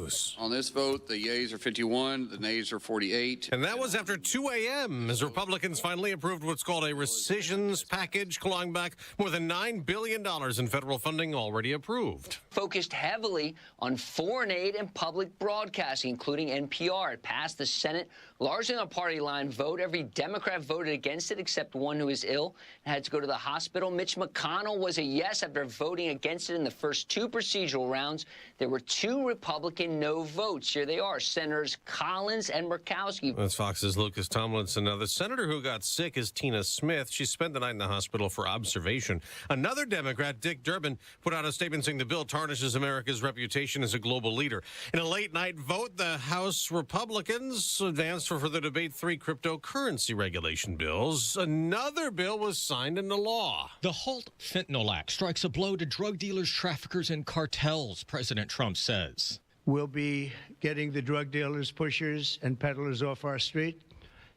News. On this vote, the yeas are 51, the nays are 48. And that was after 2 a.m. as Republicans finally approved what's called a rescissions package, clawing back more than $9 billion in federal funding already approved. Focused heavily on foreign aid and public broadcasting, including NPR. It passed the Senate largely on a party line vote. Every Democrat voted against it except one who is ill and had to go to the hospital. Mitch McConnell was a yes after voting against it in the first two procedural rounds. There were two Republican no votes. Here they are, Senators Collins and Murkowski. That's Fox's Lucas Tomlinson. Now, the senator who got sick is Tina Smith. She spent the night in the hospital for observation. Another Democrat, Dick Durbin, put out a statement saying the bill tarnishes America's reputation as a global leader. In a late-night vote, the House Republicans advanced for further debate 3 cryptocurrency regulation bills. Another bill was signed into law. The HALT Fentanyl Act strikes a blow to drug dealers, traffickers, and cartels, President Trump says. We'll be getting the drug dealers, pushers, and peddlers off our street,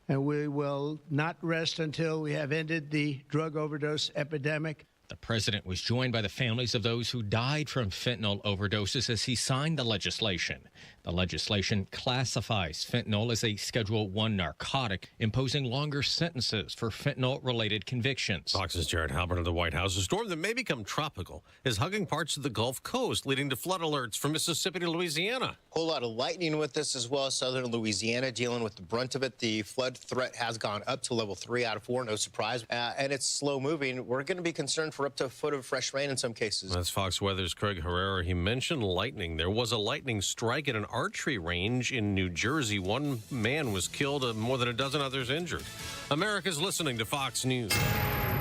and we will not rest until we have ended the drug overdose epidemic. The president was joined by the families of those who died from fentanyl overdoses as he signed the legislation. The legislation classifies fentanyl as a Schedule I narcotic, imposing longer sentences for fentanyl-related convictions. Fox's Jared Halpern of the White House. A storm that may become tropical is hugging parts of the Gulf Coast, leading to flood alerts from Mississippi to Louisiana. Whole lot of lightning with this as well. Southern Louisiana dealing with the brunt of it. The flood threat has gone up to level 3 out of 4, no surprise. And it's slow moving. We're going to be concerned for up to a foot of fresh rain in some cases. That's Fox Weather's Craig Herrera. He mentioned lightning. There was a lightning strike at an archery range in New Jersey. One man was killed, more than a dozen others injured. America's listening to Fox News.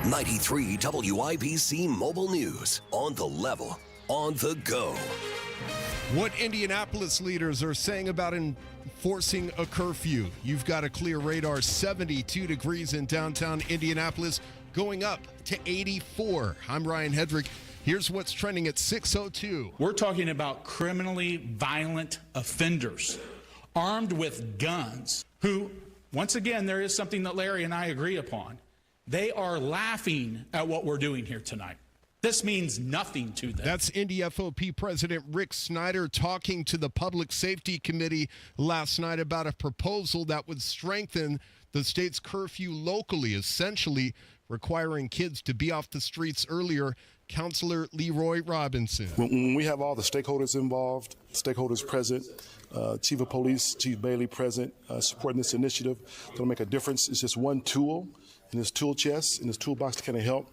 93 WIBC Mobile News. On the level, on the go. What Indianapolis leaders are saying about enforcing a curfew. You've got a clear radar, 72 degrees in downtown Indianapolis, going up to 84. I'm Ryan Hedrick. Here's what's trending at 6:02. We're talking about criminally violent offenders armed with guns who, once again, there is something that Larry and I agree upon. They are laughing at what we're doing here tonight. This means nothing to them. That's NDFOP President Rick Snyder talking to the Public Safety Committee last night about a proposal that would strengthen the state's curfew locally, essentially requiring kids to be off the streets earlier. Counselor Leroy Robinson. When we have all the stakeholders involved, stakeholders present, Chief of Police, Chief Bailey present, supporting this initiative, that'll make a difference. It's just one tool in this tool chest, in this toolbox to kind of help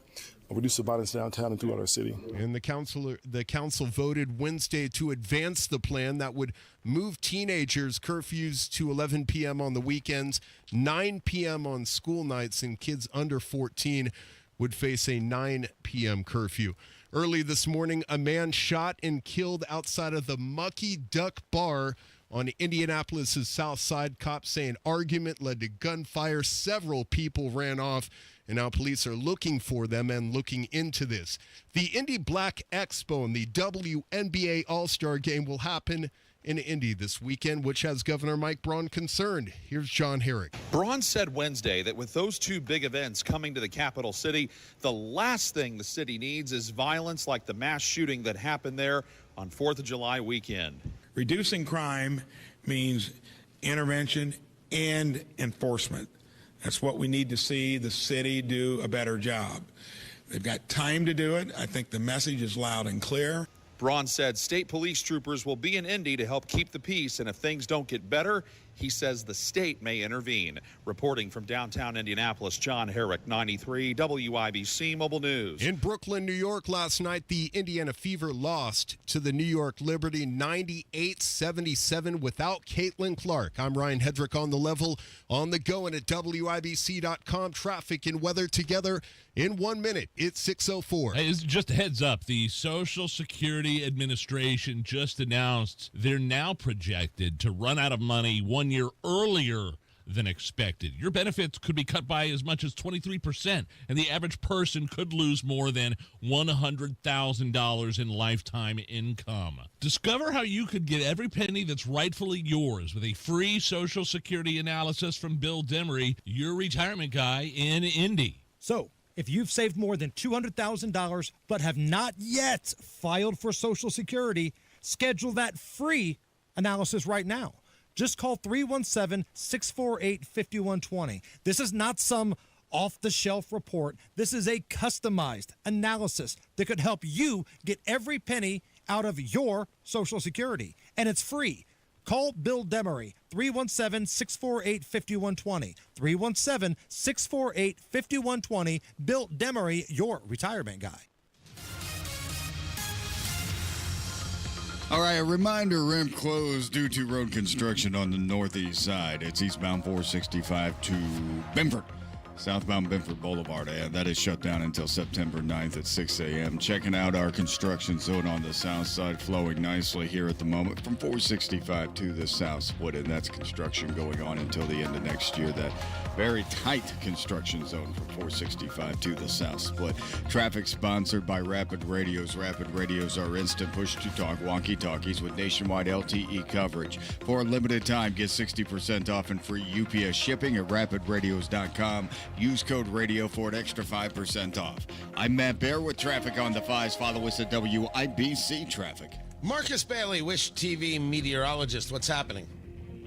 reduce the violence downtown and throughout our city. And the council voted Wednesday to advance the plan that would move teenagers' curfews to 11 p.m. on the weekends, 9 p.m. on school nights, and kids under 14 would face a 9 p.m. curfew. Early this morning, a man shot and killed outside of the Mucky Duck Bar on Indianapolis' south side. Cops say an argument led to gunfire. Several people ran off, and now police are looking for them and looking into this. The Indy Black Expo and the WNBA All-Star Game will happen in Indy this weekend, which has Governor Mike Braun concerned. Here's John Herrick. Braun said Wednesday that with those two big events coming to the capital city, the last thing the city needs is violence like the mass shooting that happened there on 4th of July weekend. Reducing crime means intervention and enforcement. That's what we need to see the city do a better job. They've got time to do it. I think the message is loud and clear. Braun said state police troopers will be in Indy to help keep the peace, and if things don't get better, he says the state may intervene. Reporting from downtown Indianapolis, John Herrick, 93 WIBC Mobile News. In Brooklyn, New York, last night, the Indiana Fever lost to the New York Liberty 98-77 without Caitlin Clark. I'm Ryan Hedrick on the level, on the go, and at WIBC.com. Traffic and weather together in 1 minute. It's 6:04. Hey, just a heads up, the Social Security Administration just announced they're now projected to run out of money 1 year earlier than expected. Your benefits could be cut by as much as 23%, and the average person could lose more than $100,000 in lifetime income. Discover how you could get every penny that's rightfully yours with a free Social Security analysis from Bill Demery, your retirement guy in Indy. So, if you've saved more than $200,000 but have not yet filed for Social Security, schedule that free analysis right now. Just call 317-648-5120. This is not some off-the-shelf report. This is a customized analysis that could help you get every penny out of your Social Security. And it's free. Call Bill Demery, 317-648-5120. 317-648-5120. Bill Demery, your retirement guy. All right, a reminder, ramp closed due to road construction on the northeast side. It's eastbound 465 to Benford. Southbound Benford Boulevard, and that is shut down until September 9th at 6 a.m. Checking out our construction zone on the south side, flowing nicely here at the moment from 465 to the south split, and that's construction going on until the end of next year. That very tight construction zone from 465 to the south split. Traffic sponsored by Rapid Radios. Rapid Radios are instant push-to-talk walkie-talkies with nationwide LTE coverage. For a limited time, get 60% off and free UPS shipping at rapidradios.com. Use code radio for an extra 5% off. I'm Matt Bear with traffic on the 5s. Follow us at WIBC Traffic. Marcus Bailey, Wish TV meteorologist. What's happening?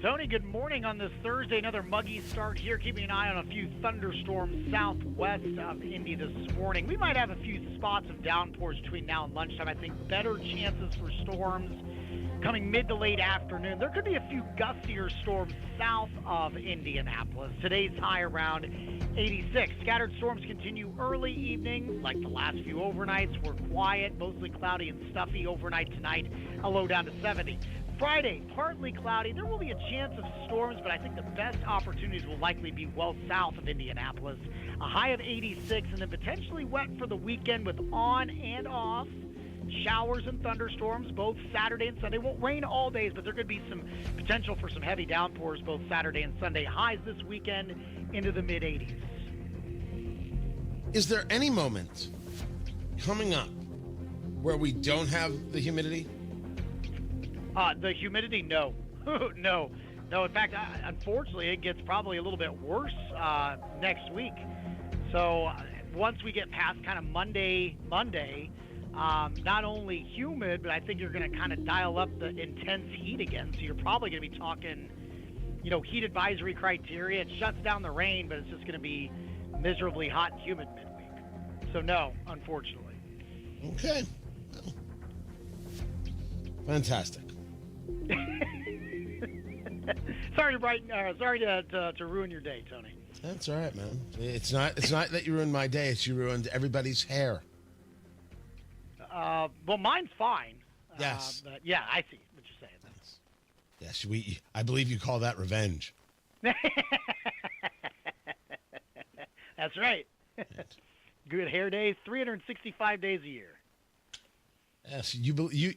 Tony, good morning on this Thursday. Another muggy start here. Keeping an eye on a few thunderstorms southwest of Indy this morning. We might have a few spots of downpours between now and lunchtime. I think better chances for storms coming mid to late afternoon. There could be a few gustier storms south of Indianapolis. Today's high around 86. Scattered storms continue early evening, like the last few overnights. Were quiet, mostly cloudy and stuffy overnight tonight. A low down to 70. Friday, partly cloudy. There will be a chance of storms, but I think the best opportunities will likely be well south of Indianapolis. A high of 86, and then potentially wet for the weekend with on and off showers and thunderstorms both Saturday and Sunday. Won't rain all days, but there could be some potential for some heavy downpours both Saturday and Sunday. Highs this weekend into the mid-80s. Is there any moment coming up where we don't have the humidity? The humidity, no. No. In fact, unfortunately, it gets probably a little bit worse next week. So once we get past kind of Monday, not only humid, but I think you're going to kind of dial up the intense heat again. So you're probably going to be talking, heat advisory criteria. It shuts down the rain, but it's just going to be miserably hot and humid midweek. So no, unfortunately. Okay. Fantastic. Sorry to ruin your day, Tony. That's all right, man. It's not that you ruined my day. It's you ruined everybody's hair. Well, mine's fine. Yes. But yeah, I see what you're saying. Yes, I believe you call that revenge. That's right. Good hair days, 365 days a year. Yes, you be you.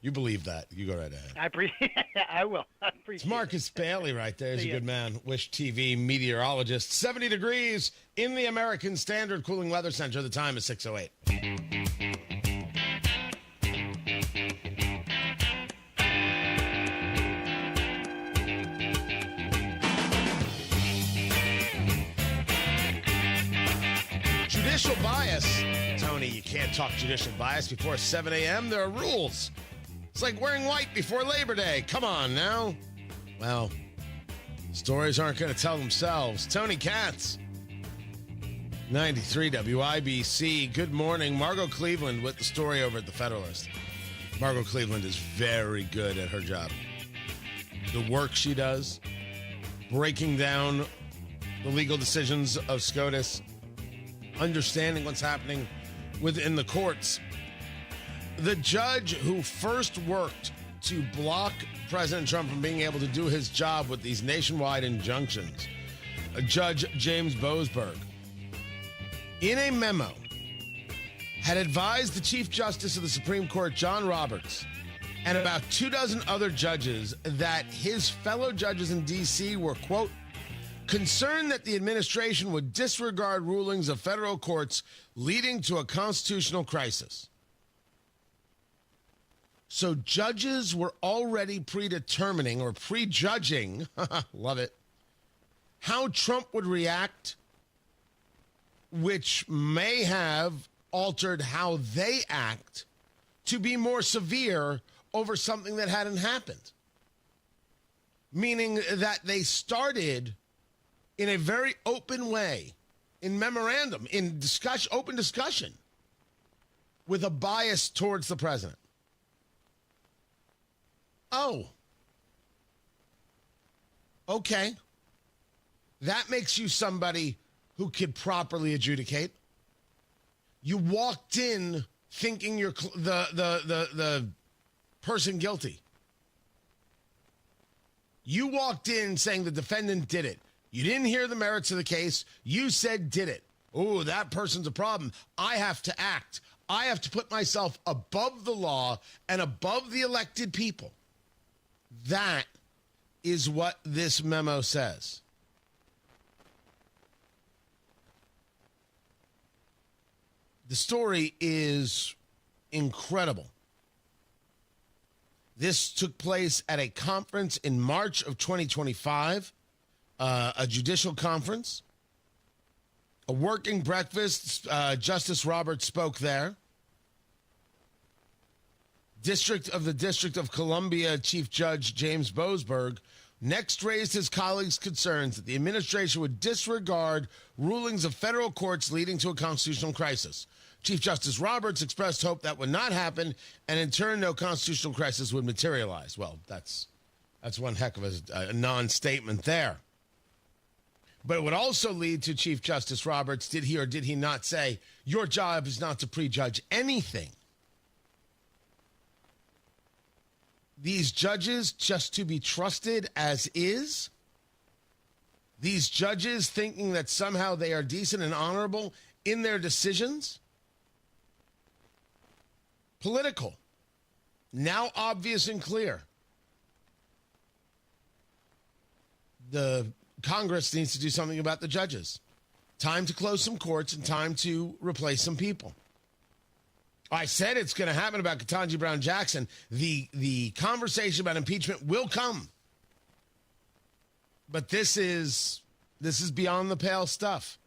You believe that. You go right ahead. I will. I appreciate it's Marcus Bailey right there. He's a good man. Wish TV meteorologist. 70 degrees in the American Standard Cooling Weather Center. The time is 6:08. Judicial bias. Tony, you can't talk judicial bias before 7 a.m. There are rules. It's like wearing white before Labor Day. Come on now. Well, stories aren't going to tell themselves. Tony Katz, 93 WIBC. Good morning. Margot Cleveland with the story over at the Federalist. Margot Cleveland is very good at her job. The work she does, breaking down the legal decisions of SCOTUS, understanding what's happening within the courts. The judge who first worked to block President Trump from being able to do his job with these nationwide injunctions, Judge James Boasberg, in a memo, had advised the Chief Justice of the Supreme Court, John Roberts, and about 24 other judges that his fellow judges in D.C. were, quote, concerned that the administration would disregard rulings of federal courts leading to a constitutional crisis. So judges were already predetermining or prejudging, love it, how Trump would react, which may have altered how they act to be more severe over something that hadn't happened. Meaning that they started in a very open way, in memorandum, in discussion, open discussion, with a bias towards the president. Oh. Okay. That makes you somebody who could properly adjudicate. You walked in thinking you're the person guilty. You walked in saying the defendant did it. You didn't hear the merits of the case. You said did it. Oh, that person's a problem. I have to act. I have to put myself above the law and above the elected people. That is what this memo says. The story is incredible. This took place at a conference in March of 2025, a judicial conference, a working breakfast. Justice Roberts spoke there. District of Columbia Chief Judge James Boasberg next raised his colleagues' concerns that the administration would disregard rulings of federal courts leading to a constitutional crisis. Chief Justice Roberts expressed hope that would not happen, and in turn, no constitutional crisis would materialize. Well, that's one heck of a non-statement there. But it would also lead to Chief Justice Roberts, did he or did he not say, your job is not to prejudge anything. These judges just to be trusted as is? These judges thinking that somehow they are decent and honorable in their decisions? Political. Now obvious and clear. The Congress needs to do something about the judges. Time to close some courts and time to replace some people. I said it's going to happen about Ketanji Brown Jackson. The conversation about impeachment will come. But this is beyond the pale stuff.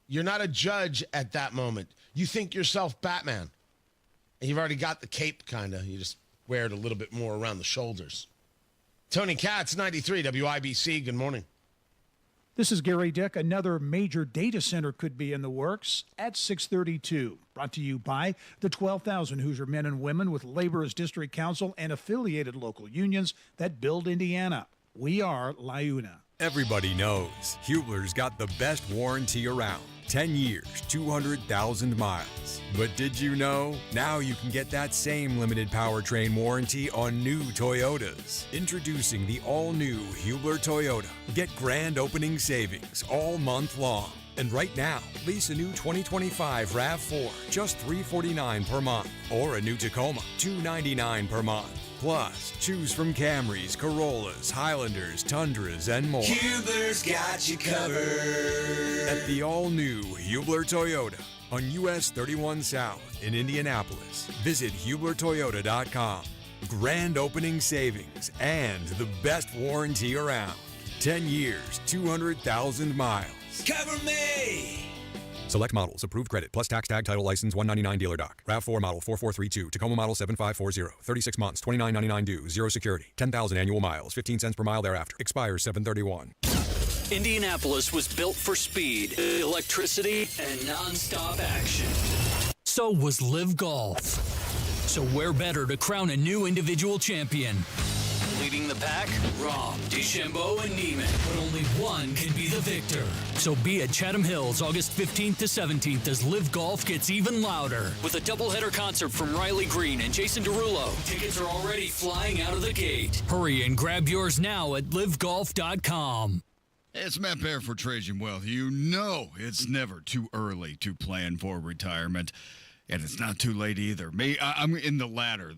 You're not a judge at that moment. You think yourself Batman. And you've already got the cape, kind of. You just wear it a little bit more around the shoulders. Tony Katz, 93 WIBC. Good morning. This is Gary Dick. Another major data center could be in the works at 632. Brought to you by the 12,000 Hoosier men and women with labor as district council and affiliated local unions that build Indiana. We are LiUNA. Everybody knows Hubler's got the best warranty around. 10 years, 200,000 miles. But did you know? Now you can get that same limited powertrain warranty on new Toyotas. Introducing the all-new Hubler Toyota. Get grand opening savings all month long. And right now, lease a new 2025 RAV4, just $349 per month. Or a new Tacoma, $299 per month. Plus, choose from Camrys, Corollas, Highlanders, Tundras, and more. Hubler's got you covered. At the all-new Hubler Toyota on US 31 South in Indianapolis. Visit HublerToyota.com. Grand opening savings and the best warranty around. 10 years, 200,000 miles. Cover me! Select models, approved credit, plus tax tag title license 199 dealer doc. RAV4 model 4432, Tacoma model 7540, 36 months, $29.99 due, 0 security, 10,000 annual miles, 15 cents per mile thereafter. Expires 7/31. Indianapolis was built for speed, electricity, and nonstop action. So was Live Golf. So where better to crown a new individual champion? Leading the pack, Rahm, DeChambeau, and Neiman. But only one can be the victor. So be at Chatham Hills August 15th to 17th as Live Golf gets even louder. With a doubleheader concert from Riley Green and Jason Derulo. Tickets are already flying out of the gate. Hurry and grab yours now at livegolf.com. It's Matt Bear for Trajan Wealth. You know it's never too early to plan for retirement. And it's not too late either. I'm in the latter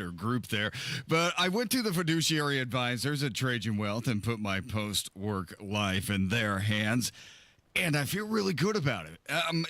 group there. But I went to the fiduciary advisors at Trajan Wealth and put my post-work life in their hands. And I feel really good about it.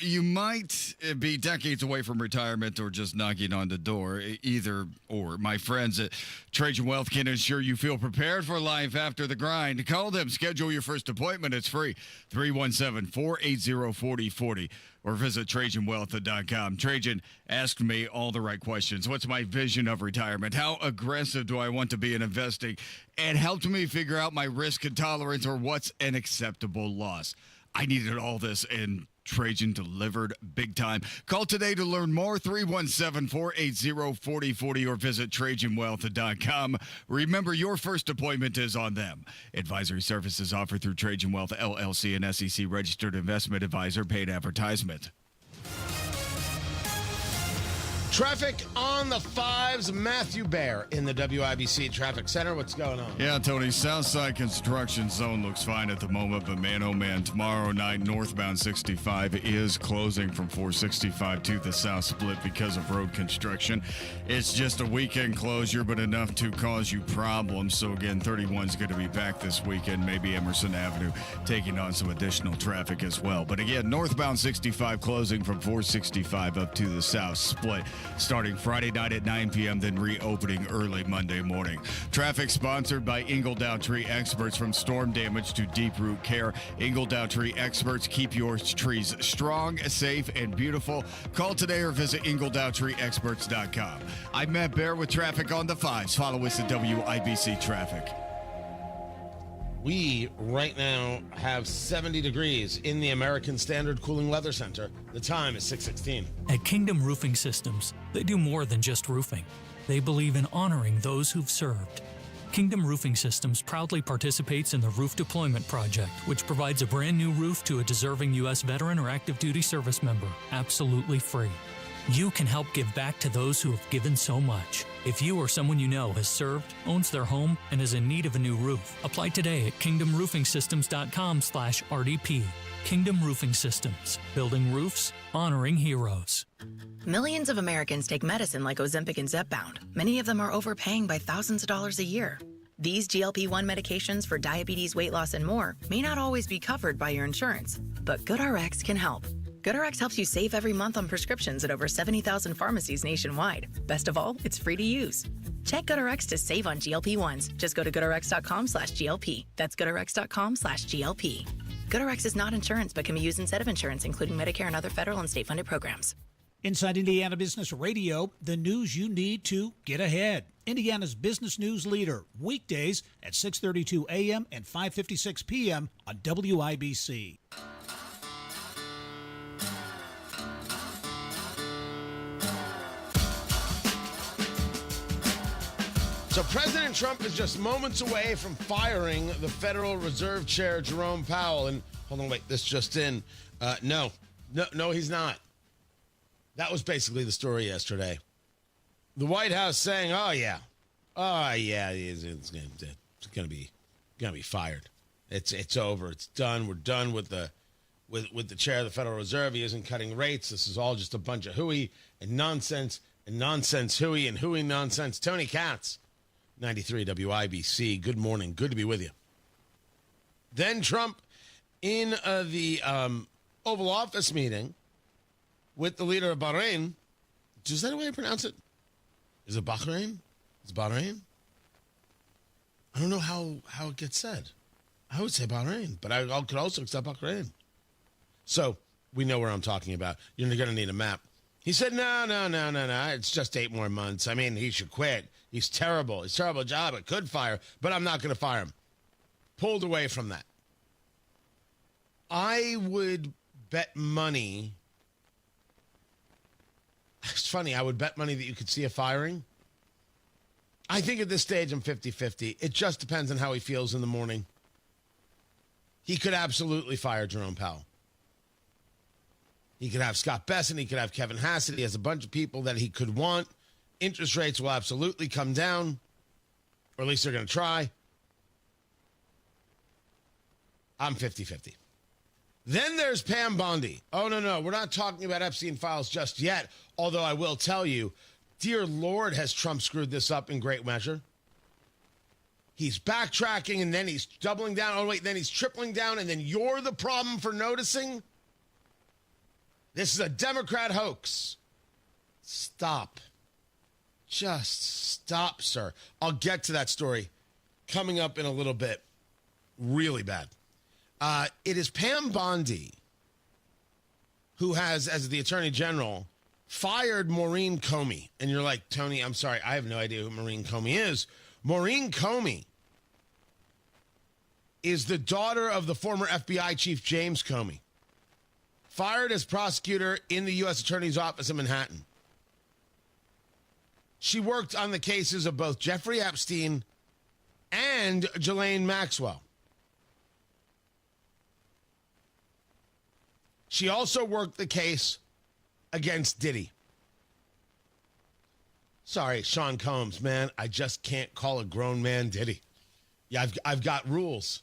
You might be decades away from retirement or just knocking on the door, either or. My friends at Trajan Wealth can ensure you feel prepared for life after the grind. Call them. Schedule your first appointment. It's free. 317-480-4040 or visit TrajanWealth.com. Trajan asked me all the right questions. What's my vision of retirement? How aggressive do I want to be in investing? And helped me figure out my risk and tolerance or what's an acceptable loss. I needed all this, and Trajan delivered big time. Call today to learn more, 317-480-4040, or visit TrajanWealth.com. Remember, your first appointment is on them. Advisory services offered through Trajan Wealth, LLC, an SEC-registered investment advisor. Paid advertisement. Traffic on the 5s. Matthew Bear in the WIBC Traffic Center. What's going on? Yeah, Tony, Southside construction zone looks fine at the moment, but man, oh man, tomorrow night, northbound 65 is closing from 465 to the south split because of road construction. It's just a weekend closure, but enough to cause you problems. So again, 31 is going to be back this weekend, maybe Emerson Avenue taking on some additional traffic as well. But again, northbound 65 closing from 465 up to the south split, starting Friday night at 9 p.m., then reopening early Monday morning. Traffic sponsored by Ingledow Tree Experts. From storm damage to deep root care, Ingledow Tree Experts keep your trees strong, safe, and beautiful. Call today or visit IngledowTreeExperts.com. I'm Matt Bear with traffic on the 5s. Follow us at WIBC Traffic. We right now have 70 degrees in the American Standard Cooling Weather Center. The time is 6:16. At Kingdom Roofing Systems, they do more than just roofing. They believe in honoring those who've served. Kingdom Roofing Systems proudly participates in the Roof Deployment Project, which provides a brand new roof to a deserving U.S. veteran or active duty service member, absolutely free. You can help give back to those who have given so much. If you or someone you know has served, owns their home, and is in need of a new roof, apply today at kingdomroofingsystems.com/RDP. Kingdom Roofing Systems, building roofs, honoring heroes. Millions of Americans take medicine like Ozempic and Zepbound. Many of them are overpaying by thousands of dollars a year. These GLP-1 medications for diabetes, weight loss, and more may not always be covered by your insurance, but GoodRx can help. GoodRx helps you save every month on prescriptions at over 70,000 pharmacies nationwide. Best of all, it's free to use. Check GoodRx to save on GLP-1s. Just go to GoodRx.com/GLP. That's GoodRx.com/GLP. GoodRx is not insurance but can be used instead of insurance, including Medicare and other federal and state-funded programs. Inside Indiana Business Radio, the news you need to get ahead. Indiana's business news leader, weekdays at 6:32 a.m. and 5:56 p.m. on WIBC. So President Trump is just moments away from firing the Federal Reserve Chair, Jerome Powell. And hold on, wait, this just in. No, he's not. That was basically the story yesterday. The White House saying, it's going to be fired. It's over. It's done. We're done with the chair of the Federal Reserve. He isn't cutting rates. This is all just a bunch of hooey and nonsense hooey and hooey nonsense. Tony Katz, 93 WIBC. Good morning. Good to be with you. Then Trump in the Oval Office meeting with the leader of Bahrain. Is that the way you pronounce it? Is it Bahrain? Is it Bahrain? I don't know how it gets said. I would say Bahrain, but I could also accept Bahrain. So we know where I'm talking about. You're going to need a map. He said, no. It's just 8 more months. I mean, he should quit. He's terrible. He's a terrible job. I could fire, but I'm not going to fire him. Pulled away from that. I would bet money. It's funny. I would bet money that you could see a firing. I think at this stage I'm 50-50. It just depends on how he feels in the morning. He could absolutely fire Jerome Powell. He could have Scott Bessent. He could have Kevin Hassett. He has a bunch of people that he could want. Interest rates will absolutely come down, or at least they're going to try. I'm 50-50. Then there's Pam Bondi. Oh, no. We're not talking about Epstein files just yet, although I will tell you, dear Lord, has Trump screwed this up in great measure. He's backtracking, and then he's doubling down. Oh, wait, then he's tripling down, and then you're the problem for noticing? This is a Democrat hoax. Stop. Just stop, sir. I'll get to that story coming up in a little bit. Really bad. It is Pam Bondi who has, as the Attorney General, fired Maureen Comey. And you're like, Tony, I'm sorry, I have no idea who Maureen Comey is. Maureen Comey is the daughter of the former FBI Chief James Comey, fired as prosecutor in the U.S. Attorney's Office in Manhattan. She worked on the cases of both Jeffrey Epstein and Ghislaine Maxwell. She also worked the case against Diddy. Sorry, Sean Combs, man. I just can't call a grown man Diddy. Yeah, I've got rules.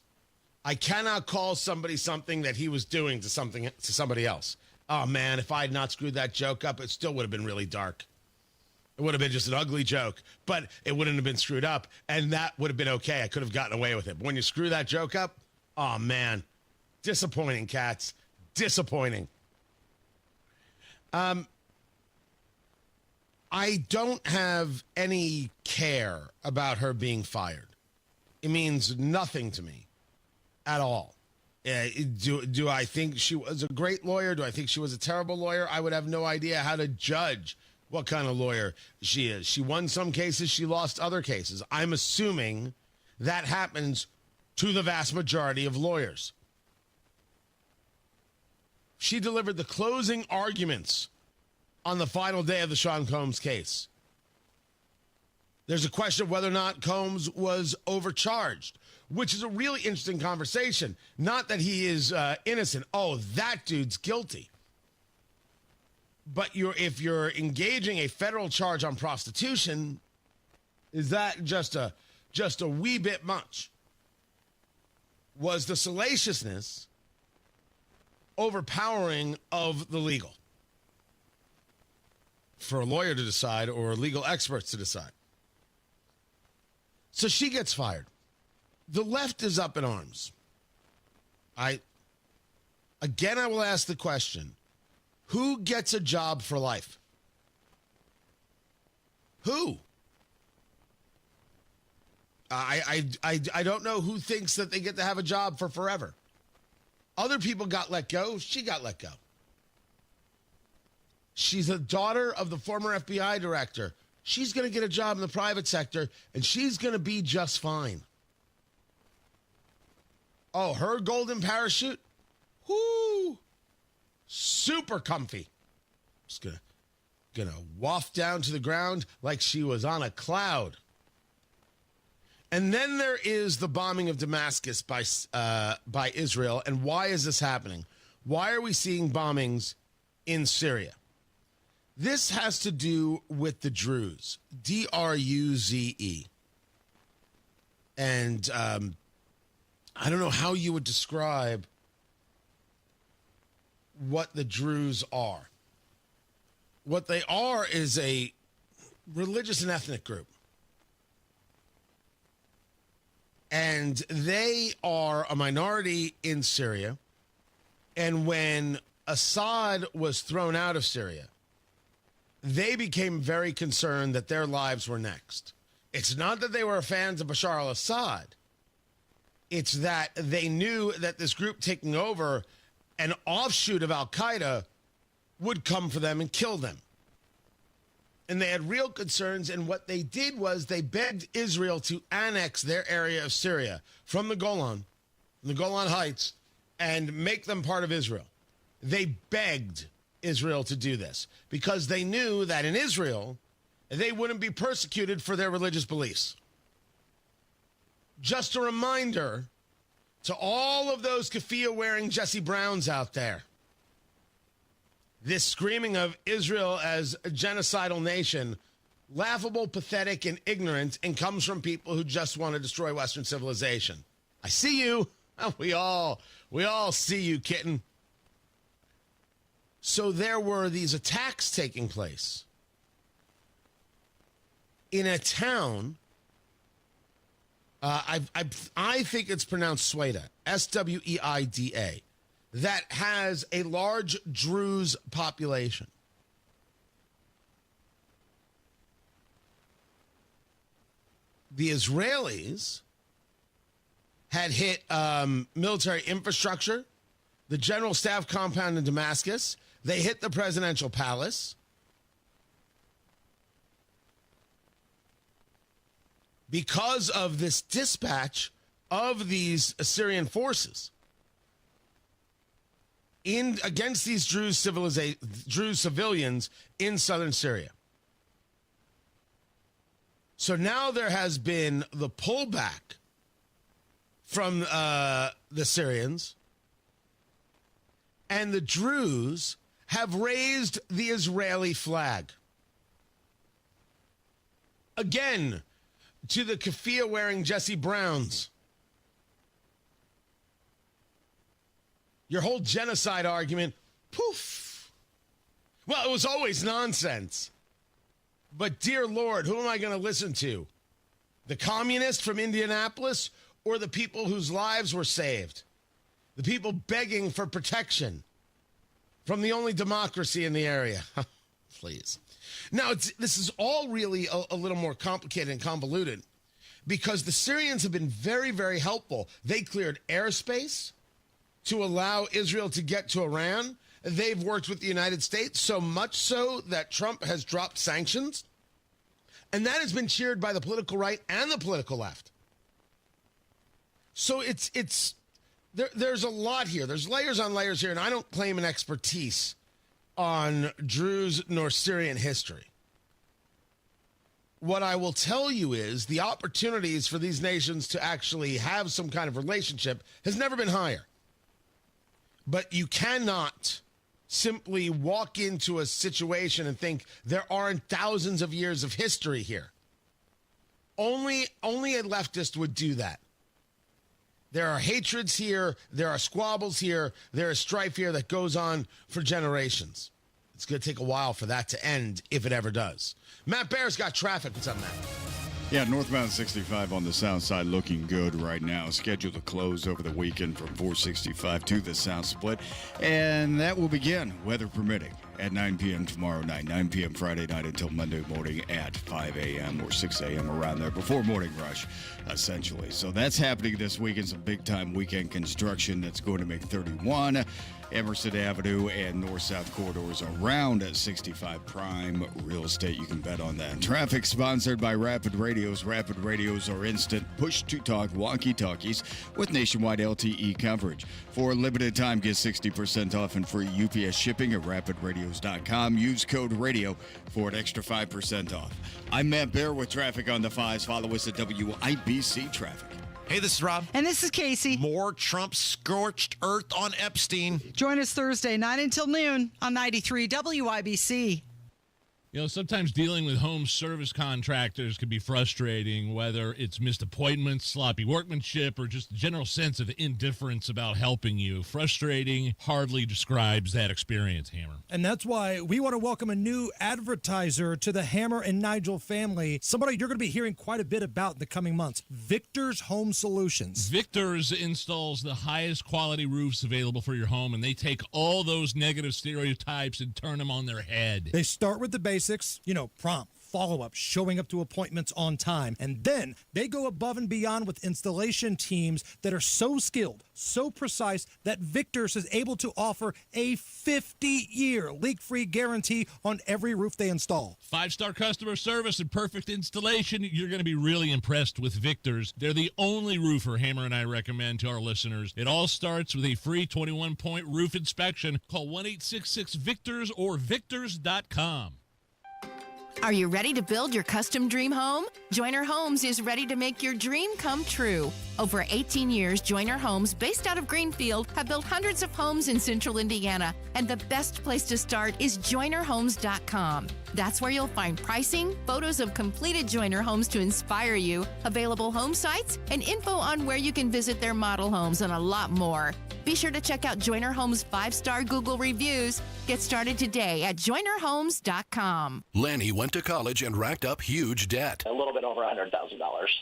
I cannot call somebody something that he was doing to somebody else. Oh, man, if I had not screwed that joke up, it still would have been really dark. It would have been just an ugly joke, but it wouldn't have been screwed up, and that would have been okay. I could have gotten away with it. But when you screw that joke up, oh, man, disappointing, Katz. Disappointing. I don't have any care about her being fired. It means nothing to me at all. Do I think she was a great lawyer? Do I think she was a terrible lawyer? I would have no idea how to judge what kind of lawyer she is. She won some cases, she lost other cases. I'm assuming that happens to the vast majority of lawyers. She delivered the closing arguments on the final day of the Sean Combs case. There's a question of whether or not Combs was overcharged, which is a really interesting conversation. Not that he is innocent. Oh, that dude's guilty. But if you're engaging a federal charge on prostitution, is that just a wee bit much? Was the salaciousness overpowering of the legal? For a lawyer to decide or legal experts to decide. So she gets fired. The left is up in arms. I will ask the question, who gets a job for life? Who? I don't know who thinks that they get to have a job for forever. Other people got let go. She got let go. She's the daughter of the former FBI director. She's going to get a job in the private sector, and she's going to be just fine. Oh, her golden parachute? Whoo! Super comfy. Just gonna waft down to the ground like she was on a cloud. And then there is the bombing of Damascus by Israel. And why is this happening? Why are we seeing bombings in Syria? This has to do with the Druze, Druze. And I don't know how you would describe what the Druze are. What they are is a religious and ethnic group. And they are a minority in Syria. And when Assad was thrown out of Syria, they became very concerned that their lives were next. It's not that they were fans of Bashar al-Assad. It's that they knew that this group taking over, an offshoot of al-Qaeda, would come for them and kill them. And they had real concerns, and what they did was they begged Israel to annex their area of Syria from the Golan Heights, and make them part of Israel. They begged Israel to do this because they knew that in Israel, they wouldn't be persecuted for their religious beliefs. Just a reminder to all of those keffiyeh-wearing Jesse Browns out there. This screaming of Israel as a genocidal nation, laughable, pathetic, and ignorant, and comes from people who just want to destroy Western civilization. I see you. We all see you, kitten. So there were these attacks taking place in a town I think it's pronounced Sweida, Sweida, that has a large Druze population. The Israelis had hit military infrastructure, the general staff compound in Damascus. They hit the presidential palace. Because of this dispatch of these Assyrian forces against these Druze civilians in southern Syria. So now there has been the pullback from the Syrians, and the Druze have raised the Israeli flag. Again, to the keffiyeh-wearing Jesse Browns. Your whole genocide argument, poof. Well, it was always nonsense. But dear Lord, who am I going to listen to? The communist from Indianapolis or the people whose lives were saved? The people begging for protection from the only democracy in the area? Please. Now, this is all really a little more complicated and convoluted because the Syrians have been very, very helpful. They cleared airspace to allow Israel to get to Iran. They've worked with the United States, so much so that Trump has dropped sanctions. And that has been cheered by the political right and the political left. So there's a lot here. There's layers on layers here, and I don't claim an expertise on Druze nor Syrian history. What I will tell you is the opportunities for these nations to actually have some kind of relationship has never been higher. But you cannot simply walk into a situation and think there aren't thousands of years of history here. Only a leftist would do that. There are hatreds here. There are squabbles here. There is strife here that goes on for generations. It's going to take a while for that to end, if it ever does. Matt Bear's got traffic. What's up, Matt? Yeah, northbound 65 on the south side looking good right now. Scheduled to close over the weekend from 465 to the south split. And that will begin, weather permitting, at 9 p.m. tomorrow night, 9 p.m. Friday night until Monday morning at 5 a.m. or 6 a.m. around there before morning rush, essentially. So that's happening this weekend. Some big-time weekend construction that's going to make 31 Emerson Avenue and north-south corridors around at 65 prime real estate. You can bet on that. Traffic sponsored by Rapid Radios. Rapid Radios are instant push-to-talk walkie-talkies with nationwide LTE coverage. For a limited time, get 60% off and free UPS shipping at rapidradios.com. Use code RADIO for an extra 5% off. I'm Matt Bear with traffic on the 5s. Follow us at WIBC Traffic. Hey, this is Rob. And this is Casey. More Trump scorched earth on Epstein. Join us Thursday, 9 until noon on 93 WIBC. You know, sometimes dealing with home service contractors can be frustrating, whether it's missed appointments, sloppy workmanship, or just a general sense of indifference about helping you. Frustrating hardly describes that experience, Hammer. And that's why we want to welcome a new advertiser to the Hammer and Nigel family, somebody you're going to be hearing quite a bit about in the coming months, Victor's Home Solutions. Victor's installs the highest quality roofs available for your home, and they take all those negative stereotypes and turn them on their head. They start with the basics, prompt, follow-up, showing up to appointments on time. And then they go above and beyond with installation teams that are so skilled, so precise, that Victor's is able to offer a 50-year leak-free guarantee on every roof they install. 5-star customer service and perfect installation. You're going to be really impressed with Victor's. They're the only roofer Hammer and I recommend to our listeners. It all starts with a free 21-point roof inspection. Call 1-866-VICTORS or victors.com. Are you ready to build your custom dream home? Joiner Homes is ready to make your dream come true. Over 18 years, Joiner Homes, based out of Greenfield, have built hundreds of homes in central Indiana, and the best place to start is joinerhomes.com. That's where you'll find pricing, photos of completed Joiner homes to inspire you, available home sites, and info on where you can visit their model homes and a lot more. Be sure to check out Joiner Homes' 5-star Google reviews. Get started today at joinerhomes.com. Lanny went to college and racked up huge debt. A little bit over $100,000.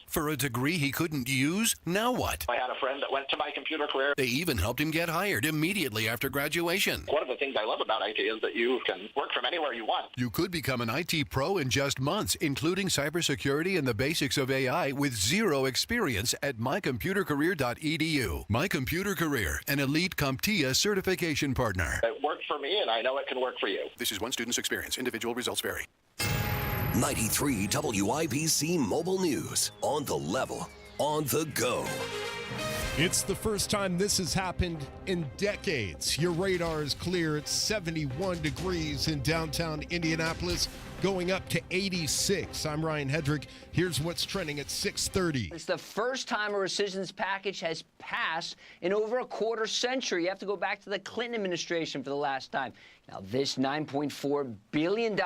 For a degree he couldn't use? Now what? I had a friend that went to my computer career. They even helped him get hired immediately after graduation. One of the things I love about IT is that you can work from anywhere you want. You could become an IT pro in just months, including cybersecurity and the basics of AI with zero experience at mycomputercareer.edu. My Computer Career, an elite CompTIA certification partner. It worked for me, and I know it can work for you. This is one student's experience. Individual results vary. 93 WIBC Mobile News. On the level, on the go. It's the first time this has happened in decades. Your radar is clear. It's 71 degrees in downtown Indianapolis, going up to 86. I'm Ryan Hedrick. Here's what's trending at 6:30. It's the first time a rescissions package has passed in over a quarter century. You have to go back to the Clinton administration for the last time. Now, this $9.4 billion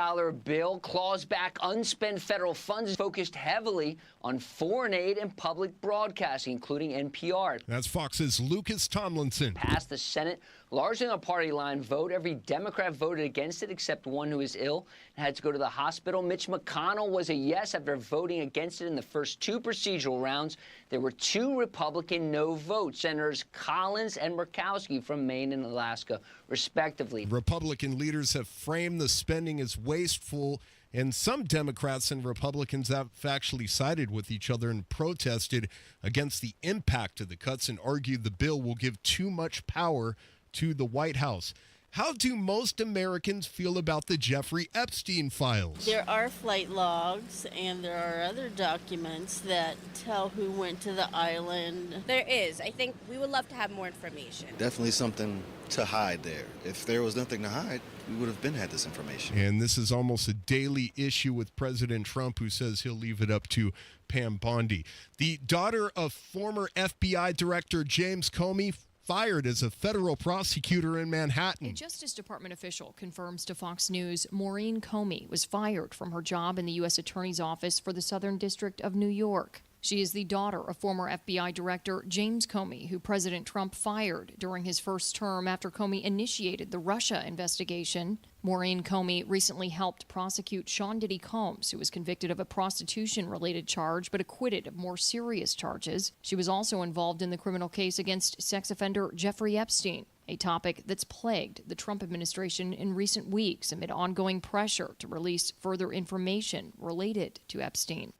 bill claws back unspent federal funds focused heavily on foreign aid and public broadcasting, including NPR. That's Fox's Lucas Tomlinson. Passed the Senate largely on a party line vote. Every Democrat voted against it except one who is ill and had to go to the hospital. Mitch McConnell was a yes after voting against it in the first two procedural rounds. There were two Republican no votes, Senators Collins and Murkowski from Maine and Alaska, respectively. Republican leaders have framed the spending as wasteful, and some Democrats and Republicans have actually sided with each other and protested against the impact of the cuts and argued the bill will give too much power to the White House. How do most Americans feel about the Jeffrey Epstein files? There are flight logs and there are other documents that tell who went to the island. There is. I think we would love to have more information. Definitely something to hide there. If there was nothing to hide, we would have had this information. And this is almost a daily issue with President Trump, who says he'll leave it up to Pam Bondi. The daughter of former FBI Director James Comey fired as a federal prosecutor in Manhattan. A Justice Department official confirms to Fox News Maureen Comey was fired from her job in the U.S. Attorney's Office for the Southern District of New York. She is the daughter of former FBI Director James Comey, who President Trump fired during his first term after Comey initiated the Russia investigation. Maureen Comey recently helped prosecute Sean Diddy Combs, who was convicted of a prostitution-related charge but acquitted of more serious charges. She was also involved in the criminal case against sex offender Jeffrey Epstein, a topic that's plagued the Trump administration in recent weeks amid ongoing pressure to release further information related to Epstein.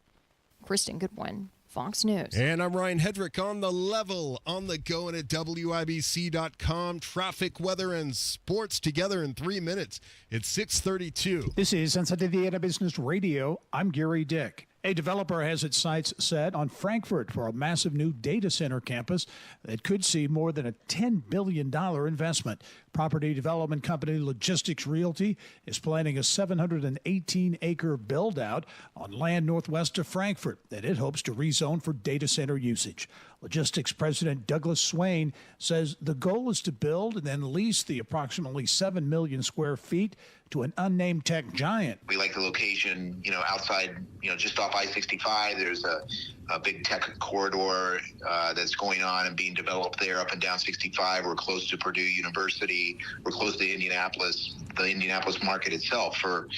Kristen Goodwin, Fox News. And I'm Ryan Hedrick on the level, on the go, and at WIBC.com. Traffic, weather, and sports together in 3 minutes. It's 6:32. This is Indiana Business Radio. I'm Gary Dick. A developer has its sights set on Frankfurt for a massive new data center campus that could see more than a $10 billion investment. Property development company Logistics Realty is planning a 718-acre build-out on land northwest of Frankfurt that it hopes to rezone for data center usage. Logistics President Douglas Swain says the goal is to build and then lease the approximately 7 million square feet to an unnamed tech giant. We like the location, outside, just off I-65. There's a big tech corridor that's going on and being developed there up and down 65. We're close to Purdue University. We're close to Indianapolis, the Indianapolis market itself for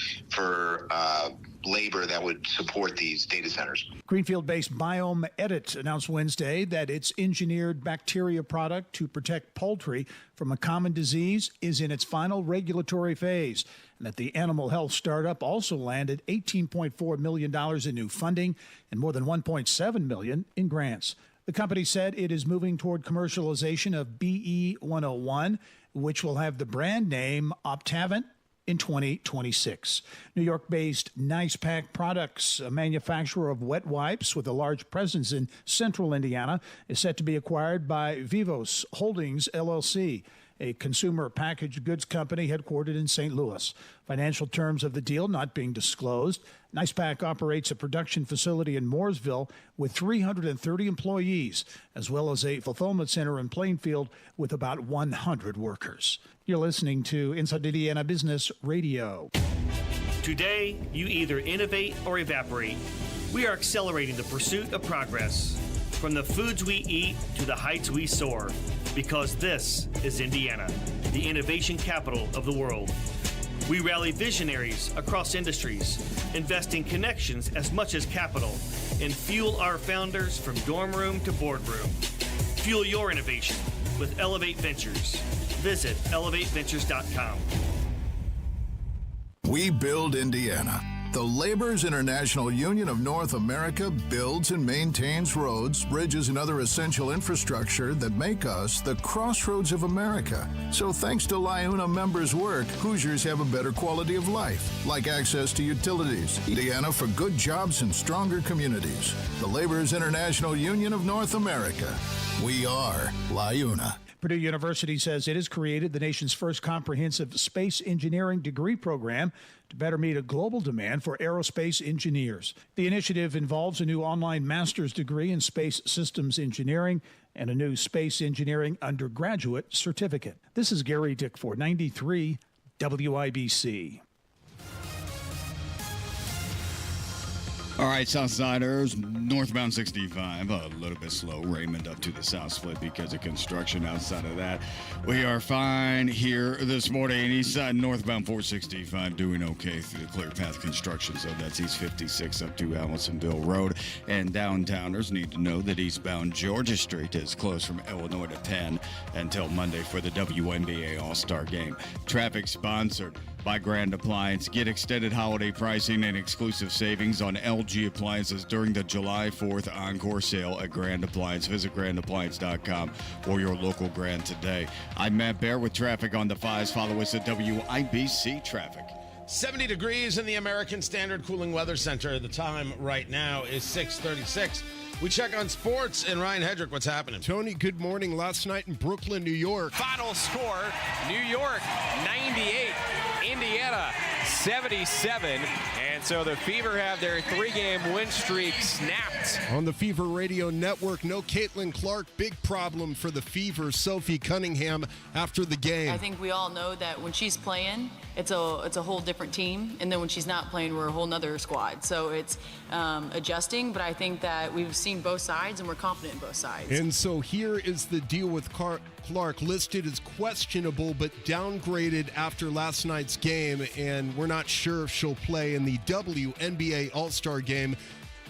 labor that would support these data centers. Greenfield-based Biome Edit announced Wednesday that its engineered bacteria product to protect poultry from a common disease is in its final regulatory phase, and that the animal health startup also landed $18.4 million in new funding and more than $1.7 million in grants. The company said it is moving toward commercialization of BE-101, which will have the brand name Optavant in 2026. New York-based Nice Pack Products, a manufacturer of wet wipes with a large presence in central Indiana, is set to be acquired by Vivos Holdings, LLC, a consumer packaged goods company headquartered in St. Louis. Financial terms of the deal not being disclosed. Nice Pack operates a production facility in Mooresville with 330 employees, as well as a fulfillment center in Plainfield with about 100 workers. You're listening to Inside Indiana Business Radio. Today, you either innovate or evaporate. We are accelerating the pursuit of progress, from the foods we eat to the heights we soar, because this is Indiana, the innovation capital of the world. We rally visionaries across industries, invest in connections as much as capital, and fuel our founders from dorm room to boardroom. Fuel your innovation with Elevate Ventures. Visit elevateventures.com. We build Indiana. The Laborers International Union of North America builds and maintains roads, bridges, and other essential infrastructure that make us the crossroads of America. So thanks to LIUNA members' work, Hoosiers have a better quality of life, like access to utilities. Indiana for good jobs and stronger communities. The Laborers International Union of North America. We are LIUNA. Purdue University says it has created the nation's first comprehensive space engineering degree program to better meet a global demand for aerospace engineers. The initiative involves a new online master's degree in space systems engineering and a new space engineering undergraduate certificate. This is Gary Dick for 93 WIBC. All right, Southsiders, northbound 65, a little bit slow. Raymond up to the south split because of construction. Outside of that, we are fine here this morning. East side, northbound 465, doing okay through the Clear Path construction. So that's East 56 up to Allisonville Road. And downtowners need to know that eastbound Georgia Street is closed from Illinois to Penn until Monday for the WNBA All-Star Game. Traffic sponsored by Grand Appliance. Get extended holiday pricing and exclusive savings on LG appliances during the July 4th Encore sale at Grand Appliance. Visit grandappliance.com or your local Grand today. I'm Matt Bear with traffic on the 5s. Follow us at WIBC Traffic. 70 degrees in the American Standard Cooling Weather Center. The time right now is 6:36. We check on sports, and Ryan Hedrick, what's happening? Tony, good morning. Last night in Brooklyn, New York. Final score, New York 98, Indiana 77. And so the Fever have their 3-game win streak snapped. On the Fever Radio Network, no Caitlin Clark. Big problem for the Fever. Sophie Cunningham after the game. I think we all know that when she's playing, it's a whole different team. And then when she's not playing, we're a whole nother squad. So it's adjusting, but I think that we've seen both sides and we're confident in both sides. And so here is the deal with Clark, listed as questionable but downgraded after last night's game, and we're not sure if she'll play in the WNBA All-Star Game.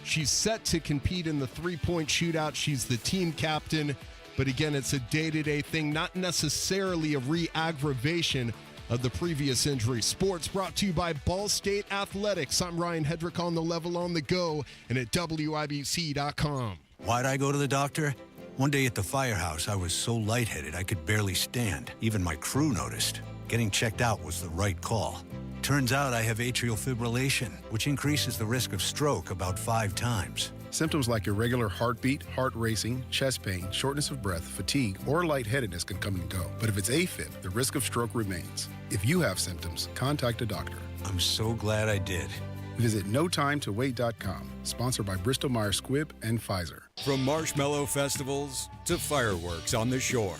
She's set to compete in the three-point shootout. She's the team captain, but again, it's a day-to-day thing, not necessarily a re-aggravation of the previous injury. Sports brought to you by Ball State Athletics. I'm Ryan Hedrick on the level on the go and at WIBC.com. Why'd I go to the doctor? One day at the firehouse, I was so lightheaded I could barely stand. Even my crew noticed. Getting checked out was the right call. Turns out I have atrial fibrillation, which increases the risk of stroke about 5 times. Symptoms like irregular heartbeat, heart racing, chest pain, shortness of breath, fatigue, or lightheadedness can come and go. But if it's AFib, the risk of stroke remains. If you have symptoms, contact a doctor. I'm so glad I did. Visit NoTimeToWait.com, sponsored by Bristol-Myers Squibb and Pfizer. From marshmallow festivals to fireworks on the shore.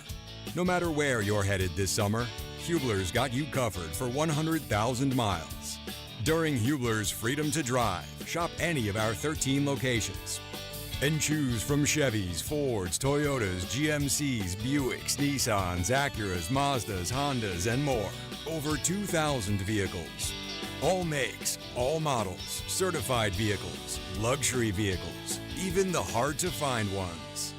No matter where you're headed this summer, Hubler's got you covered for 100,000 miles. During Hubler's Freedom to Drive, shop any of our 13 locations and choose from Chevys, Fords, Toyotas, GMCs, Buicks, Nissans, Acuras, Mazdas, Hondas, and more. Over 2,000 vehicles. All makes, all models, certified vehicles, luxury vehicles, even the hard-to-find ones.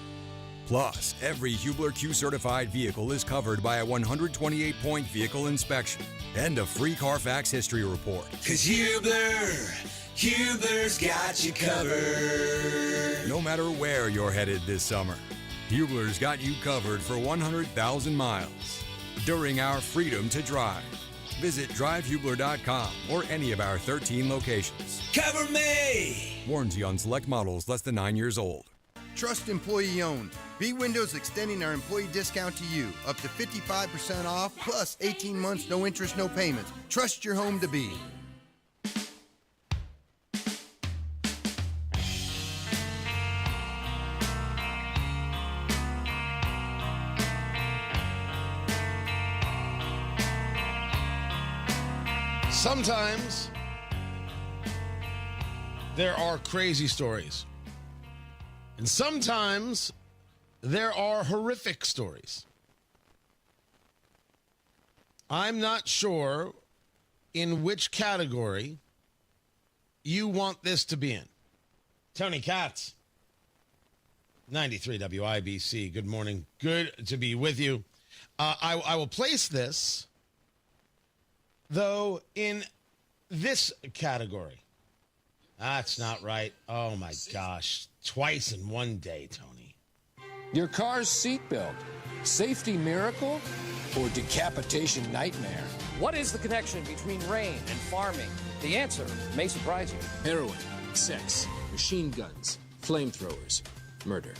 Plus, every Hubler Q-certified vehicle is covered by a 128-point vehicle inspection and a free Carfax history report. 'Cause Hubler's got you covered. No matter where you're headed this summer, Hubler's got you covered for 100,000 miles during our Freedom to Drive. Visit drivehubler.com or any of our 13 locations. Cover me! Warranty on select models less than 9 years old. Trust employee owned. B Windows extending our employee discount to you. Up to 55% off, plus 18 months, no interest, no payments. Trust your home to B. Sometimes there are crazy stories. And sometimes there are horrific stories. I'm not sure in which category you want this to be in. Tony Katz, 93 WIBC. Good morning. Good to be with you. I will place this, though, in this category. That's not right. Oh, my gosh. Twice in one day, Tony. Your car's seatbelt. Safety miracle or decapitation nightmare? What is the connection between rain and farming? The answer may surprise you. Heroin, sex, machine guns, flamethrowers, murder.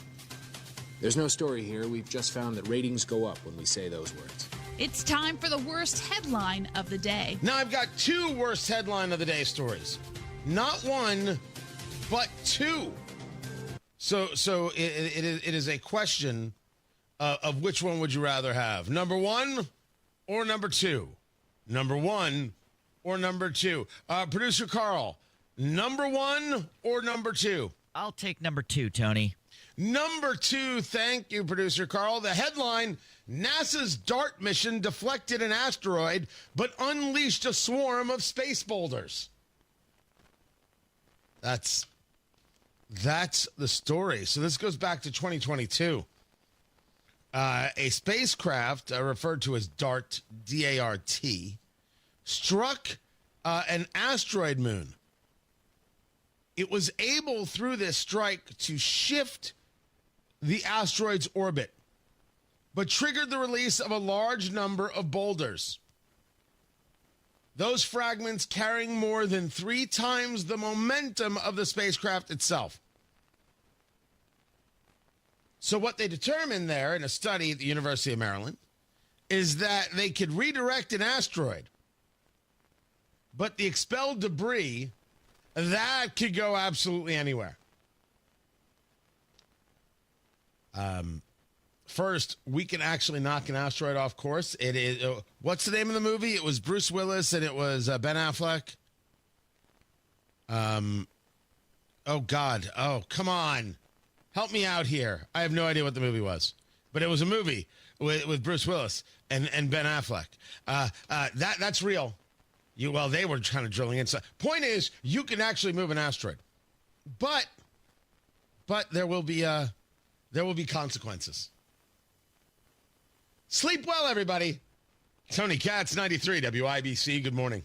There's no story here. We've just found that ratings go up when we say those words. It's time for the worst headline of the day. Now I've got two worst headline of the day stories. Not one, but two. So it is a question of which one would you rather have? Number one or number two? Number one or number two? Producer Carl, number one or number two? I'll take number two, Tony. Number two, thank you, Producer Carl. The headline, NASA's DART mission deflected an asteroid but unleashed a swarm of space boulders. That's the story. So this goes back to 2022. A spacecraft referred to as DART, D-A-R-T, struck an asteroid moon. It was able, through this strike, to shift the asteroid's orbit, but triggered the release of a large number of boulders. Those fragments carrying more than 3 times the momentum of the spacecraft itself. So what they determined there in a study at the University of Maryland is that they could redirect an asteroid, but the expelled debris, that could go absolutely anywhere. First, we can actually knock an asteroid off course. It is what's the name of the movie? It was Bruce Willis and it was Ben Affleck. Oh God! Oh, come on! Help me out here. I have no idea what the movie was, but it was a movie with Bruce Willis and Ben Affleck. That's real. They were kind of drilling inside. Point is, you can actually move an asteroid, but there will be consequences. Sleep well, everybody. Tony Katz, 93 WIBC. Good morning.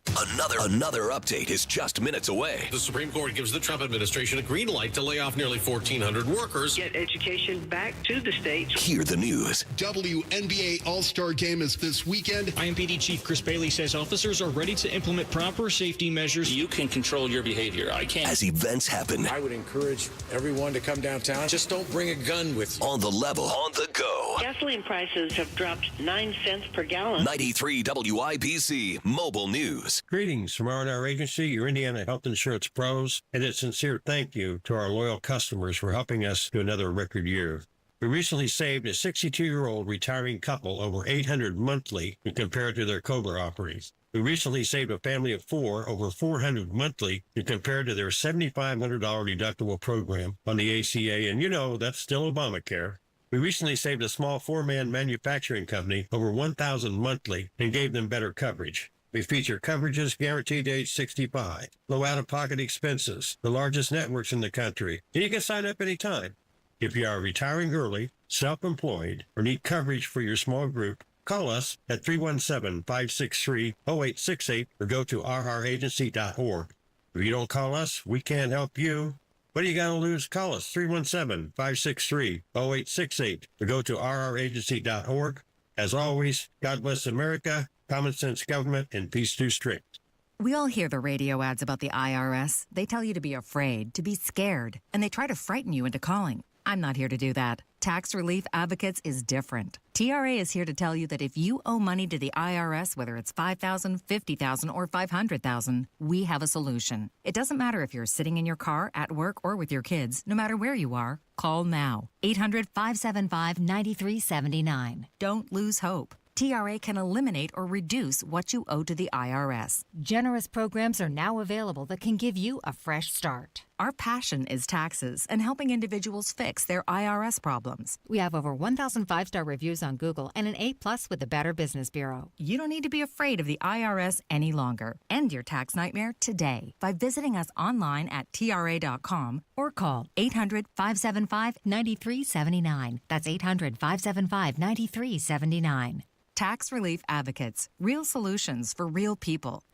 Another update is just minutes away. The Supreme Court gives the Trump administration a green light to lay off nearly 1,400 workers. Get education back to the states. Hear the news. WNBA All-Star Game is this weekend. IMPD Chief Chris Bailey says officers are ready to implement proper safety measures. You can control your behavior. I can't. As events happen. I would encourage everyone to come downtown. Just don't bring a gun with you. On the level. On the go. Gasoline prices have dropped 9 cents per gallon. 93 WIBC Mobile News. Greetings from R&R Agency, your Indiana health insurance pros, and a sincere thank you to our loyal customers for helping us to another record year. We recently saved a 62-year-old retiring couple over $800 monthly when compared to their COBRA offerings. We recently saved a family of 4 over $400 monthly when compared to their $7,500 deductible program on the ACA, and that's still Obamacare. We recently saved a small 4-man manufacturing company over $1,000 monthly and gave them better coverage. We feature coverages guaranteed to age 65, low out-of-pocket expenses, the largest networks in the country, and you can sign up anytime. If you are retiring early, self-employed, or need coverage for your small group, call us at 317-563-0868 or go to rragency.org. If you don't call us, we can't help you. What do you got to lose? Call us 317-563-0868 or go to rragency.org. As always, God bless America, common sense government, and peace too strict. We all hear the radio ads about the IRS. They tell you to be afraid, to be scared, and they try to frighten you into calling. I'm not here to do that. Tax Relief Advocates is different. TRA is here to tell you that if you owe money to the IRS, whether it's $5,000, $50,000, or $500,000, we have a solution. It doesn't matter if you're sitting in your car, at work, or with your kids. No matter where you are, call now. 800-575-9379. Don't lose hope. TRA can eliminate or reduce what you owe to the IRS. Generous programs are now available that can give you a fresh start. Our passion is taxes and helping individuals fix their IRS problems. We have over 1,000 5-star reviews on Google and an A+ with the Better Business Bureau. You don't need to be afraid of the IRS any longer. End your tax nightmare today by visiting us online at TRA.com or call 800-575-9379. That's 800-575-9379. Tax Relief Advocates. Real solutions for real people.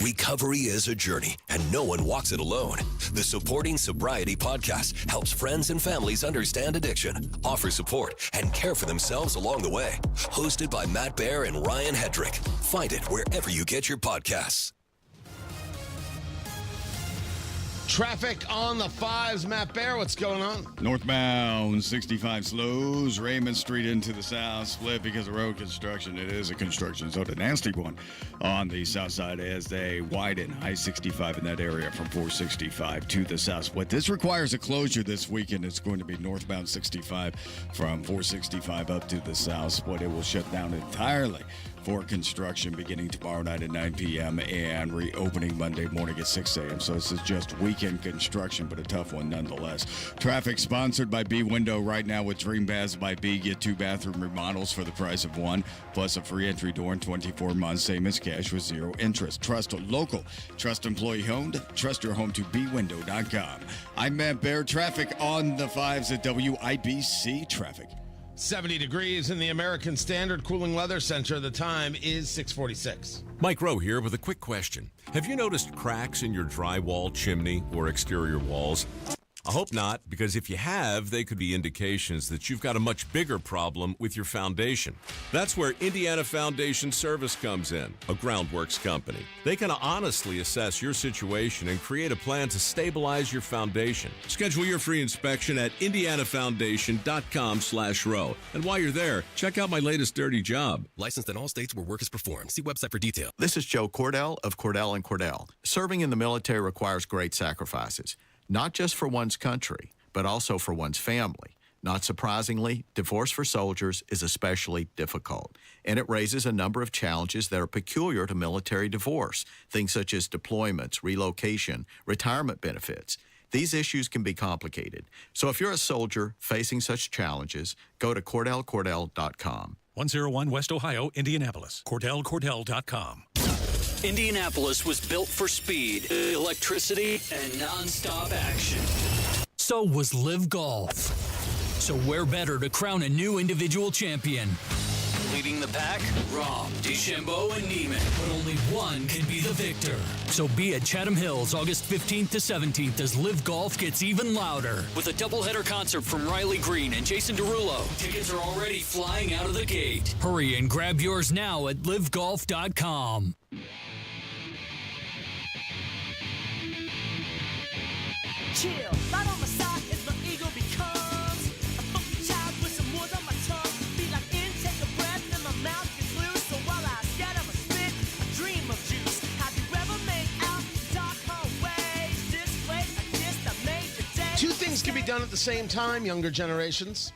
Recovery is a journey, and no one walks it alone. The Supporting Sobriety podcast helps friends and families understand addiction, offer support, and care for themselves along the way. Hosted by Matt Baer and Ryan Hedrick. Find it wherever you get your podcasts. Traffic on the 5s. Matt Baer, what's going on? Northbound 65 slows. Raymond Street into the south. Split because of road construction. It is a construction zone. A nasty one on the south side as they widen I-65 in that area from 465 to the south split. This requires a closure this weekend. It's going to be northbound 65 from 465 up to the south split. It will shut down entirely for construction beginning tomorrow night at 9 p.m. and reopening Monday morning at 6 a.m. So this is just weekend construction, but a tough one nonetheless. Traffic sponsored by B Window right now with Dream Baths by B. Get 2 bathroom remodels for the price of 1, plus a free entry door in 24 months, same as cash with 0 interest. Trust a local, trust employee owned, trust your home to bwindow.com. I'm Matt Baer. Traffic on the 5s at WIBC Traffic. 70 degrees in the American Standard Cooling Weather Center. The time is 6:46. Mike Rowe here with a quick question. Have you noticed cracks in your drywall, chimney, or exterior walls? I hope not, because if you have, they could be indications that you've got a much bigger problem with your foundation. That's where Indiana Foundation Service comes in, a groundworks company. They can honestly assess your situation and create a plan to stabilize your foundation. Schedule your free inspection at indianafoundation.com/row. And while you're there, check out my latest dirty job. Licensed in all states where work is performed. See website for detail. This is Joe Cordell of Cordell & Cordell. Serving in the military requires great sacrifices. Not just for one's country, but also for one's family. Not surprisingly, divorce for soldiers is especially difficult, and it raises a number of challenges that are peculiar to military divorce, things such as deployments, relocation, retirement benefits. These issues can be complicated. So if you're a soldier facing such challenges, go to CordellCordell.com. 101 West Ohio, Indianapolis. CordellCordell.com. Indianapolis was built for speed, electricity, and nonstop action. So was Live Golf. So where better to crown a new individual champion? Leading the pack, Rahm, DeChambeau, and Neiman. But only one can be the victor. So be at Chatham Hills August 15th to 17th as Live Golf gets even louder. With a doubleheader concert from Riley Green and Jason Derulo. Tickets are already flying out of the gate. Hurry and grab yours now at livegolf.com. Chill, right on my side as my ego becomes a funky child with some words on my tongue. Feel like take a breath and my mouth gets loose. So while I scatter my spit, I dream of juice. Have you ever made out dark hallways? This way, I guess I made your day. 2 things can be done at the same time, younger generations.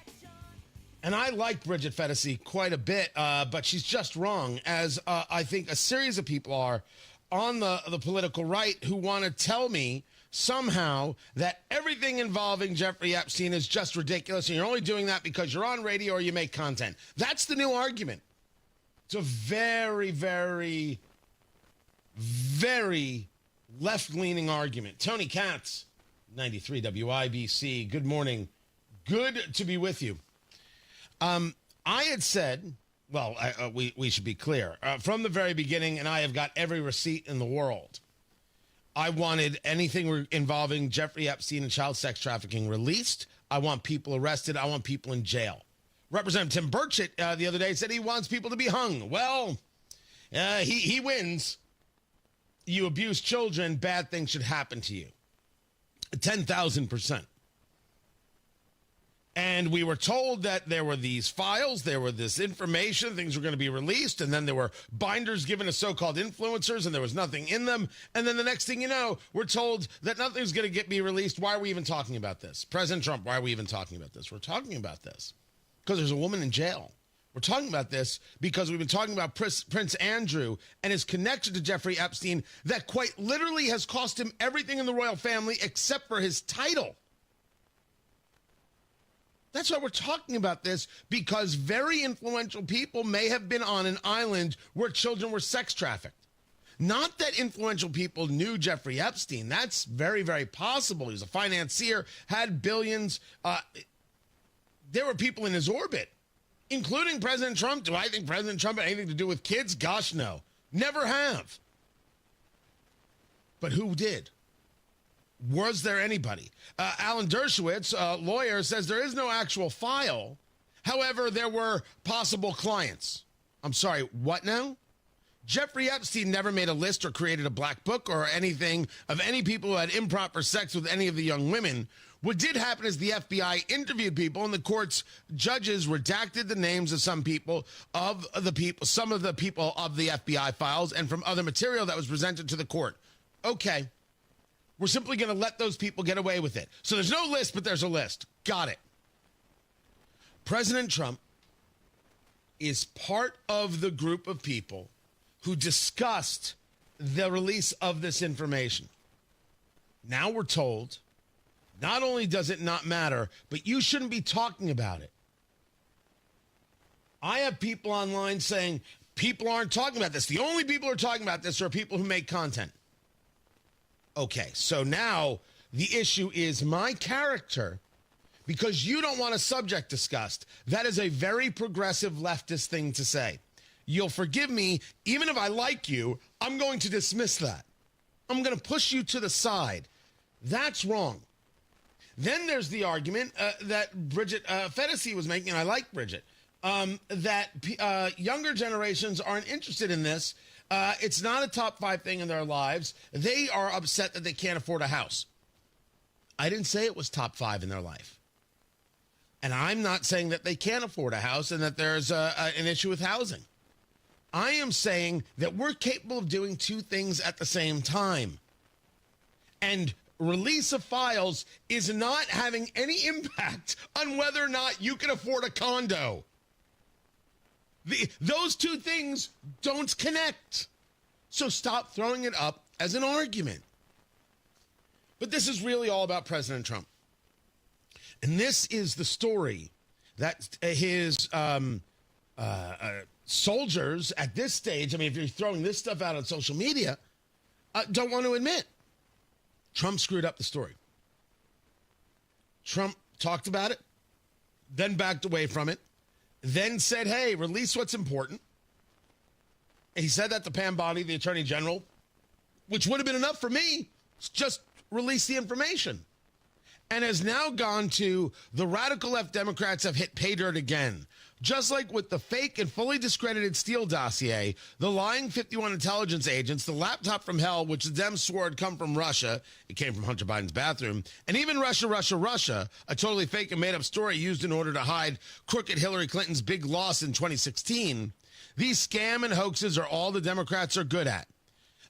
And I like Bridget Fetisi quite a bit, but she's just wrong, as I think a series of people are on the political right who want to tell me somehow that everything involving Jeffrey Epstein is just ridiculous, and you're only doing that because you're on radio or you make content. That's the new argument. It's a very, very, very left-leaning argument. Tony Katz, 93 WIBC. Good morning. Good to be with you. I had said, well, we should be clear, from the very beginning, and I have got every receipt in the world, I wanted anything involving Jeffrey Epstein and child sex trafficking released. I want people arrested. I want people in jail. Representative Tim Burchett the other day said he wants people to be hung. Well, he wins. You abuse children, bad things should happen to you. 10,000%. And we were told that there were these files, there were this information, things were going to be released, and then there were binders given to so-called influencers, and there was nothing in them. And then the next thing you know, we're told that nothing's going to be released. Why are we even talking about this? President Trump, why are we even talking about this? We're talking about this because there's a woman in jail We're talking about this because we've been talking about Prince Andrew and his connection to Jeffrey Epstein that quite literally has cost him everything in the royal family except for his title. That's why we're talking about this, because very influential people may have been on an island where children were sex trafficked. Not that influential people knew Jeffrey Epstein. That's very, very possible. He was a financier, had billions. There were people in his orbit, including President Trump. Do I think President Trump had anything to do with kids? Gosh, no. Never have. But who did? Was there anybody? Alan Dershowitz, lawyer, says there is no actual file. However, there were possible clients. I'm sorry, what now? Jeffrey Epstein never made a list or created a black book or anything of any people who had improper sex with any of the young women. What did happen is the FBI interviewed people, and the court's judges redacted the names of some of the people of the FBI files and from other material that was presented to the court. Okay. We're simply going to let those people get away with it. So there's no list, but there's a list. Got it. President Trump is part of the group of people who discussed the release of this information. Now we're told, not only does it not matter, but you shouldn't be talking about it. I have people online saying people aren't talking about this. The only people who are talking about this are people who make content. Okay, so now the issue is my character, because you don't want a subject discussed. That is a very progressive leftist thing to say. You'll forgive me, even if I like you, I'm going to dismiss that. I'm going to push you to the side. That's wrong. Then there's the argument that Bridget Fedesi was making, and I like Bridget, that younger generations aren't interested in this. It's not a top 5 thing in their lives. They are upset that they can't afford a house. I didn't say it was top 5 in their life. And I'm not saying that they can't afford a house and that there's an issue with housing. I am saying that we're capable of doing 2 things at the same time. And release of files is not having any impact on whether or not you can afford a condo. Those 2 things don't connect. So stop throwing it up as an argument. But this is really all about President Trump. And this is the story that his soldiers at this stage, I mean, if you're throwing this stuff out on social media, don't want to admit. Trump screwed up the story. Trump talked about it, then backed away from it. Then said, hey, release what's important. And he said that to Pam Bondi, the Attorney General, which would have been enough for me. Just release the information. And has now gone to the radical left Democrats have hit pay dirt again. Just like with the fake and fully discredited Steele dossier, the lying 51 intelligence agents, the laptop from hell, which the Dems swore had come from Russia, it came from Hunter Biden's bathroom, and even Russia, a totally fake and made-up story used in order to hide crooked Hillary Clinton's big loss in 2016. These scam and hoaxes are all the Democrats are good at.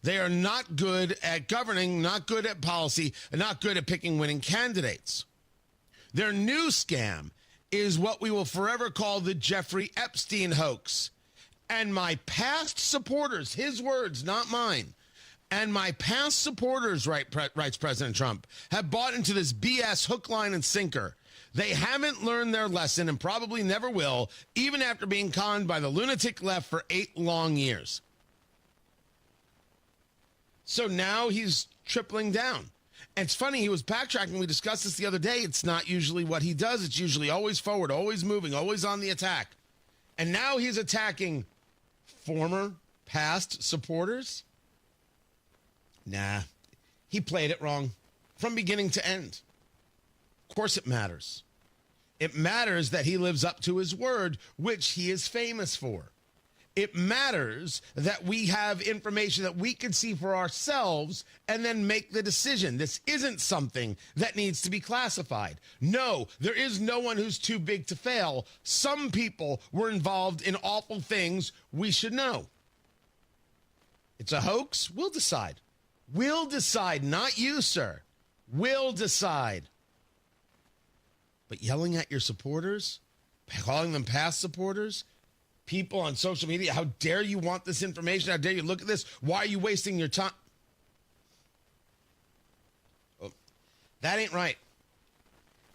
They are not good at governing, not good at policy, and not good at picking winning candidates. Their new scam is what we will forever call the Jeffrey Epstein hoax. And my past supporters, his words, not mine, and my past supporters, writes President Trump, have bought into this BS hook, line, and sinker. They haven't learned their lesson and probably never will, even after being conned by the lunatic left for 8 long years. So now he's tripling down. And it's funny, he was backtracking. We discussed this the other day. It's not usually what he does. It's usually always forward, always moving, always on the attack. And now he's attacking former, past supporters. Nah, he played it wrong from beginning to end. Of course it matters. It matters that he lives up to his word, which he is famous for. It matters that we have information that we can see for ourselves and then make the decision. This isn't something that needs to be classified. No, there is no one who's too big to fail. Some people were involved in awful things we should know. It's a hoax? We'll decide. We'll decide, not you, sir. We'll decide. But yelling at your supporters, calling them past supporters, people on social media. How dare you want this information? How dare you look at this? Why are you wasting your time? Oh, that ain't right.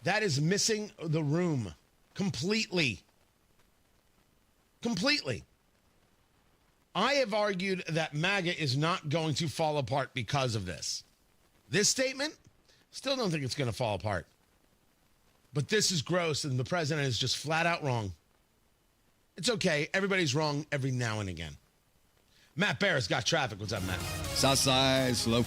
That is missing the room completely. Completely. I have argued that MAGA is not going to fall apart because of this. This statement, still don't think it's going to fall apart. But this is gross, and the president is just flat out wrong. It's okay. Everybody's wrong every now and again. Matt Barrett's got traffic. What's up, Matt? Southside slow.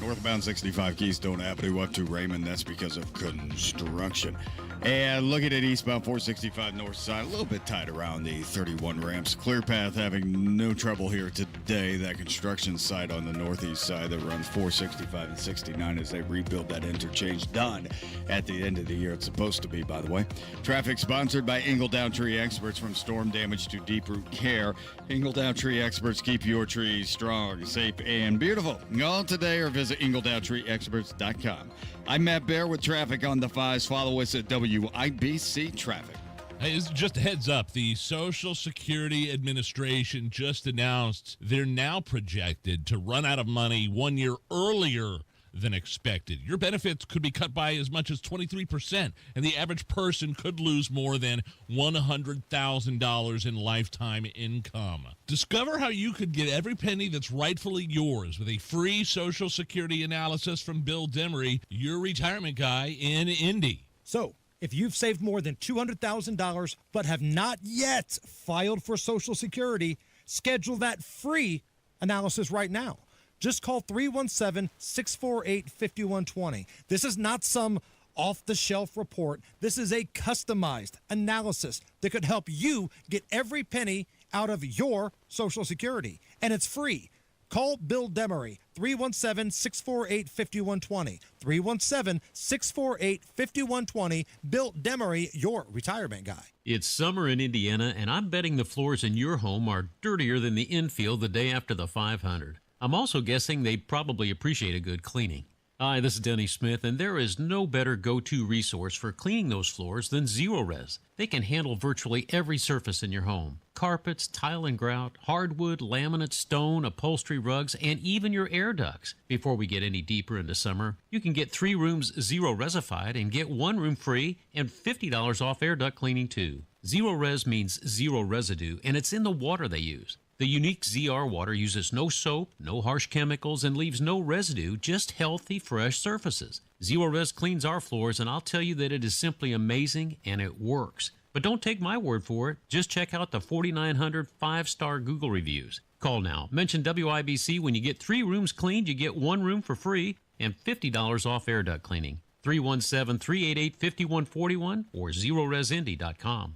Northbound 65 Keystone Avenue up to Raymond. That's because of construction. And looking at eastbound 465 north side, a little bit tight around the 31 ramps. Clear path having no trouble here today. That construction site on the northeast side that runs 465 and 69 as they rebuild that interchange, done at the end of the year. It's supposed to be, by the way. Traffic sponsored by Ingledown Tree Experts. From storm damage to deep root care, Ingledown Tree Experts keep your trees strong, safe, and beautiful. Call today or visit IngledowntreeExperts.com. I'm Matt Bear with traffic on the 5s. Follow us at WIBC Traffic. Hey, just a heads up. The Social Security Administration just announced they're now projected to run out of money 1 year earlier than expected. Your benefits could be cut by as much as 23%, and the average person could lose more than $100,000 in lifetime income. Discover how you could get every penny that's rightfully yours with a free Social Security analysis from Bill Demery, your retirement guy in Indy. So, if you've saved more than $200,000 but have not yet filed for Social Security, schedule that free analysis right now. Just call 317-648-5120. This is not some off-the-shelf report. This is a customized analysis that could help you get every penny out of your Social Security. And it's free. Call Bill Demery, 317-648-5120. 317-648-5120. Bill Demery, your retirement guy. It's summer in Indiana, and I'm betting the floors in your home are dirtier than the infield the day after the 500. I'm also guessing they probably appreciate a good cleaning. Hi, this is Denny Smith, and there is no better go-to resource for cleaning those floors than Zero-Res. They can handle virtually every surface in your home. Carpets, tile and grout, hardwood, laminate, stone, upholstery, rugs, and even your air ducts. Before we get any deeper into summer, you can get 3 rooms Zero-Resified and get 1 room free and $50 off air duct cleaning too. Zero-Res means zero residue, and it's in the water they use. The unique ZR water uses no soap, no harsh chemicals, and leaves no residue, just healthy, fresh surfaces. Zero-Res cleans our floors, and I'll tell you that it is simply amazing, and it works. But don't take my word for it. Just check out the 4,900 5-star Google reviews. Call now. Mention WIBC. When you get 3 rooms cleaned, you get 1 room for free and $50 off air duct cleaning. 317-388-5141 or ZeroResIndy.com.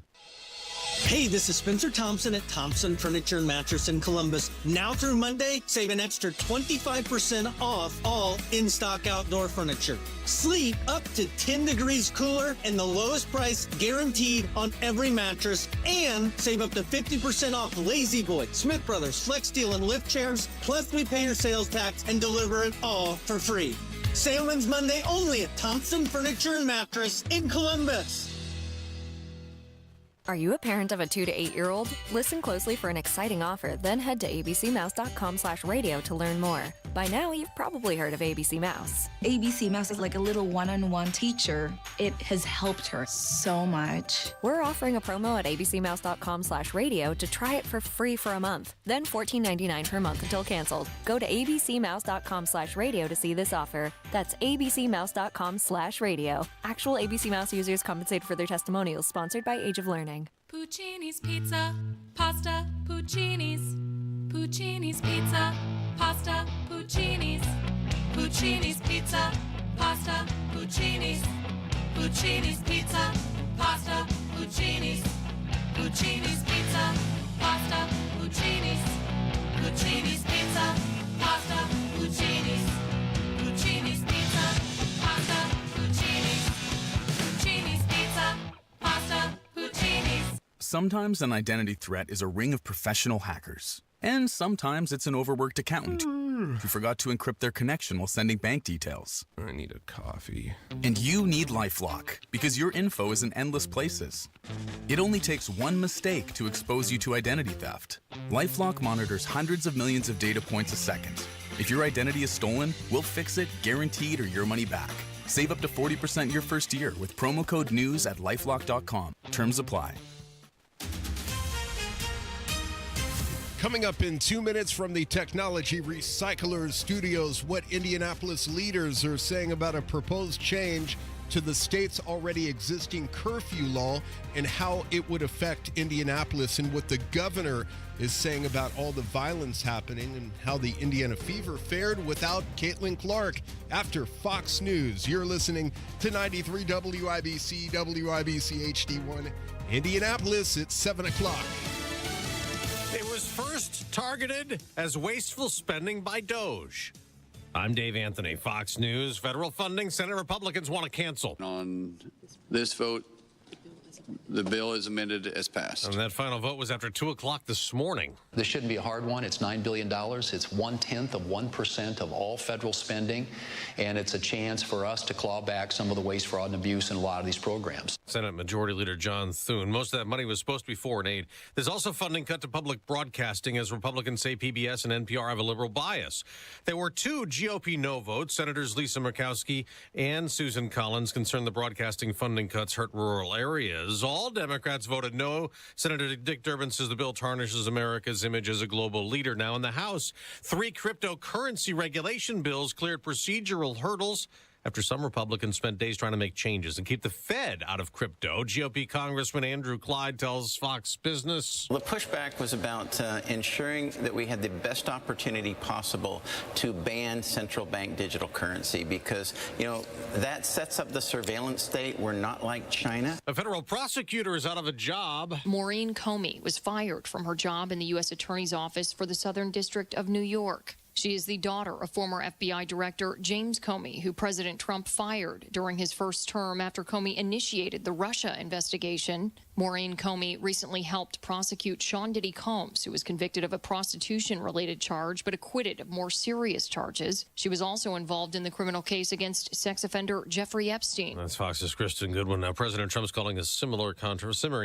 Hey, this is Spencer Thompson at Thompson Furniture and Mattress in Columbus. Now through Monday, save an extra 25% off all in-stock outdoor furniture. Sleep up to 10 degrees cooler and the lowest price guaranteed on every mattress. And save up to 50% off Lazy Boy, Smith Brothers, Flex Steel, and lift chairs. Plus, we pay your sales tax and deliver it all for free. Sale ends Monday only at Thompson Furniture and Mattress in Columbus. Are you a parent of a 2 to 8-year-old? Listen closely for an exciting offer, then head to abcmouse.com/radio to learn more. By now, you've probably heard of ABC Mouse. ABC Mouse is like a little one-on-one teacher. It has helped her so much. We're offering a promo at abcmouse.com/radio to try it for free for a month, then $14.99 per month until canceled. Go to abcmouse.com/radio to see this offer. That's abcmouse.com/radio. Actual ABC Mouse users compensated for their testimonials, sponsored by Age of Learning. Puccini's Pizza, Pasta, Puccini's. Puccini's Pizza, Pasta, Puccini's. Puccini's Pizza, Pasta, Puccini's. Puccini's Pizza, Pasta, Puccini's. Puccini's Pizza, Pasta, Puccini's. Puccini's Pizza, Pasta, Puccini's. Puccini's Pizza, Pasta, Puccini's. Puccini's Pizza, Pasta, Puccini's. Sometimes an identity threat is a ring of professional hackers. And sometimes it's an overworked accountant who forgot to encrypt their connection while sending bank details. I need a coffee. And you need LifeLock because your info is in endless places. If It only takes one mistake to expose you to identity theft. LifeLock monitors hundreds of millions of data points a second. If your identity is stolen, we'll fix it, guaranteed, or your money back. Save up to 40% your first year with promo code NEWS at lifelock.com. Terms apply. Coming up in 2 minutes from the Technology Recyclers Studios, what Indianapolis leaders are saying about a proposed change to the state's already existing curfew law and how it would affect Indianapolis, and what the governor is saying about all the violence happening and how the Indiana Fever fared without Caitlin Clark. After Fox News, you're listening to 93 WIBC, WIBC HD1, Indianapolis at 7 o'clock. It was first targeted as wasteful spending by Doge. I'm Dave Anthony, Fox News. Federal funding Senate Republicans want to cancel. On this vote, the bill is amended as passed. And that final vote was after 2 o'clock this morning. This shouldn't be a hard one. It's $9 billion. It's 1/10 of 1% of all federal spending. And it's a chance for us to claw back some of the waste, fraud, and abuse in a lot of these programs. Senate Majority Leader John Thune. Most of that money was supposed to be foreign aid. There's also funding cut to public broadcasting, as Republicans say PBS and NPR have a liberal bias. There were 2 GOP no votes. Senators Lisa Murkowski and Susan Collins concerned the broadcasting funding cuts hurt rural areas. All Democrats voted no. Senator Dick Durbin says the bill tarnishes America's image as a global leader. Now in the House, 3 cryptocurrency regulation bills cleared procedural hurdles after some Republicans spent days trying to make changes and keep the Fed out of crypto. GOP Congressman Andrew Clyde tells Fox Business. The pushback was about ensuring that we had the best opportunity possible to ban central bank digital currency because, that sets up the surveillance state. We're not like China. A federal prosecutor is out of a job. Maureen Comey was fired from her job in the U.S. Attorney's Office for the Southern District of New York. She is the daughter of former FBI Director James Comey, who President Trump fired during his first term after Comey initiated the Russia investigation. Maureen Comey recently helped prosecute Sean Diddy Combs, who was convicted of a prostitution-related charge but acquitted of more serious charges. She was also involved in the criminal case against sex offender Jeffrey Epstein. That's Fox's Kristen Goodwin. Now, President Trump's calling a simmering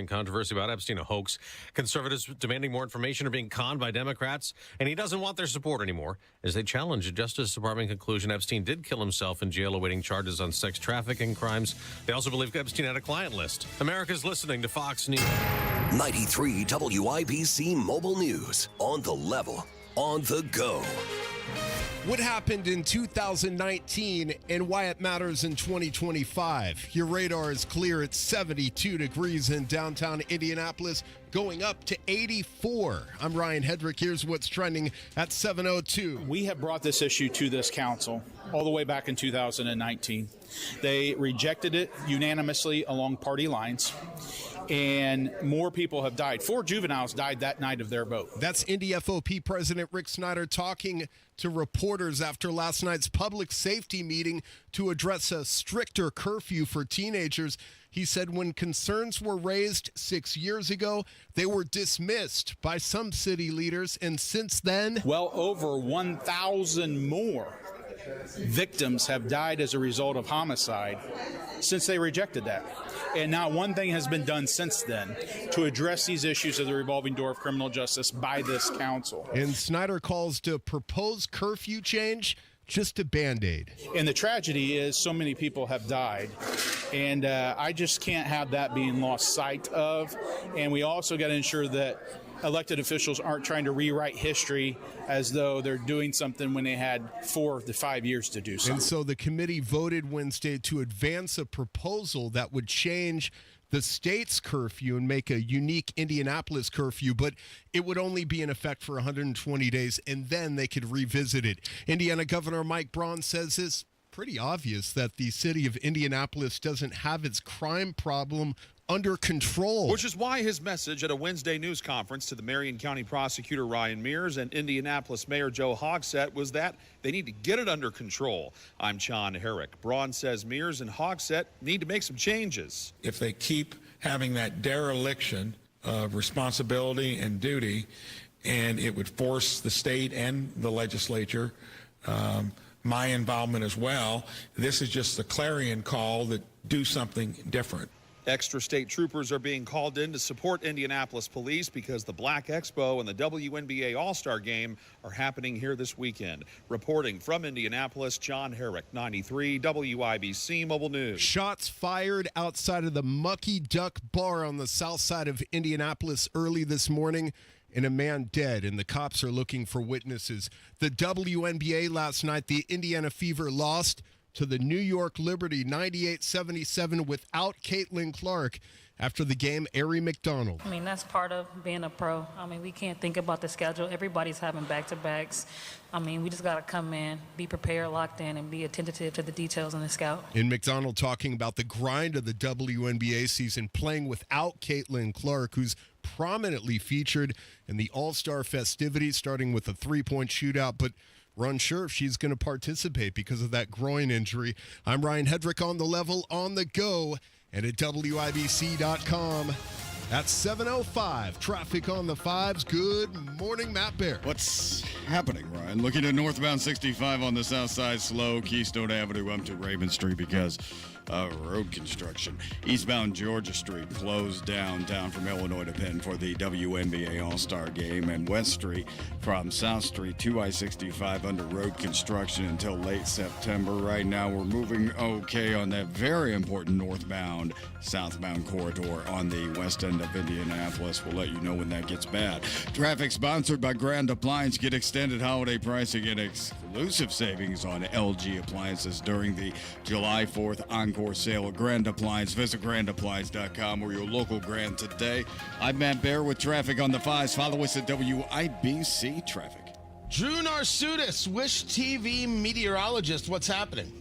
controversy about Epstein a hoax. Conservatives demanding more information are being conned by Democrats, and he doesn't want their support anymore as they challenge a Justice Department conclusion Epstein did kill himself in jail awaiting charges on sex trafficking crimes. They also believe Epstein had a client list. America's listening to Fox News. 93 WIBC Mobile News. On the level, on the go. What happened in 2019 and why it matters in 2025. Your radar is clear at 72 degrees in downtown Indianapolis, going up to 84. I'm Ryan Hedrick. Here's what's trending at 7:02. We have brought this issue to this council all the way back in 2019. They rejected it unanimously along party lines, and more people have died. 4 juveniles died that night of their vote. That's NDFOP President Rick Snyder talking to reporters after last night's public safety meeting to address a stricter curfew for teenagers. He said when concerns were raised 6 years ago, they were dismissed by some city leaders, and since then, well over 1,000 more victims have died as a result of homicide since they rejected that. And now one thing has been done since then to address these issues of the revolving door of criminal justice by this council. And Snyder calls the proposed curfew change just a Band-Aid. And the tragedy is so many people have died. And I just can't have that being lost sight of. And we also got to ensure that elected officials aren't trying to rewrite history as though they're doing something when they had 4 to 5 years to do something. And so the committee voted Wednesday to advance a proposal that would change the state's curfew and make a unique Indianapolis curfew, but it would only be in effect for 120 days, and then they could revisit it. Indiana Governor Mike Braun says it's pretty obvious that the city of Indianapolis doesn't have its crime problem under control. Which is why his message at a Wednesday news conference to the Marion County Prosecutor Ryan Mears and Indianapolis Mayor Joe Hogsett was that they need to get it under control. I'm John Herrick. Braun says Mears and Hogsett need to make some changes. If they keep having that dereliction of responsibility and duty, and it would force the state and the legislature, my involvement as well, this is just the clarion call that do something different. Extra state troopers are being called in to support Indianapolis police because the Black Expo and the WNBA All-Star Game are happening here this weekend. Reporting from Indianapolis, John Herrick, 93 WIBC Mobile News. Shots fired outside of the Mucky Duck Bar on the south side of Indianapolis early this morning, and a man dead, and the cops are looking for witnesses. The WNBA last night, the Indiana Fever lost to the New York Liberty 98-77 without Caitlin Clark. After the game, Ari McDonald. I mean, that's part of being a pro. I mean, we can't think about the schedule. Everybody's having back-to-backs. I mean, we just got to come in, be prepared, locked in, and be attentive to the details in the scout. And McDonald talking about the grind of the WNBA season, playing without Caitlin Clark, who's prominently featured in the All-Star festivities, starting with a three-point shootout, but we're unsure if she's going to participate because of that groin injury. I'm Ryan Hedrick on the level, on the go, and at WIBC.com. At 7:05, traffic on the fives. Good morning, Matt Bear. What's happening, Ryan? Looking at northbound 65 on the south side, slow. Keystone Avenue up to Raymond Street because of road construction. Eastbound Georgia Street closed down from Illinois to Penn for the WNBA All-Star Game. And West Street from South Street to I-65 under road construction until late September. Right now, we're moving okay on that very important northbound, southbound corridor on the west end of Indianapolis. We'll let you know when that gets bad. Traffic sponsored by Grand Appliance. Get extended holiday pricing and exclusive savings on LG appliances during the July 4th encore sale at Grand Appliance. Visit grandappliance.com or your local Grand today. I'm Matt Bear with traffic on the fives. Follow us at WIBC Traffic. Drew Narsutis, Wish TV meteorologist. What's happening?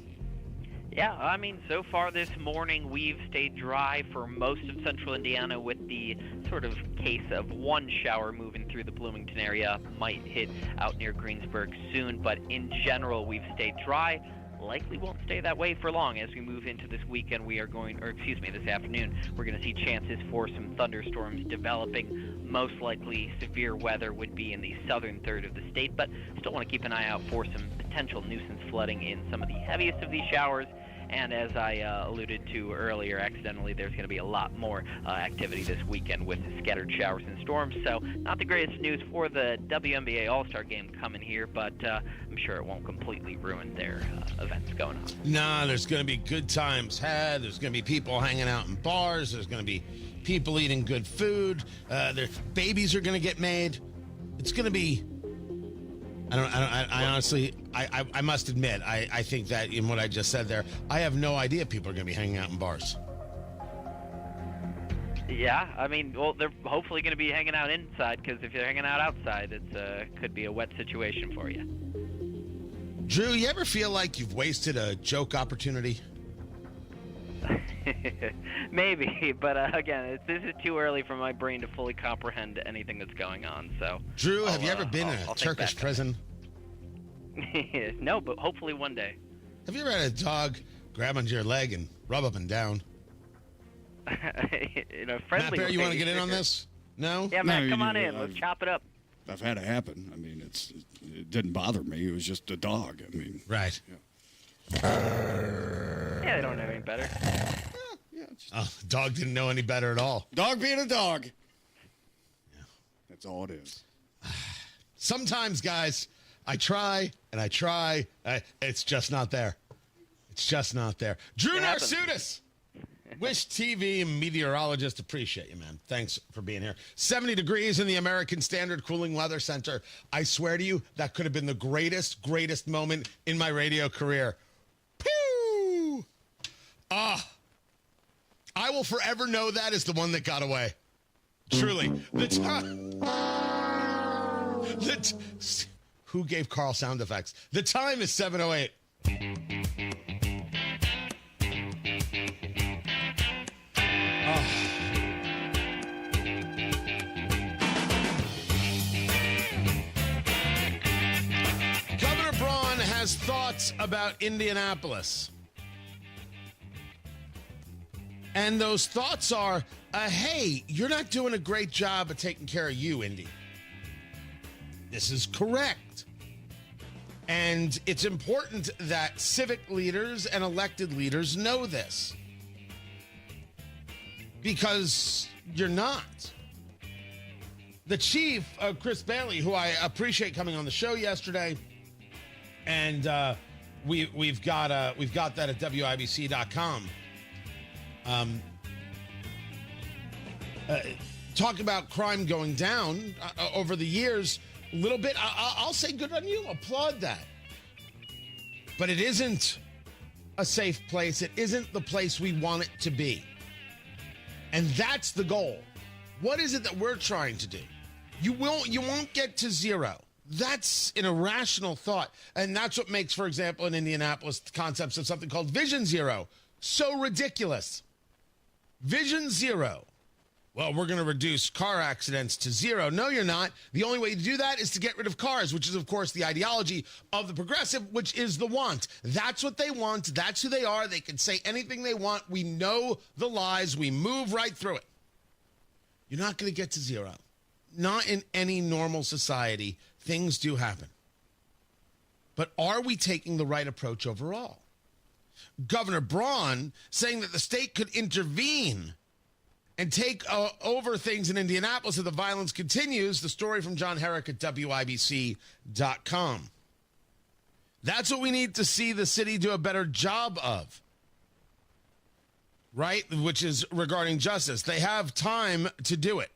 Yeah, I mean, so far this morning we've stayed dry for most of central Indiana with the sort of case of one shower moving through the Bloomington area. Might hit out near Greensburg soon, but in general we've stayed dry. Likely won't stay that way for long. As we move into this weekend, this afternoon, we're going to see chances for some thunderstorms developing. Most likely severe weather would be in the southern third of the state, but still want to keep an eye out for some potential nuisance flooding in some of the heaviest of these showers. And as I alluded to earlier, accidentally, there's going to be a lot more activity this weekend with scattered showers and storms. So not the greatest news for the WNBA All-Star Game coming here, but I'm sure it won't completely ruin their events going on. Nah, there's going to be good times had. There's going to be people hanging out in bars. There's going to be people eating good food. Their babies are going to get made. It's going to be... I honestly, I must admit, I think that in what I just said there, I have no idea people are going to be hanging out in bars. Yeah, I mean, well, they're hopefully going to be hanging out inside, because if you're hanging out outside, it could be a wet situation for you. Drew, you ever feel like you've wasted a joke opportunity? Maybe, but again, this is too early for my brain to fully comprehend anything that's going on. So, Drew, have you ever been in a Turkish prison? No, but hopefully one day. Have you ever had a dog grab onto your leg and rub up and down? In a friendly Matt Bear, you want to get in on this? No? Yeah, Matt, come on in. Let's chop it up. I've had it happen. I mean, it didn't bother me. It was just a dog. I mean, right. Yeah, they don't know any better. Dog didn't know any better at all. Dog being a dog. Yeah. That's all it is. Sometimes, guys, I try and I try. It's just not there. It's just not there. Drew Narsutis, Wish TV meteorologist. Appreciate you, man. Thanks for being here. 70 degrees in the American Standard Cooling Weather Center. I swear to you, that could have been the greatest moment in my radio career. Pew! I will forever know that is the one that got away. Truly. Who gave Carl sound effects? The time is 7:08. Governor Braun has thoughts about Indianapolis. And those thoughts are, hey, you're not doing a great job of taking care of you, Indy. This is correct. And it's important that civic leaders and elected leaders know this. because you're not. The chief, Chris Bailey, who I appreciate coming on the show yesterday, and we've got that at WIBC.com. Talk about crime going down over the years a little bit. I'll say good on you. Applaud that. But it isn't a safe place. It isn't the place we want it to be. And that's the goal. What is it that we're trying to do? You won't get to zero. That's an irrational thought. And that's what makes, for example, in Indianapolis, concepts of something called Vision Zero so ridiculous. Vision Zero. Well, we're going to reduce car accidents to zero. No, you're not. The only way to do that is to get rid of cars, which is, of course, the ideology of the progressive, which is the want. That's what they want. That's who they are. They can say anything they want. We know the lies. We move right through it. You're not going to get to zero. Not in any normal society. Things do happen. But are we taking the right approach overall? Governor Braun saying that the state could intervene and take over things in Indianapolis if the violence continues. The story from John Herrick at WIBC.com. That's what we need to see the city do a better job of, right? Which is regarding justice. They have time to do it.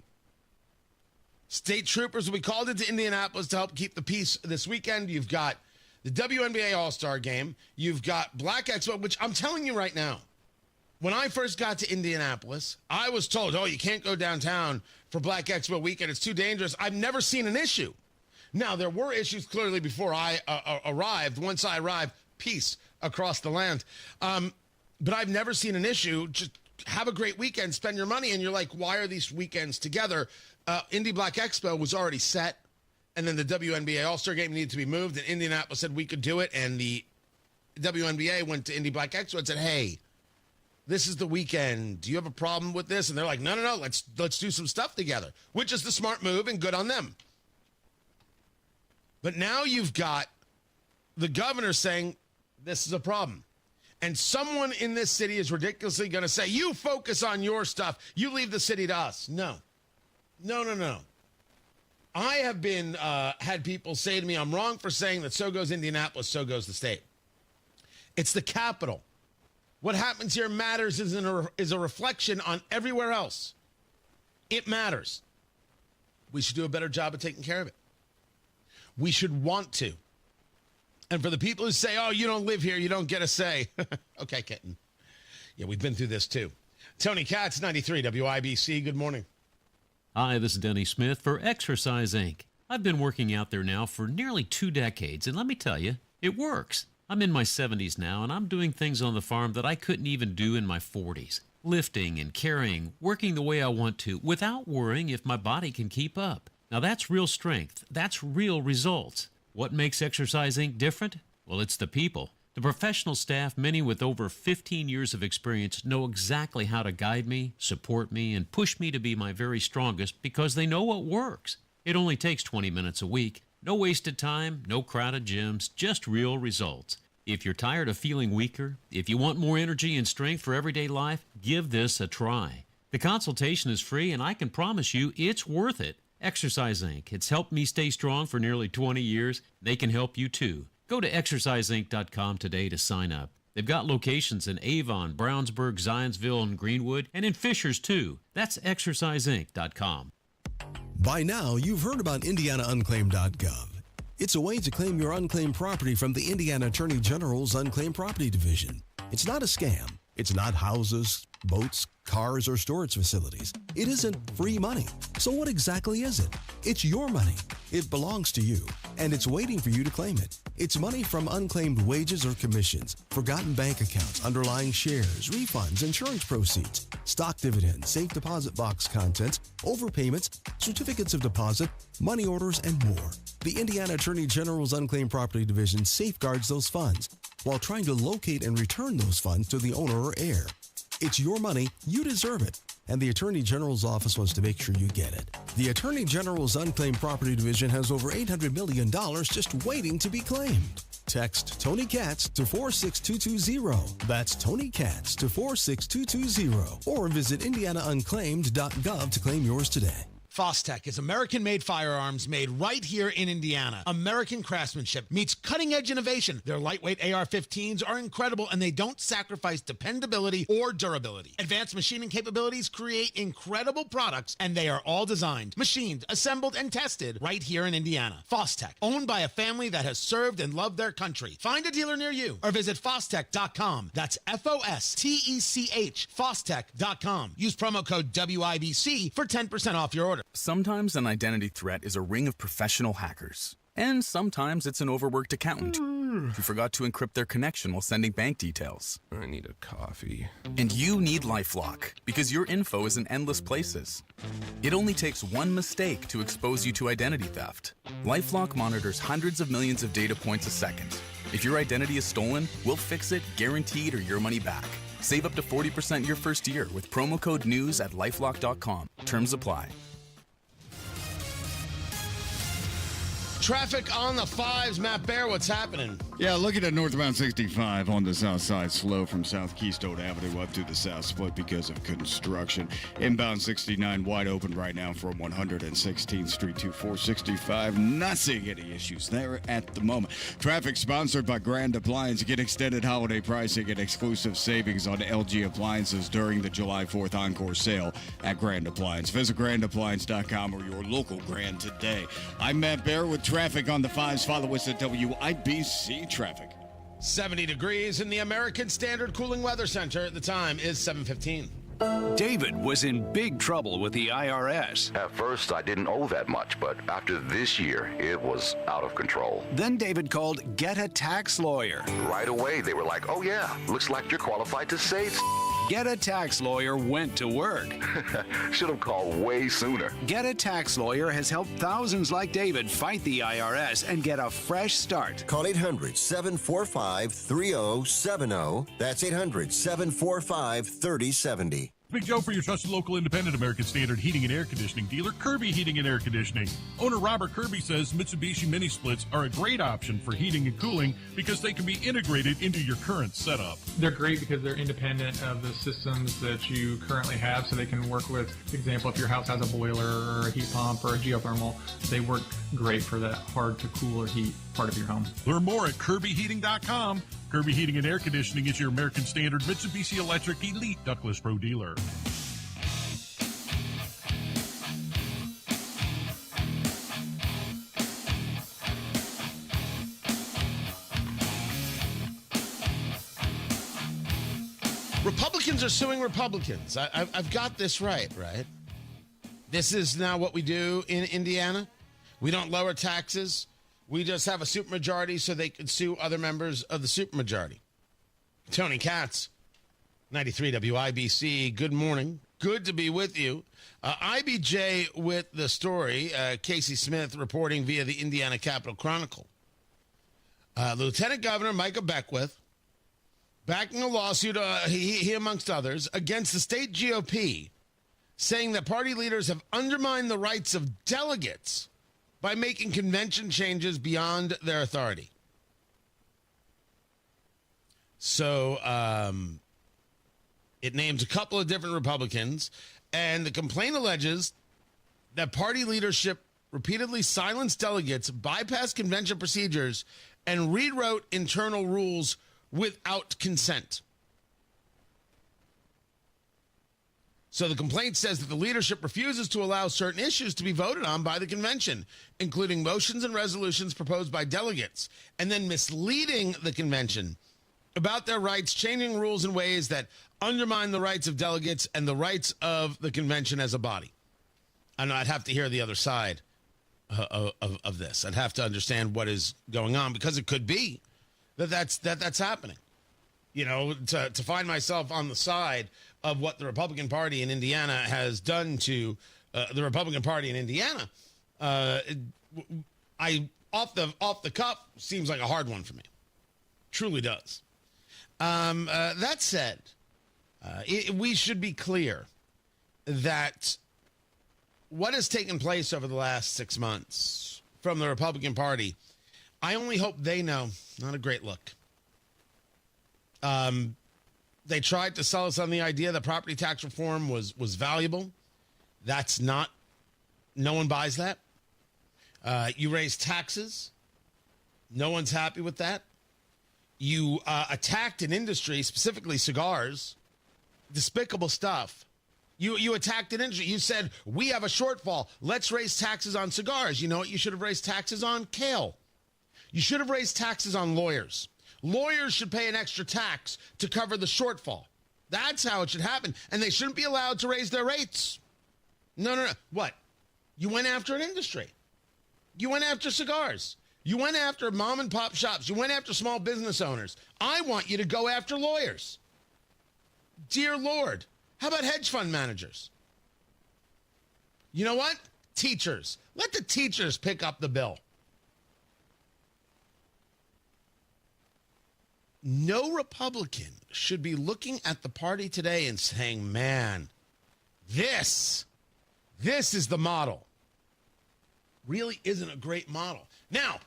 State troopers will be called into Indianapolis to help keep the peace this weekend. You've got the WNBA All-Star Game. You've got Black Expo, which I'm telling you right now, when I first got to Indianapolis, I was told, you can't go downtown for Black Expo weekend. It's too dangerous. I've never seen an issue. Now, there were issues clearly before I arrived. Once I arrived, peace across the land. But I've never seen an issue. Just have a great weekend, spend your money. And you're like, why are these weekends together? Indy Black Expo was already set. And then the WNBA All-Star Game needed to be moved. And Indianapolis said we could do it. And the WNBA went to Indy Black Expo and said, hey, this is the weekend. Do you have a problem with this? And they're like, no. Let's do some stuff together, which is the smart move and good on them. But now you've got the governor saying this is a problem. And someone in this city is ridiculously going to say, you focus on your stuff. You leave the city to us. No. I have been had people say to me, I'm wrong for saying that so goes Indianapolis, so goes the state. It's the capital. What happens here matters is a reflection on everywhere else. It matters. We should do a better job of taking care of it. We should want to. And for the people who say, you don't live here, you don't get a say. Okay, kitten. Yeah, we've been through this too. Tony Katz, 93 WIBC. Good morning. Hi, this is Denny Smith for Exercise Inc. I've been working out there now for nearly 2 decades, and let me tell you, it works. I'm in my 70s now, and I'm doing things on the farm that I couldn't even do in my 40s. Lifting and carrying, working the way I want to, without worrying if my body can keep up. Now that's real strength. That's real results. What makes Exercise Inc. different? Well, it's the people. The professional staff, many with over 15 years of experience, know exactly how to guide me, support me, and push me to be my very strongest because they know what works. It only takes 20 minutes a week. No wasted time, no crowded gyms, just real results. If you're tired of feeling weaker, if you want more energy and strength for everyday life, give this a try. The consultation is free, and I can promise you it's worth it. Exercise Inc. It's helped me stay strong for nearly 20 years. They can help you too. Go to exerciseinc.com today to sign up. They've got locations in Avon, Brownsburg, Zionsville, and Greenwood, and in Fishers too. That's exerciseinc.com. By now, you've heard about IndianaUnclaimed.gov. It's a way to claim your unclaimed property from the Indiana Attorney General's Unclaimed Property Division. It's not a scam. It's not houses, boats, cars, or storage facilities. It isn't free money. So what exactly is it? It's your money. It belongs to you, and it's waiting for you to claim it. It's money from unclaimed wages or commissions, forgotten bank accounts, underlying shares, refunds, insurance proceeds, stock dividends, safe deposit box contents, overpayments, certificates of deposit, money orders, and more. The Indiana Attorney General's Unclaimed Property Division safeguards those funds while trying to locate and return those funds to the owner or heir. It's your money, you deserve it, and the Attorney General's office wants to make sure you get it. The Attorney General's Unclaimed Property Division has over $800 million just waiting to be claimed. Text Tony Katz to 46220. That's Tony Katz to 46220. Or visit IndianaUnclaimed.gov to claim yours today. Fostech is American-made firearms made right here in Indiana. American craftsmanship meets cutting-edge innovation. Their lightweight AR-15s are incredible, and they don't sacrifice dependability or durability. Advanced machining capabilities create incredible products, and they are all designed, machined, assembled, and tested right here in Indiana. Fostech, owned by a family that has served and loved their country. Find a dealer near you or visit Fostech.com. That's F-O-S-T-E-C-H, Fostech.com. Use promo code WIBC for 10% off your order. Sometimes an identity threat is a ring of professional hackers. And sometimes it's an overworked accountant who forgot to encrypt their connection while sending bank details. I need a coffee. And you need LifeLock, because your info is in endless places. It only takes one mistake to expose you to identity theft. LifeLock monitors hundreds of millions of data points a second. If your identity is stolen, we'll fix it, guaranteed, or your money back. Save up to 40% your first year with promo code NEWS at LifeLock.com. Terms apply. Traffic on the 5s. Matt Bear, what's happening? Yeah, looking at northbound 65 on the south side, slow from South Keystone Avenue up to the south split because of construction. Inbound 69 wide open right now from 116th Street to 465. Not seeing any issues there at the moment. Traffic sponsored by Grand Appliance. Get extended holiday pricing and exclusive savings on LG appliances during the July 4th Encore sale at Grand Appliance. Visit grandappliance.com or your local Grand today. I'm Matt Bear with traffic on the 5s. Follow us at WIBC Traffic. 70 degrees in the American Standard Cooling Weather Center. The time is 7:15. David was in big trouble with the IRS. At first, I didn't owe that much, but after this year, it was out of control. Then David called Get a Tax Lawyer. Right away, they were like, oh yeah, looks like you're qualified to save. Get a Tax Lawyer went to work. Should have called way sooner. Get a Tax Lawyer has helped thousands like David fight the IRS and get a fresh start. Call 800-745-3070. That's 800-745-3070. Big Joe for your trusted local independent American Standard heating and air conditioning dealer, Kirby Heating and Air Conditioning. Owner Robert Kirby says Mitsubishi mini splits are a great option for heating and cooling because they can be integrated into your current setup. They're great because they're independent of the systems that you currently have, so they can work with, for example, if your house has a boiler or a heat pump or a geothermal, they work great for that hard to cool or heat part of your home. Learn more at KirbyHeating.com. Kirby Heating and Air Conditioning is your American Standard Mitsubishi Electric Elite Ductless Pro dealer. Republicans are suing Republicans. I've got this right? This is now what we do in Indiana. We don't lower taxes. We just have a supermajority so they can sue other members of the supermajority. Tony Katz, 93 WIBC. Good morning. Good to be with you. IBJ with the story. Casey Smith reporting via the Indiana Capitol Chronicle. Lieutenant Governor Micah Beckwith backing a lawsuit, he amongst others, against the state GOP, saying that party leaders have undermined the rights of delegates by making convention changes beyond their authority. So it names a couple of different Republicans, and the complaint alleges that party leadership repeatedly silenced delegates, bypassed convention procedures, and rewrote internal rules without consent. So the complaint says that the leadership refuses to allow certain issues to be voted on by the convention, including motions and resolutions proposed by delegates, and then misleading the convention about their rights, changing rules in ways that undermine the rights of delegates and the rights of the convention as a body. And I'd have to hear the other side of this. I'd have to understand what is going on, because it could be that's happening. You know, to find myself on the side of what the Republican Party in Indiana has done to the Republican Party in Indiana, I off the cuff seems like a hard one for me. Truly does. That said, we should be clear that what has taken place over the last 6 months from the Republican Party I only hope they know. Not a great look. They tried to sell us on the idea that property tax reform was valuable. That's not. No one buys that. You raise taxes. No one's happy with that. You attacked an industry, specifically cigars. Despicable stuff. You attacked an industry. You said, we have a shortfall. Let's raise taxes on cigars. You know what you should have raised taxes on? Kale. You should have raised taxes on lawyers. Lawyers should pay an extra tax to cover the shortfall. That's how it should happen. And they shouldn't be allowed to raise their rates. No. What? You went after an industry. You went after cigars. You went after mom and pop shops. You went after small business owners. I want you to go after lawyers. Dear Lord. How about hedge fund managers? You know what? Teachers. Let the teachers pick up the bill. No Republican should be looking at the party today and saying, man, this is the model. Really isn't a great model. Now,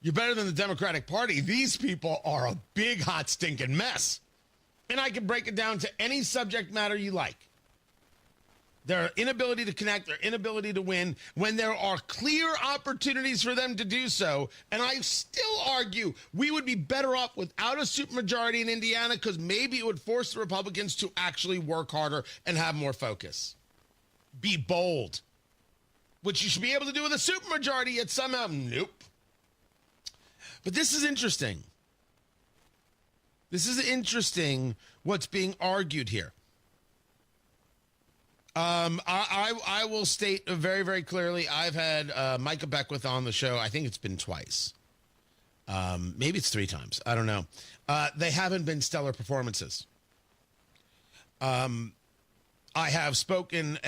you're better than the Democratic Party. These people are a big, hot, stinking mess. And I can break it down to any subject matter you like. Their inability to connect, their inability to win, when there are clear opportunities for them to do so. And I still argue we would be better off without a supermajority in Indiana because maybe it would force the Republicans to actually work harder and have more focus. Be bold. Which you should be able to do with a supermajority, yet somehow, nope. But this is interesting. This is interesting what's being argued here. I will state very, very clearly, I've had Micah Beckwith on the show. I think it's been twice. Maybe it's 3 times. I don't know. They haven't been stellar performances. I have spoken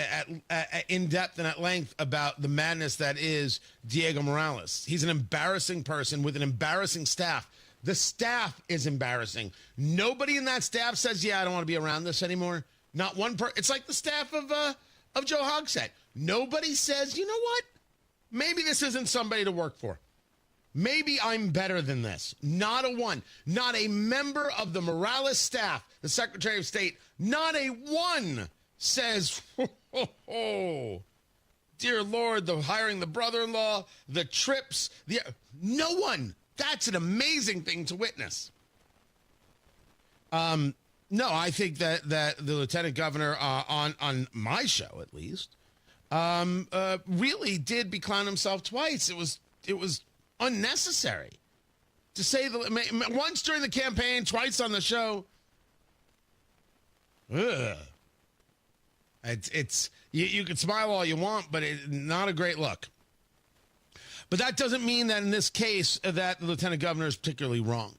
in depth and at length about the madness that is Diego Morales. He's an embarrassing person with an embarrassing staff. The staff is embarrassing. Nobody in that staff says, yeah, I don't want to be around this anymore. Not one person. It's like the staff of Joe Hogsett. Nobody says, you know what? Maybe this isn't somebody to work for. Maybe I'm better than this. Not a one. Not a member of the Morales staff, the Secretary of State, not a one says, oh, dear Lord, the hiring the brother-in-law, the trips, no one. That's an amazing thing to witness. No, I think that the lieutenant governor on my show, at least, really did beclown himself twice. It was unnecessary, to say once during the campaign, twice on the show. Ugh. It's you can smile all you want, but it's not a great look. But that doesn't mean that in this case that the lieutenant governor is particularly wrong.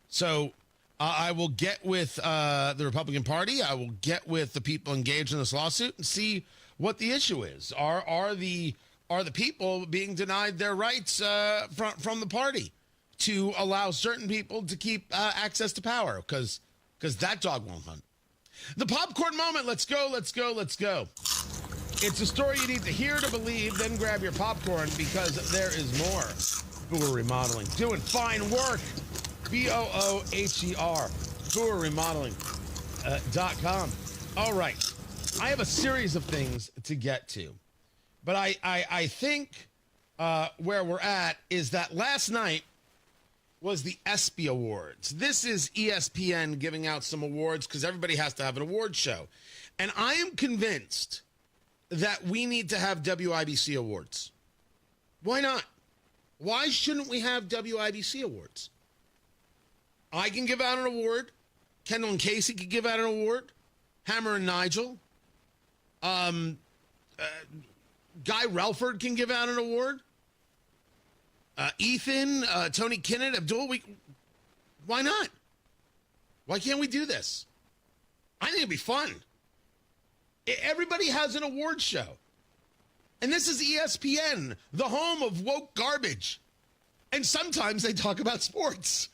So I will get with the Republican Party. I will get with the people engaged in this lawsuit and see what the issue is. Are the people being denied their rights from the party to allow certain people to keep access to power? Because that dog won't hunt. The popcorn moment. Let's go. It's a story you need to hear to believe. Then grab your popcorn because there is more. Booher Remodeling. Doing fine work. BOOHER. BooherRemodeling.com. All right. I have a series of things to get to. But I think where we're at is that last night was the ESPY Awards. This is ESPN giving out some awards because everybody has to have an award show. And I am convinced that we need to have WIBC awards. Why not? Why shouldn't we have WIBC awards? I can give out an award. Kendall and Casey can give out an award. Hammer and Nigel. Guy Relford can give out an award. Ethan, Tony Kinnett, Abdul, why not? Why can't we do this? I think it'd be fun. Everybody has an award show. And this is ESPN, the home of woke garbage. And sometimes they talk about sports.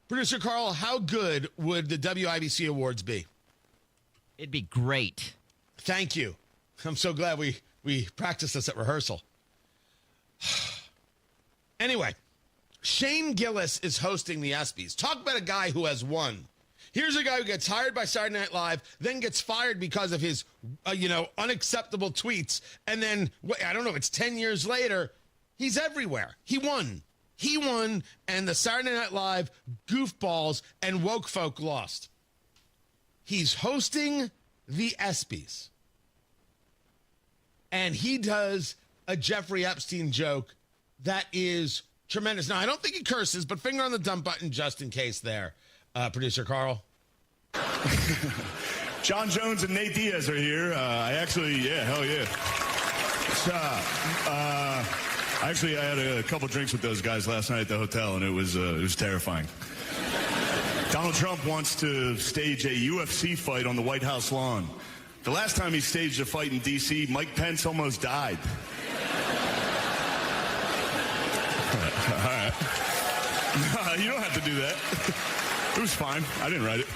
Producer Carl, how good would the WIBC Awards be? It'd be great. Thank you. I'm so glad we practiced this at rehearsal. Anyway, Shane Gillis is hosting the ESPYs. Talk about a guy who has won. Here's a guy who gets hired by Saturday Night Live, then gets fired because of his, unacceptable tweets. And then, I don't know, it's 10 years later, he's everywhere. He won. He won, and the Saturday Night Live goofballs and woke folk lost. He's hosting the ESPYs. And he does a Jeffrey Epstein joke that is tremendous. Now, I don't think he curses, but finger on the dump button just in case there. Producer Carl. John Jones and Nate Diaz are here. Hell yeah. I had a couple drinks with those guys last night at the hotel, and it was terrifying. Donald Trump wants to stage a UFC fight on the White House lawn. The last time he staged a fight in D.C., Mike Pence almost died. All right. You don't have to do that. It was fine. I didn't write it.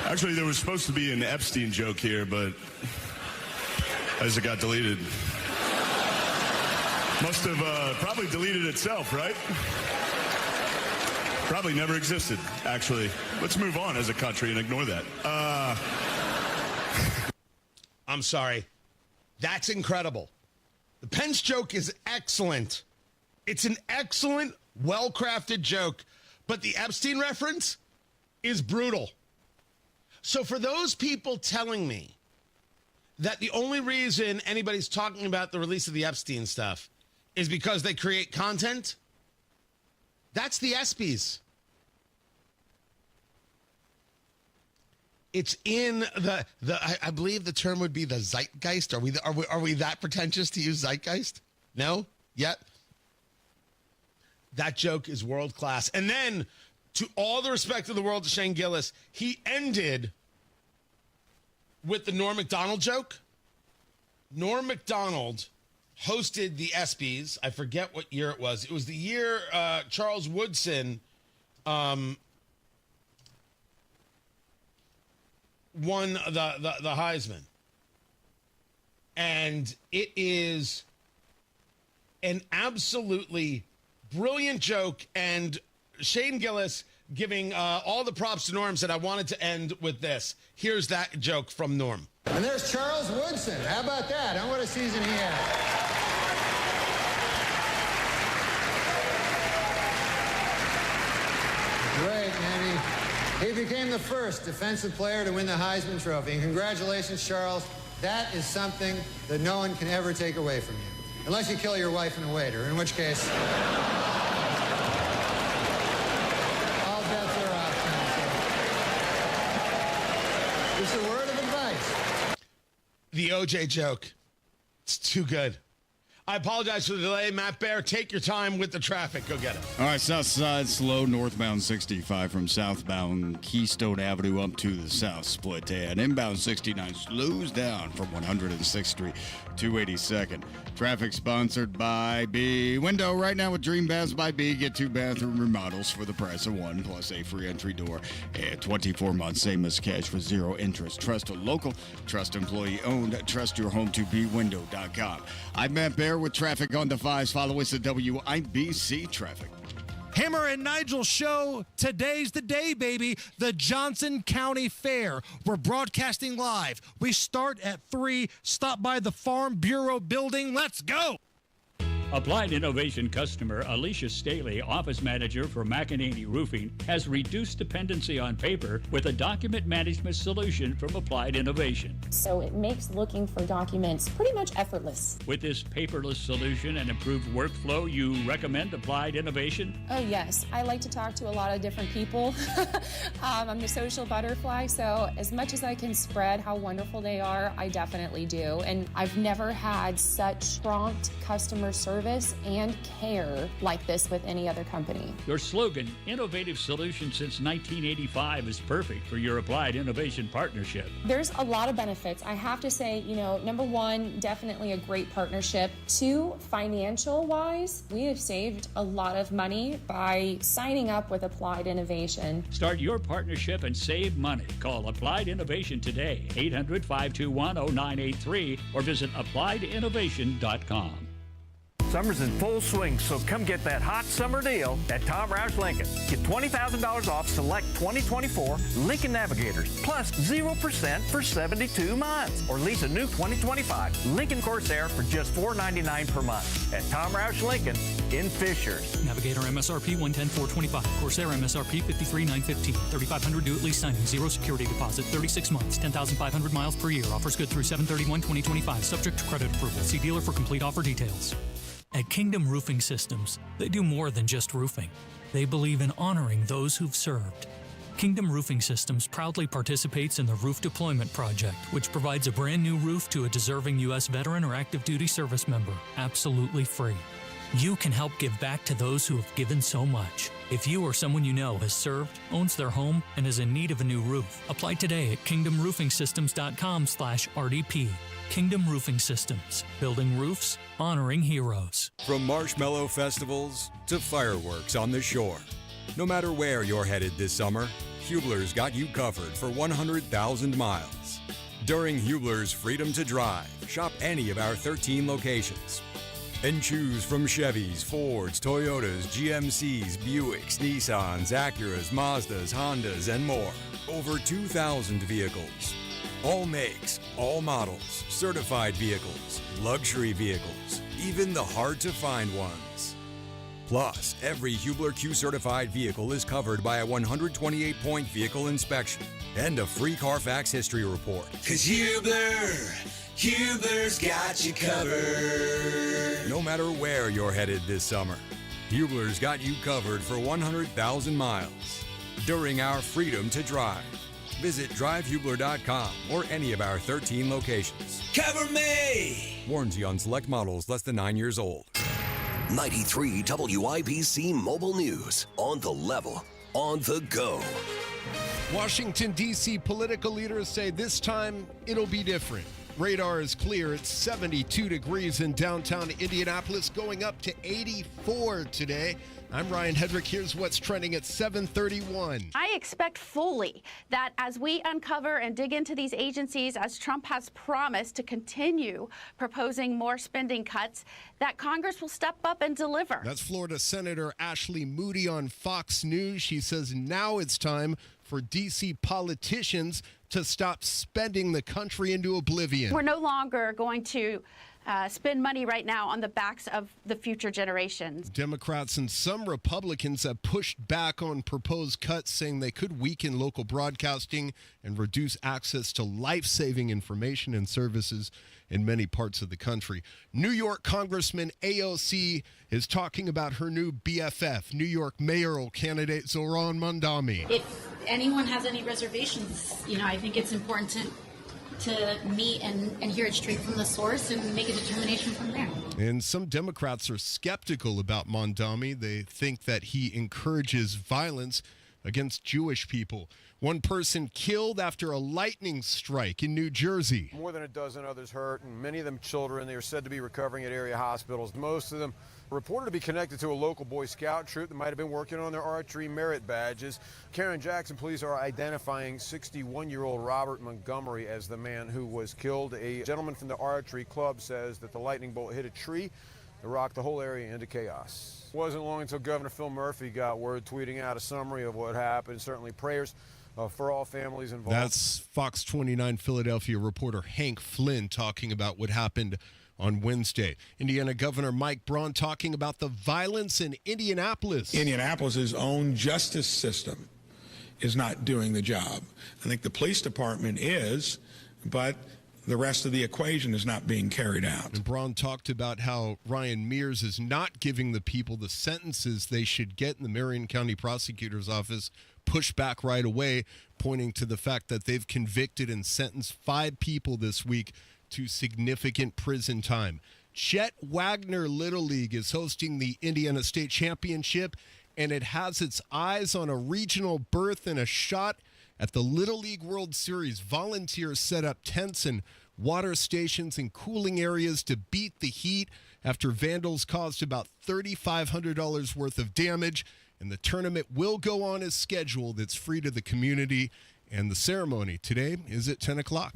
Actually, there was supposed to be an Epstein joke here, but as it got deleted. Must have probably deleted itself, right? Probably never existed, actually. Let's move on as a country and ignore that. I'm sorry. That's incredible. The Pence joke is excellent. It's an excellent, well-crafted joke. But the Epstein reference is brutal. So for those people telling me that the only reason anybody's talking about the release of the Epstein stuff is because they create content, that's the ESPYs. It's in I believe the term would be the zeitgeist. Are we that pretentious to use zeitgeist? No? Yet? That joke is world class. And then, to all the respect of the world to Shane Gillis, he ended with the Norm Macdonald joke. Norm Macdonald hosted the ESPYs. I forget what year it was. It was the year Charles Woodson won the Heisman. And it is an absolutely brilliant joke, and Shane Gillis giving all the props to Norm said, I wanted to end with this. Here's that joke from Norm. And there's Charles Woodson. How about that? What a season he had. Great, man. He became the first defensive player to win the Heisman Trophy. And congratulations, Charles. That is something that no one can ever take away from you. Unless you kill your wife and a waiter, in which case... all bets are off. Just a word of advice. The OJ joke. It's too good. I apologize for the delay. Matt Bear, take your time with the traffic. Go get it. All right, south side slow, northbound 65 from southbound Keystone Avenue up to the south split. And inbound 69 slows down from 106th Street to 82nd. Traffic sponsored by B Window. Right now with Dream Baths by B, get 2 bathroom remodels for the price of 1 plus a free entry door. And 24 months, same as cash for 0 interest. Trust a local, trust employee owned, trust your home to bwindow.com. I'm Matt Bear with traffic on the 5s. Follow us at WIBC Traffic. Hammer and Nigel show. Today's the day, baby. The Johnson County Fair. We're broadcasting live. We start at 3. Stop by the Farm Bureau building. Let's go. Applied Innovation customer Alicia Staley, office manager for McEnany Roofing, has reduced dependency on paper with a document management solution from Applied Innovation. So it makes looking for documents pretty much effortless. With this paperless solution and improved workflow, you recommend Applied Innovation? Oh, yes. I like to talk to a lot of different people. I'm the social butterfly, so as much as I can spread how wonderful they are, I definitely do. And I've never had such prompt customer service and care like this with any other company. Your slogan, Innovative Solution Since 1985, is perfect for your Applied Innovation partnership. There's a lot of benefits. I have to say, number 1, definitely a great partnership. 2, financial-wise, we have saved a lot of money by signing up with Applied Innovation. Start your partnership and save money. Call Applied Innovation today, 800-521-0983, or visit appliedyinnovation.com. Summer's in full swing, so come get that hot summer deal at Tom Roush Lincoln. Get $20,000 off select 2024 Lincoln Navigators, plus 0% for 72 months. Or lease a new 2025 Lincoln Corsair for just $499 per month at Tom Roush Lincoln in Fishers. Navigator MSRP 110,425. Corsair MSRP 53,915. 3,500 due at lease signing. 0 security deposit. 36 months. 10,500 miles per year. Offers good through 7/31/2025. Subject to credit approval. See dealer for complete offer details. At Kingdom Roofing Systems, they do more than just roofing. They believe in honoring those who've served. Kingdom Roofing Systems proudly participates in the Roof Deployment Project, which provides a brand new roof to a deserving U.S. veteran or active duty service member, absolutely free. You can help give back to those who have given so much. If you or someone you know has served, owns their home, and is in need of a new roof, apply today at kingdomroofingsystems.com/RDP. Kingdom Roofing Systems, building roofs, honoring heroes. From marshmallow festivals to fireworks on the shore. No matter where you're headed this summer, Hubler's got you covered for 100,000 miles. During Hubler's Freedom to Drive, shop any of our 13 locations and choose from Chevys, Fords, Toyotas, GMCs, Buicks, Nissans, Acuras, Mazdas, Hondas, and more. Over 2,000 vehicles. All makes, all models, certified vehicles, luxury vehicles, even the hard-to-find ones. Plus, every Hubler Q-certified vehicle is covered by a 128-point vehicle inspection and a free Carfax history report. 'Cause Hubler's got you covered. No matter where you're headed this summer, Hubler's got you covered for 100,000 miles during our Freedom to Drive. Visit drivehubler.com or any of our 13 locations. Cover me! Warranty on select models less than 9 years old. 93 WIBC Mobile News. On the level, on the go. Washington, D.C. political leaders say this time it'll be different. Radar is clear. It's 72 degrees in downtown Indianapolis, going up to 84 today. I'm Ryan Hedrick. Here's what's trending at 7:31. I expect fully that as we uncover and dig into these agencies, as Trump has promised to continue proposing more spending cuts, that Congress will step up and deliver. That's Florida Senator Ashley Moody on Fox News. She says now it's time for D.C. politicians to stop spending the country into oblivion. We're no longer going to spend money right now on the backs of the future generations. Democrats and some Republicans have pushed back on proposed cuts, saying they could weaken local broadcasting and reduce access to life-saving information and services in many parts of the country. New York Congressman AOC is talking about her new BFF, New York mayoral candidate Zohran Mamdani. If anyone has any reservations, I think it's important to meet and hear it straight from the source and make a determination from there. And some Democrats are skeptical about Mamdani. They think that he encourages violence against Jewish people. One person killed after a lightning strike in New Jersey. More than a dozen others hurt, and many of them children. They are said to be recovering at area hospitals. Most of them reported to be connected to a local Boy Scout troop that might have been working on their archery merit badges. Karen Jackson police are identifying 61-year-old Robert Montgomery as the man who was killed. A gentleman from the archery club says that the lightning bolt hit a tree that rocked the whole area into chaos. It wasn't long until Governor Phil Murphy got word, tweeting out a summary of what happened. Certainly prayers for all families involved. That's Fox 29 Philadelphia reporter Hank Flynn talking about what happened on Wednesday. Indiana Governor Mike Braun talking about the violence in Indianapolis. Indianapolis's own justice system is not doing the job. I think the police department is, but the rest of the equation is not being carried out. And Braun talked about how Ryan Mears is not giving the people the sentences they should get, in the Marion County Prosecutor's Office pushed back right away, pointing to the fact that they've convicted and sentenced 5 people this week to significant prison time. Chet Wagner Little League is hosting the Indiana State Championship, and it has its eyes on a regional berth and a shot at the Little League World Series. Volunteers set up tents and water stations and cooling areas to beat the heat after vandals caused about $3,500 worth of damage. And the tournament will go on as scheduled. It's free to the community. And the ceremony today is at 10 o'clock.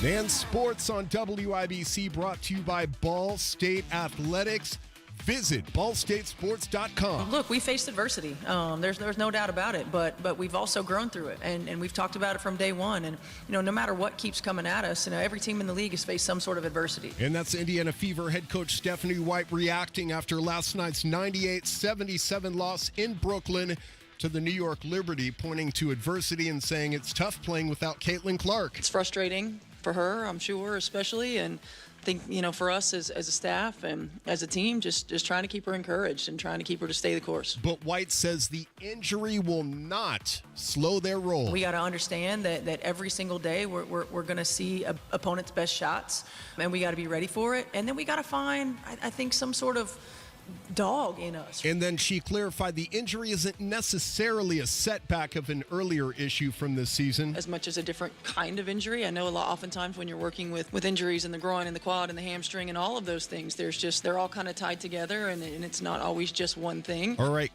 And sports on WIBC brought to you by Ball State Athletics. Visit ballstatesports.com. Look, we faced adversity. There's no doubt about it, but we've also grown through it, and we've talked about it from day one. And no matter what keeps coming at us, every team in the league has faced some sort of adversity. And that's Indiana Fever head coach Stephanie White reacting after last night's 98-77 loss in Brooklyn to the New York Liberty, pointing to adversity and saying it's tough playing without Caitlin Clark. It's frustrating for her, I'm sure, especially, and I think, for us as a staff and as a team, just trying to keep her encouraged and trying to keep her to stay the course. But White says the injury will not slow their roll. We got to understand that every single day we're going to see opponent's best shots, and we got to be ready for it. And then we got to find, I think, some sort of dog in us. And then she clarified the injury isn't necessarily a setback of an earlier issue from this season. As much as a different kind of injury. I know oftentimes when you're working with injuries in the groin and the quad and the hamstring and all of those things, they're all kind of tied together, and it's not always just one thing. All right,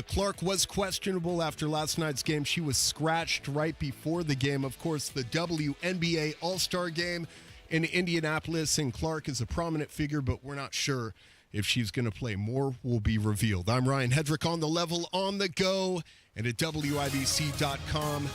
Clark was questionable after last night's game. She was scratched right before the game. Of course, the WNBA All-Star game in Indianapolis, and Clark is a prominent figure, but we're not sure if she's going to play. More will be revealed. I'm Ryan Hedrick on the level, on the go, and at WIBC.com.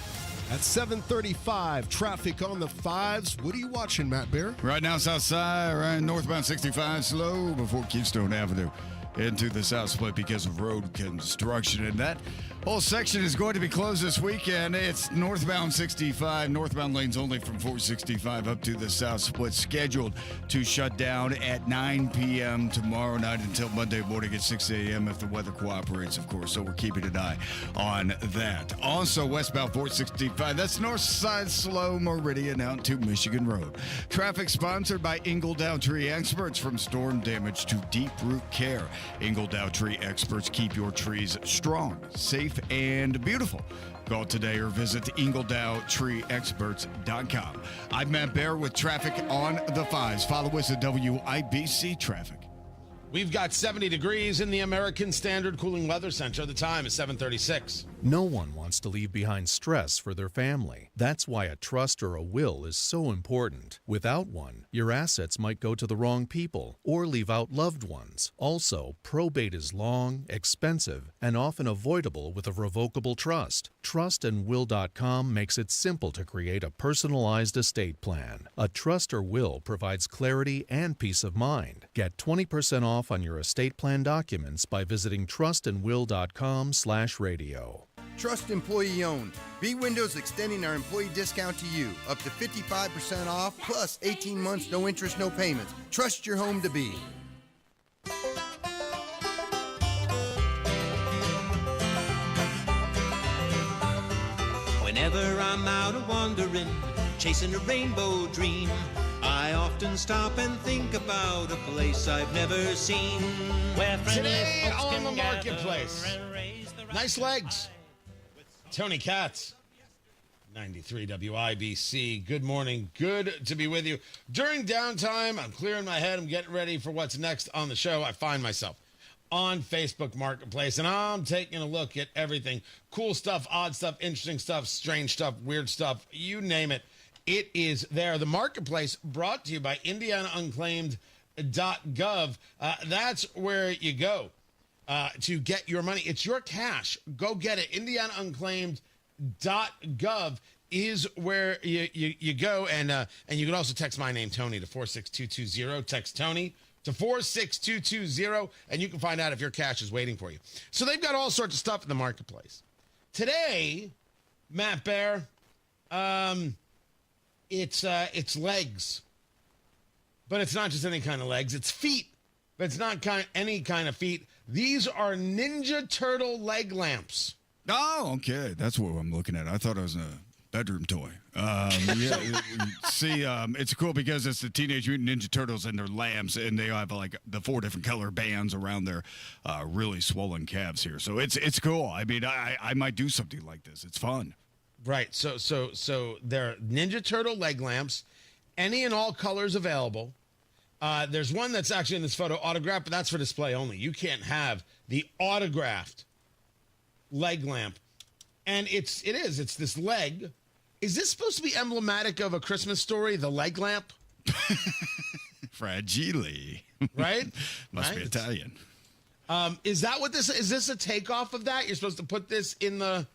At 7:35, traffic on the fives. What are you watching, Matt Bear? Right now, south side, right northbound 65, slow before Keystone Avenue into the south split because of road construction. And that whole section is going to be closed this weekend. It's northbound 65, northbound lanes only from 465 up to the south split, scheduled to shut down at 9 p.m. tomorrow night until Monday morning at 6 a.m. if the weather cooperates, of course. So we're keeping an eye on that. Also, westbound 465, that's north side slow Meridian out to Michigan Road. Traffic sponsored by Ingle Dow Tree Experts. From storm damage to deep root care, Ingle Dow Tree Experts keep your trees strong, safe, and beautiful. Call today or visit ingledowtreeexperts.com. I'm Matt Bear with traffic on the fives. Follow us at WIBC Traffic. We've got 70 degrees in the American Standard Cooling Weather Center. The time is 7:36. No one wants to leave behind stress for their family. That's why a trust or a will is so important. Without one, your assets might go to the wrong people or leave out loved ones. Also, probate is long, expensive, and often avoidable with a revocable trust. Trustandwill.com makes it simple to create a personalized estate plan. A trust or will provides clarity and peace of mind. Get 20% off on your estate plan documents by visiting trustandwill.com/radio. Trust employee owned. B Windows extending our employee discount to you. Up to 55% off, plus 18 months, no interest, no payments. Trust your home to be. Whenever I'm out a wandering, chasing a rainbow dream, I often stop and think about a place I've never seen. Today on the marketplace, nice legs. Tony Katz, 93 WIBC. Good morning. Good to be with you. During downtime, I'm clearing my head. I'm getting ready for what's next on the show. I find myself on Facebook Marketplace, and I'm taking a look at everything. Cool stuff, odd stuff, interesting stuff, strange stuff, weird stuff, you name it. It is there. The Marketplace brought to you by IndianaUnclaimed.gov. That's where you go to get your money. It's your cash. Go get it. IndianaUnclaimed.gov is where you go. And you can also text my name, Tony, to 46220. Text Tony to 46220, and you can find out if your cash is waiting for you. So they've got all sorts of stuff in the Marketplace. Today, Matt Bear, it's legs. But it's not just any kind of legs. It's feet. But it's not any kind of feet. These are Ninja Turtle leg lamps. Oh, okay. That's what I'm looking at. I thought it was a bedroom toy. See, it's cool because it's the Teenage Mutant Ninja Turtles and their lamps, and they have like the 4 different color bands around their really swollen calves here. So it's cool. I mean, I might do something like this. It's fun. Right. So they're Ninja Turtle leg lamps, any and all colors available. There's one that's actually in this photo autographed, but that's for display only. You can't have the autographed leg lamp. And it's this leg Is this supposed to be emblematic of a Christmas story, the leg lamp? Fragile. Right? Must be Italian. Is that what this is? This a takeoff of that? You're supposed to put this in the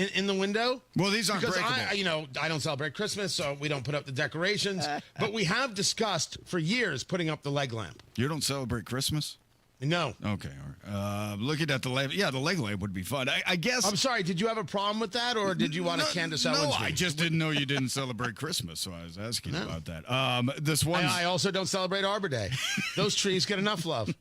window? Well, these aren't because breakable. I don't celebrate Christmas, so we don't put up the decorations. But we have discussed for years putting up the leg lamp. You don't celebrate Christmas? No. Okay. All right. Looking at the lamp, the leg lamp would be fun. I guess. I'm sorry. Did you have a problem with that, or did you want to Candace Owens? No, I just didn't know you didn't celebrate Christmas, so I was asking about that. This one. I also don't celebrate Arbor Day. Those trees get enough love.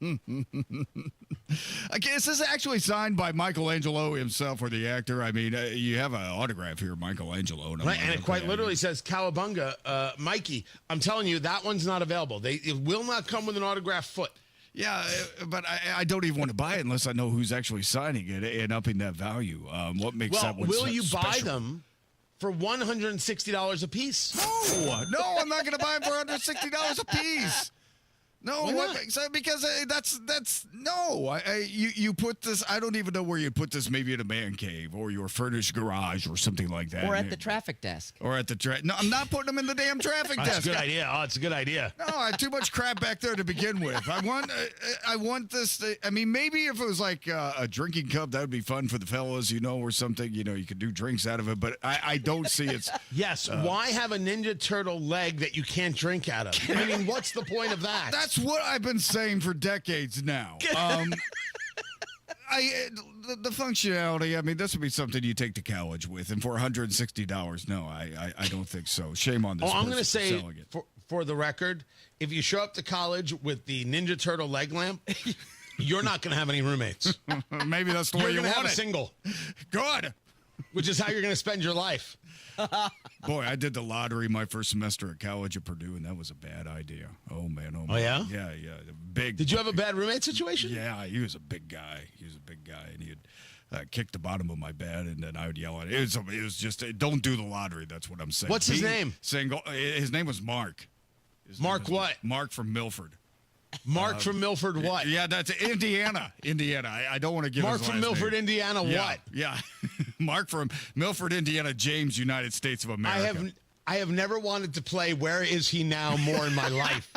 I guess this is actually signed by Michelangelo himself, or the actor. I mean, you have an autograph here, Michelangelo. Right, and it quite literally says Cowabunga, Mikey. I'm telling you, that one's not available. It will not come with an autographed foot. Yeah, but I don't even want to buy it unless I know who's actually signing it and upping that value. What makes that one will you special? buy them for $160 a piece? No, I'm not going to buy them for $160 a piece. No, Why not? Because that's no. You put this. I don't even know where you put this. Maybe in a man cave or your furnished garage or something like that. Or at the traffic desk. Or at the No, I'm not putting them in the damn traffic desk. That's a good idea. Oh, it's a good idea. No, I have too much crap back there to begin with. I want this. I mean, maybe if it was like a drinking cup, that would be fun for the fellas, or something. You could do drinks out of it. But I don't see it's. Yes. Why have a Ninja Turtle leg that you can't drink out of? I mean, what's the point of that? That's what I've been saying for decades now. The functionality, I mean, this would be something you take to college with, and for $160, no, I don't think so. Shame on this. I'm going to person say, selling it. for the record, if you show up to college with the Ninja Turtle leg lamp, you're not going to have any roommates. Maybe that's the way you want want it. it. Single. Good. Which is how you're going to spend your life. Boy, I did the lottery my first semester at college at Purdue, and that was a bad idea. Oh, man. Oh, yeah? Yeah. Big. Did you have a bad roommate situation? Yeah, he was a big guy. And he had kicked the bottom of my bed, and then I would yell at him. It was just, don't do the lottery. That's what I'm saying. What's his name? Single. His name was Mark. Mark what? Mark from Milford. Mark from Milford what? Yeah, that's Indiana. I don't want to give Mark his from last Milford, name. Indiana what? Yeah. Mark from Milford, Indiana, James, United States of America. I have never wanted to play Where Is He Now more in my life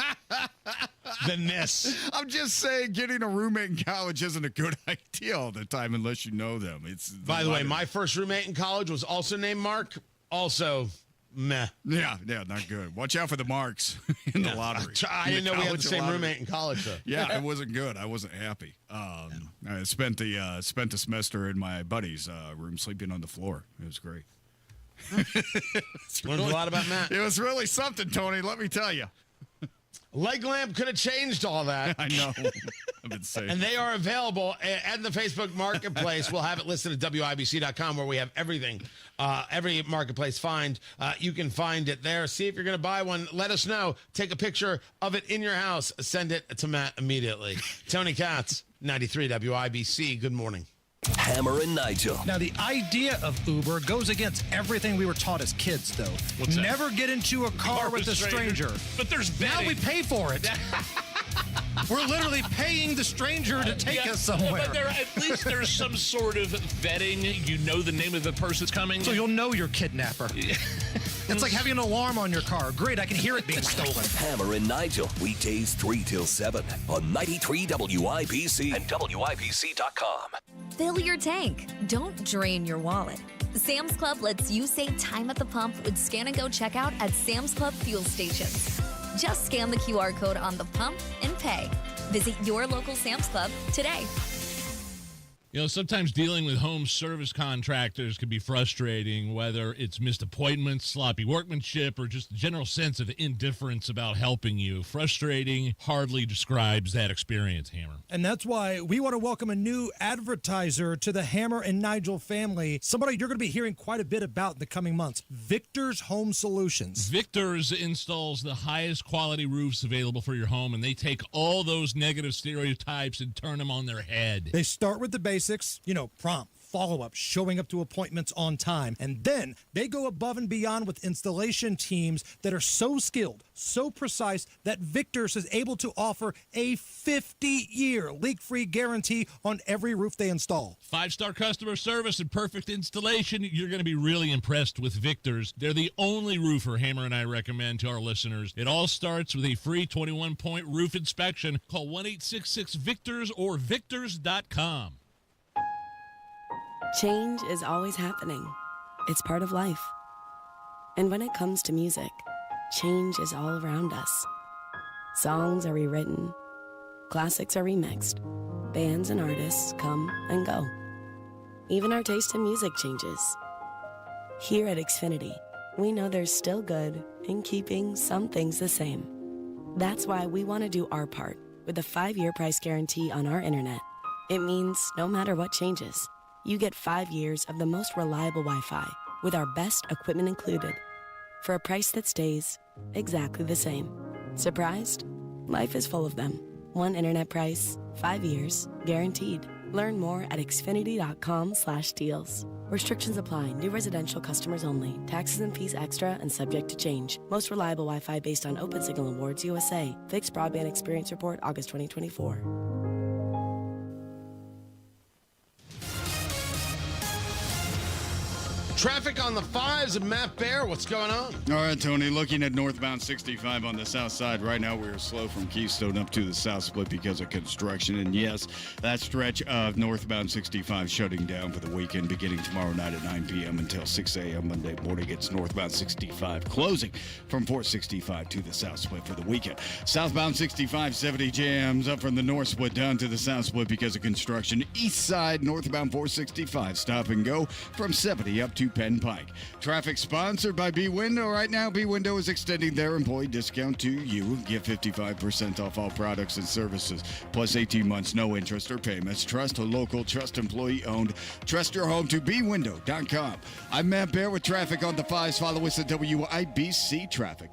than this. I'm just saying getting a roommate in college isn't a good idea all the time unless you know them. By the way, my first roommate in college was also named Mark. Also, meh. Yeah, not good. Watch out for the marks in the lottery. I didn't know we had the same roommate in college, though. Yeah, it wasn't good. I wasn't happy. I spent the semester in my buddy's room sleeping on the floor. It was great. Learned a lot about Matt. It was really something, Tony, let me tell you. Leg lamp could have changed all that. I know. I've been saying. And they are available at the Facebook Marketplace. We'll have it listed at WIBC.com where we have everything. Every Marketplace find. You can find it there. See if you're going to buy one. Let us know. Take a picture of it in your house. Send it to Matt immediately. Tony Katz, 93 WIBC. Good morning. Hammer and Nigel. Now, the idea of Uber goes against everything we were taught as kids, though. What's that? Never get into a car with a stranger. But there's vetting. Now we pay for it. We're literally paying the stranger to take us somewhere. But at least there's some sort of vetting. You know the name of the person that's coming. So you'll know your kidnapper. It's like having an alarm on your car. Great, I can hear it being stolen. Hammer and Nigel, weekdays 3 till 7 on 93 WIBC and WIBC.com. Fill your tank. Don't drain your wallet. Sam's Club lets you save time at the pump with Scan and Go checkout at Sam's Club fuel stations. Just scan the QR code on the pump and pay. Visit your local Sam's Club today. Sometimes dealing with home service contractors can be frustrating, whether it's missed appointments, sloppy workmanship, or just a general sense of indifference about helping you. Frustrating hardly describes that experience, Hammer. And that's why we want to welcome a new advertiser to the Hammer and Nigel family, somebody you're going to be hearing quite a bit about in the coming months, Victor's Home Solutions. Victor's installs the highest quality roofs available for your home, and they take all those negative stereotypes and turn them on their head. They start with the basics, prompt, follow-up, showing up to appointments on time. And then they go above and beyond with installation teams that are so skilled, so precise, that Victor's is able to offer a 50-year leak-free guarantee on every roof they install. 5-star customer service and perfect installation. You're going to be really impressed with Victor's. They're the only roofer Hammer and I recommend to our listeners. It all starts with a free 21-point roof inspection. Call 1-866-VICTORS or victors.com. Change is always happening. It's part of life. And when it comes to music, change is all around us. Songs are rewritten. Classics are remixed. Bands and artists come and go. Even our taste in music changes. Here at Xfinity, we know there's still good in keeping some things the same. That's why we want to do our part with a 5-year price guarantee on our internet. It means no matter what changes, you get 5 years of the most reliable Wi-Fi with our best equipment included for a price that stays exactly the same. Surprised? Life is full of them. One internet price, 5 years, guaranteed. Learn more at xfinity.com/deals. Restrictions apply. New residential customers only. Taxes and fees extra and subject to change. Most reliable Wi-Fi based on Open Signal Awards USA. Fixed Broadband Experience Report, August 2024. Traffic on the 5s and Matt Bear, what's going on? All right, Tony, looking at northbound 65 on the south side. Right now, we're slow from Keystone up to the south split because of construction. And yes, that stretch of northbound 65 shutting down for the weekend beginning tomorrow night at 9 p.m. until 6 a.m. Monday morning. It's northbound 65 closing from 465 to the south split for the weekend. Southbound 65, 70 jams up from the north split down to the south split because of construction. East side, northbound 465, stop and go from 70 up to Penn Pike. Traffic sponsored by B-Window. Right now, B-Window is extending their employee discount to you. Get 55% off all products and services, plus 18 months, no interest or payments. Trust a local, trust employee-owned. Trust your home to bwindow.com. I'm Matt Bear with traffic on the 5s. Follow us at WIBC Traffic.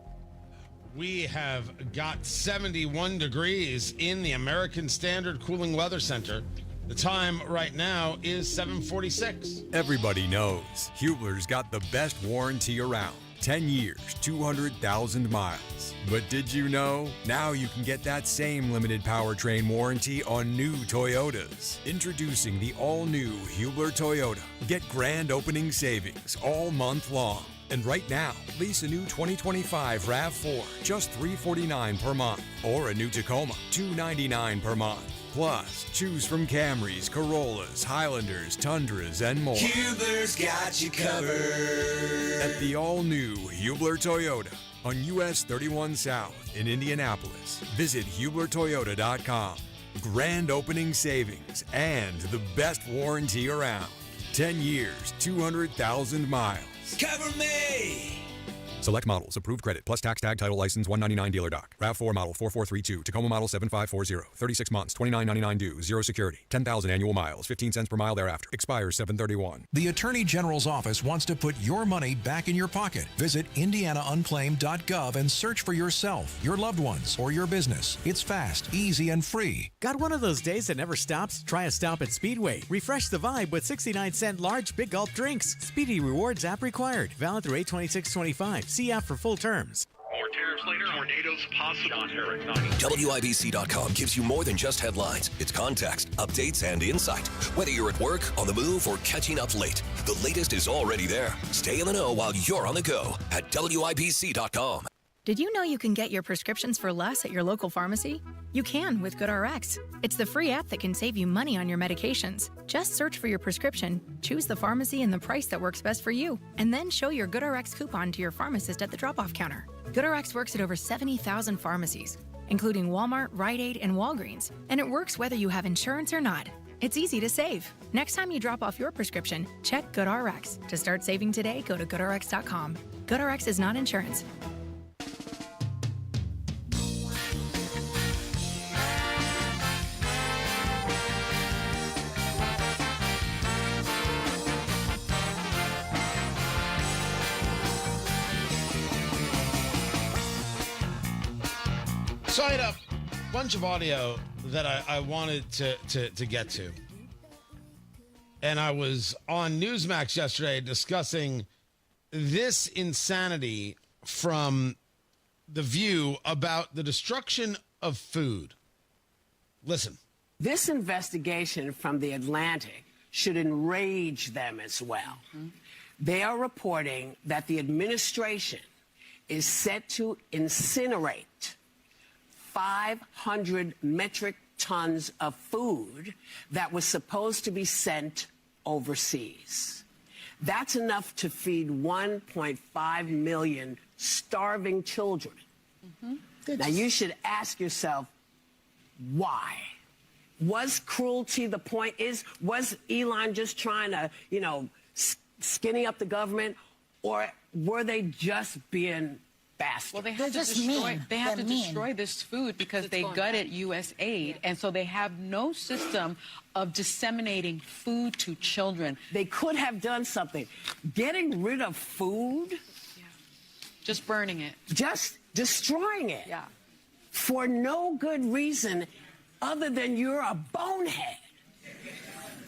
We have got 71 degrees in the American Standard Cooling Weather Center. The time right now is 7:46. Everybody knows Hubler's got the best warranty around. 10 years, 200,000 miles. But did you know? Now you can get that same limited powertrain warranty on new Toyotas. Introducing the all-new Hubler Toyota. Get grand opening savings all month long. And right now, lease a new 2025 RAV4, just $349 per month. Or a new Tacoma, $299 per month. Plus, choose from Camrys, Corollas, Highlanders, Tundras, and more. Hubler's got you covered. At the all-new Hubler Toyota on US 31 South in Indianapolis. Visit HublerToyota.com. Grand opening savings and the best warranty around. 10 years, 200,000 miles. Cover me! Select models, approved credit, plus tax tag title license 199 dealer doc. RAV4 model 4432, Tacoma model 7540, 36 months, $29.99 due, 0 security, 10,000 annual miles, 15 cents per mile thereafter. Expires 7/31. The Attorney General's office wants to put your money back in your pocket. Visit indianaunclaimed.gov and search for yourself, your loved ones, or your business. It's fast, easy, and free. Got one of those days that never stops? Try a stop at Speedway. Refresh the vibe with 69-cent large Big Gulp drinks. Speedy Rewards app required. Valid through 8/26/25. See app for full terms. More tariffs later, tornadoes possible. WIBC.com gives you more than just headlines. It's context, updates, and insight. Whether you're at work, on the move, or catching up late, the latest is already there. Stay in the know while you're on the go at WIBC.com. Did you know you can get your prescriptions for less at your local pharmacy? You can with GoodRx. It's the free app that can save you money on your medications. Just search for your prescription, choose the pharmacy and the price that works best for you, and then show your GoodRx coupon to your pharmacist at the drop-off counter. GoodRx works at over 70,000 pharmacies, including Walmart, Rite Aid, and Walgreens, and it works whether you have insurance or not. It's easy to save. Next time you drop off your prescription, check GoodRx. To start saving today, go to GoodRx.com. GoodRx is not insurance. So I had a bunch of audio that I wanted to get to. And I was on Newsmax yesterday discussing this insanity from The View about the destruction of food. Listen. This investigation from The Atlantic should enrage them as well. They are reporting that the administration is set to incinerate 500 metric tons of food that was supposed to be sent overseas. That's enough to feed 1.5 million starving children. Now, you should ask yourself, why? Was cruelty the point? Was Elon just trying to, skinny up the government? Or were they just being bastards? Well, they have to destroy this food because they gutted U.S. aid, and so they have no system of disseminating food to children. They could have done something. Getting rid of food? Just burning it. Just destroying it. Yeah. For no good reason other than you're a bonehead.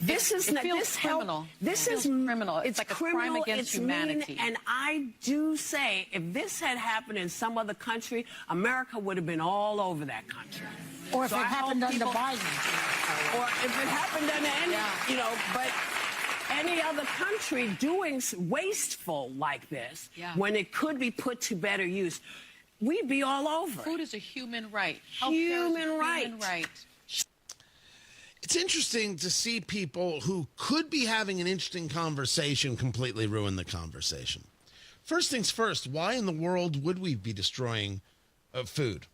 This is criminal. This is criminal. It's like criminal, a crime against humanity. Mean, and I do say, if this had happened in some other country, America would have been all over that country. Or if it happened under Biden. Or if it happened under any, but any other country doing wasteful like this, when it could be put to better use, we'd be all over. Food is a human right. Human right. It's interesting to see people who could be having an interesting conversation completely ruin the conversation. First things first, why in the world would we be destroying food?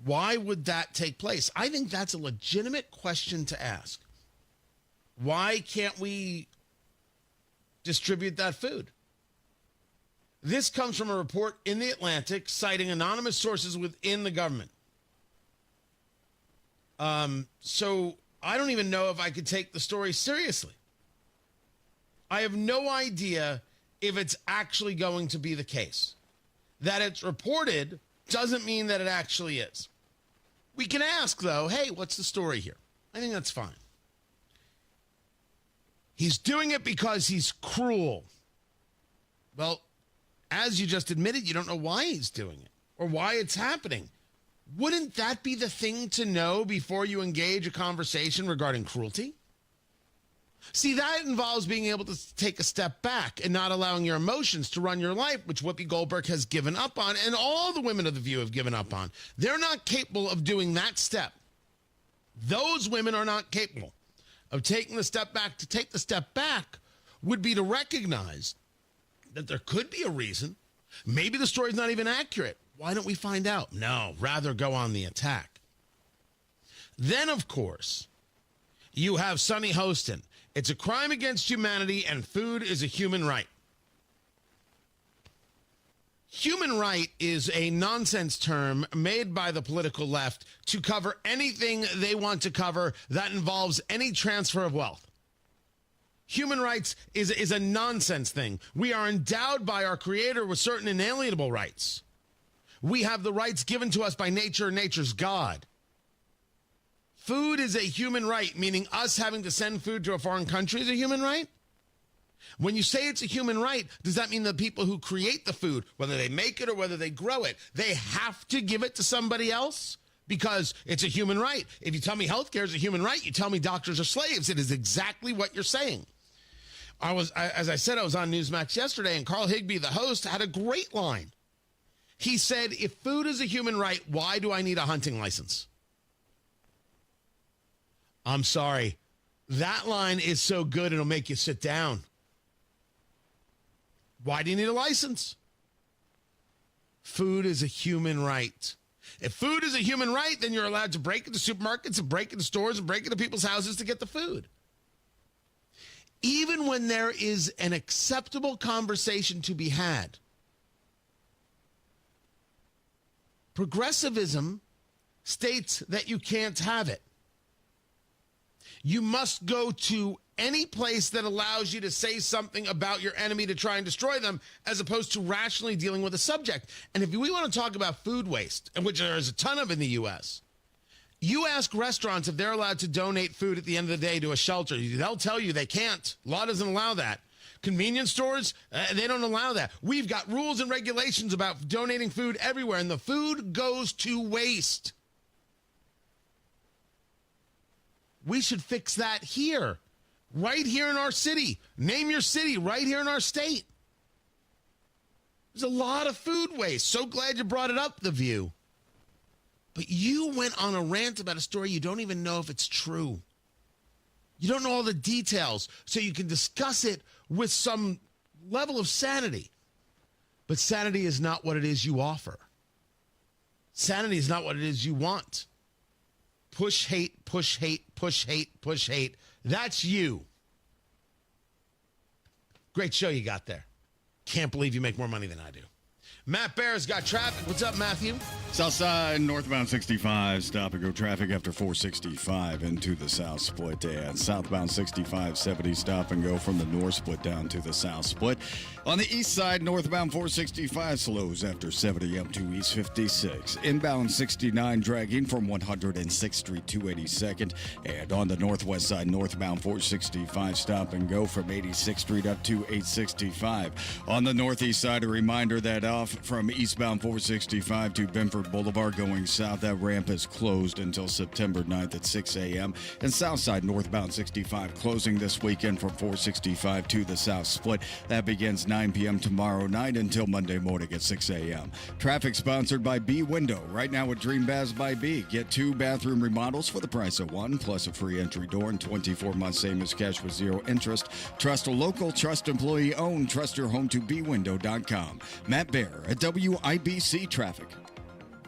Why would that take place? I think that's a legitimate question to ask. Why can't we distribute that food? This comes from a report in The Atlantic citing anonymous sources within the government. So I don't even know if I could take the story seriously. I have no idea if it's actually going to be the case. That it's reported doesn't mean that it actually is. We can ask, though, hey, what's the story here? I think that's fine. He's doing it because he's cruel. Well, as you just admitted, you don't know why he's doing it or why it's happening. Wouldn't that be the thing to know before you engage a conversation regarding cruelty? See, that involves being able to take a step back and not allowing your emotions to run your life, which Whoopi Goldberg has given up on, and all the women of The View have given up on. They're not capable of doing that step. Those women are not capable of taking the step back. To take the step back would be to recognize that there could be a reason. Maybe the story's not even accurate. Why don't we find out? No, rather go on the attack. Then, of course, you have Sunny Hostin. It's a crime against humanity, and food is a human right. Human right is a nonsense term made by the political left to cover anything they want to cover that involves any transfer of wealth. Human rights is a nonsense thing. We are endowed by our Creator with certain inalienable rights. We have the rights given to us by nature and nature's God. Food is a human right, meaning us having to send food to a foreign country is a human right? When you say it's a human right, does that mean the people who create the food, whether they make it or whether they grow it, they have to give it to somebody else? Because it's a human right. If you tell me healthcare is a human right, you tell me doctors are slaves. It is exactly what you're saying. As I said, I was on Newsmax yesterday, and Carl Higbie, the host, had a great line. He said, if food is a human right, why do I need a hunting license? I'm sorry. That line is so good, it'll make you sit down. Why do you need a license? Food is a human right. If food is a human right, then you're allowed to break into supermarkets and break into stores and break into people's houses to get the food. Even when there is an acceptable conversation to be had, progressivism states that you can't have it. You must go to any place that allows you to say something about your enemy to try and destroy them, as opposed to rationally dealing with a subject. And if we want to talk about food waste, and which there is a ton of in the U.S., You ask restaurants if they're allowed to donate food at the end of the day to a shelter. They'll tell you they can't. Law doesn't allow that. Convenience stores, they don't allow that. We've got rules and regulations about donating food everywhere, and the food goes to waste. We should fix that here, right here in our city. Name your city right here in our state. There's a lot of food waste. So glad you brought it up, The View. But you went on a rant about a story you don't even know if it's true. You don't know all the details, so you can discuss it with some level of sanity. But sanity is not what it is you offer. Sanity is not what it is you want. Push hate, push hate, push hate, push hate. That's you. Great show you got there. Can't believe you make more money than I do. Matt Bear's got traffic. What's up, Matthew? Southside, northbound 65, stop and go traffic after 465 into the south split. And southbound 65, 70, stop and go from the north split down to the south split. On the east side, northbound 465 slows after 70 up to East 56. Inbound 69 dragging from 106th Street to 82nd. And on the northwest side, northbound 465 stop and go from 86th Street up to 865. On the northeast side, a reminder that off from eastbound 465 to Benford Boulevard going south, that ramp is closed until September 9th at 6 a.m. And southside northbound 65 closing this weekend from 465 to the south split. That begins 9 p.m. tomorrow night until Monday morning at 6 a.m. Traffic sponsored by B Window. Right now with Dream Baths by B. Get 2 bathroom remodels for the price of 1, plus a free entry door and 24 months same as cash with 0 interest. Trust a local, trust employee owned. Trust your home to bwindow.com. Matt Bear at WIBC Traffic.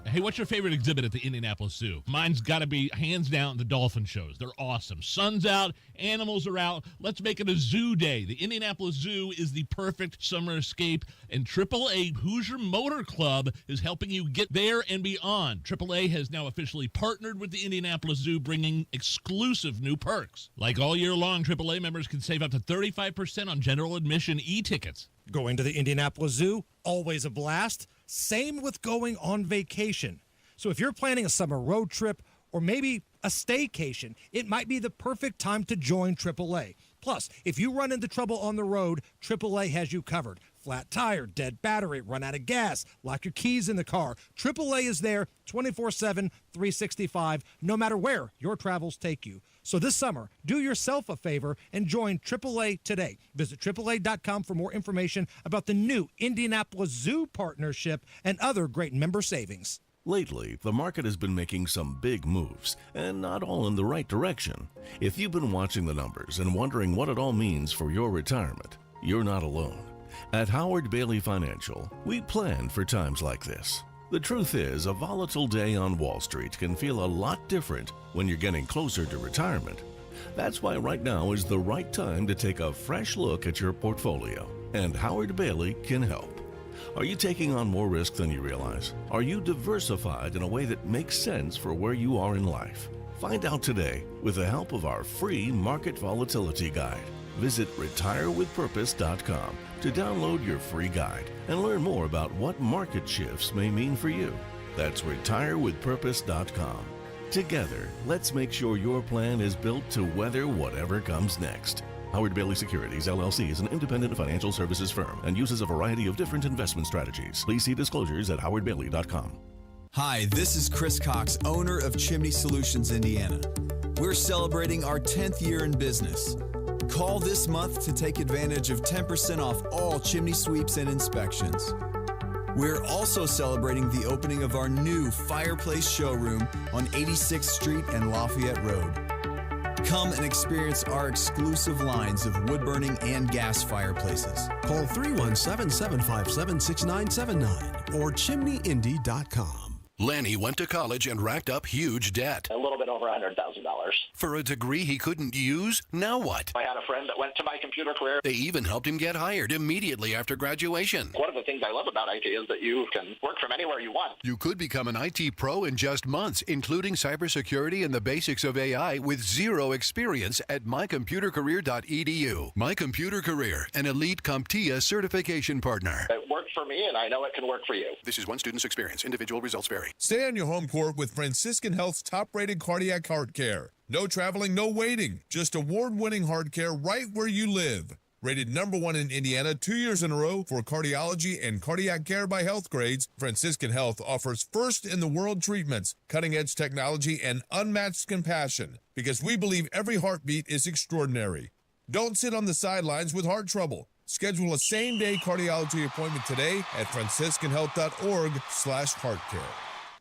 Hey, what's your favorite exhibit at the Indianapolis Zoo? Mine's got to be, hands down, the dolphin shows. They're awesome. Sun's out, animals are out. Let's make it a zoo day. The Indianapolis Zoo is the perfect summer escape, and AAA Hoosier Motor Club is helping you get there and beyond. AAA has now officially partnered with the Indianapolis Zoo, bringing exclusive new perks. Like all year long, AAA members can save up to 35% on general admission e-tickets. Going to the Indianapolis Zoo, always a blast. Same with going on vacation. So if you're planning a summer road trip or maybe a staycation, it might be the perfect time to join AAA. Plus, if you run into trouble on the road, AAA has you covered. Flat tire, dead battery, run out of gas, lock your keys in the car. AAA is there 24/7, 365, no matter where your travels take you. So this summer, do yourself a favor and join AAA today. Visit AAA.com for more information about the new Indianapolis Zoo partnership and other great member savings. Lately, the market has been making some big moves, and not all in the right direction. If you've been watching the numbers and wondering what it all means for your retirement, you're not alone. At Howard Bailey Financial, we plan for times like this. The truth is, a volatile day on Wall Street can feel a lot different when you're getting closer to retirement. That's why right now is the right time to take a fresh look at your portfolio, and Howard Bailey can help. Are you taking on more risk than you realize? Are you diversified in a way that makes sense for where you are in life? Find out today with the help of our free Market Volatility Guide. Visit retirewithpurpose.com to download your free guide and learn more about what market shifts may mean for you. That's retirewithpurpose.com. Together, let's make sure your plan is built to weather whatever comes next. Howard Bailey Securities, LLC is an independent financial services firm and uses a variety of different investment strategies. Please see disclosures at howardbailey.com. Hi, this is Chris Cox, owner of Chimney Solutions, Indiana. We're celebrating our 10th year in business. Call this month to take advantage of 10% off all chimney sweeps and inspections. We're also celebrating the opening of our new fireplace showroom on 86th Street and Lafayette Road. Come and experience our exclusive lines of wood-burning and gas fireplaces. Call 317-757-6979 or chimneyindy.com. Lanny went to college and racked up huge debt. A little bit over $100,000. For a degree he couldn't use? Now what? I had a friend that went went to My Computer Career. They even helped him get hired immediately after graduation. One of the things I love about IT is that you can work from anywhere you want. You could become an IT pro in just months, including cybersecurity and the basics of AI with zero experience at mycomputercareer.edu. My Computer Career, an elite CompTIA certification partner. It worked for me, and I know it can work for you. This is one student's experience. Individual results vary. Stay on your home court with Franciscan Health's top-rated cardiac heart care. No traveling, no waiting. Just award-winning heart care right where you live. Rated #1 in Indiana 2 years in a row for cardiology and cardiac care by Health Grades, Franciscan Health offers first-in-the-world treatments, cutting-edge technology, and unmatched compassion. Because we believe every heartbeat is extraordinary. Don't sit on the sidelines with heart trouble. Schedule a same-day cardiology appointment today at franciscanhealth.org/heartcare.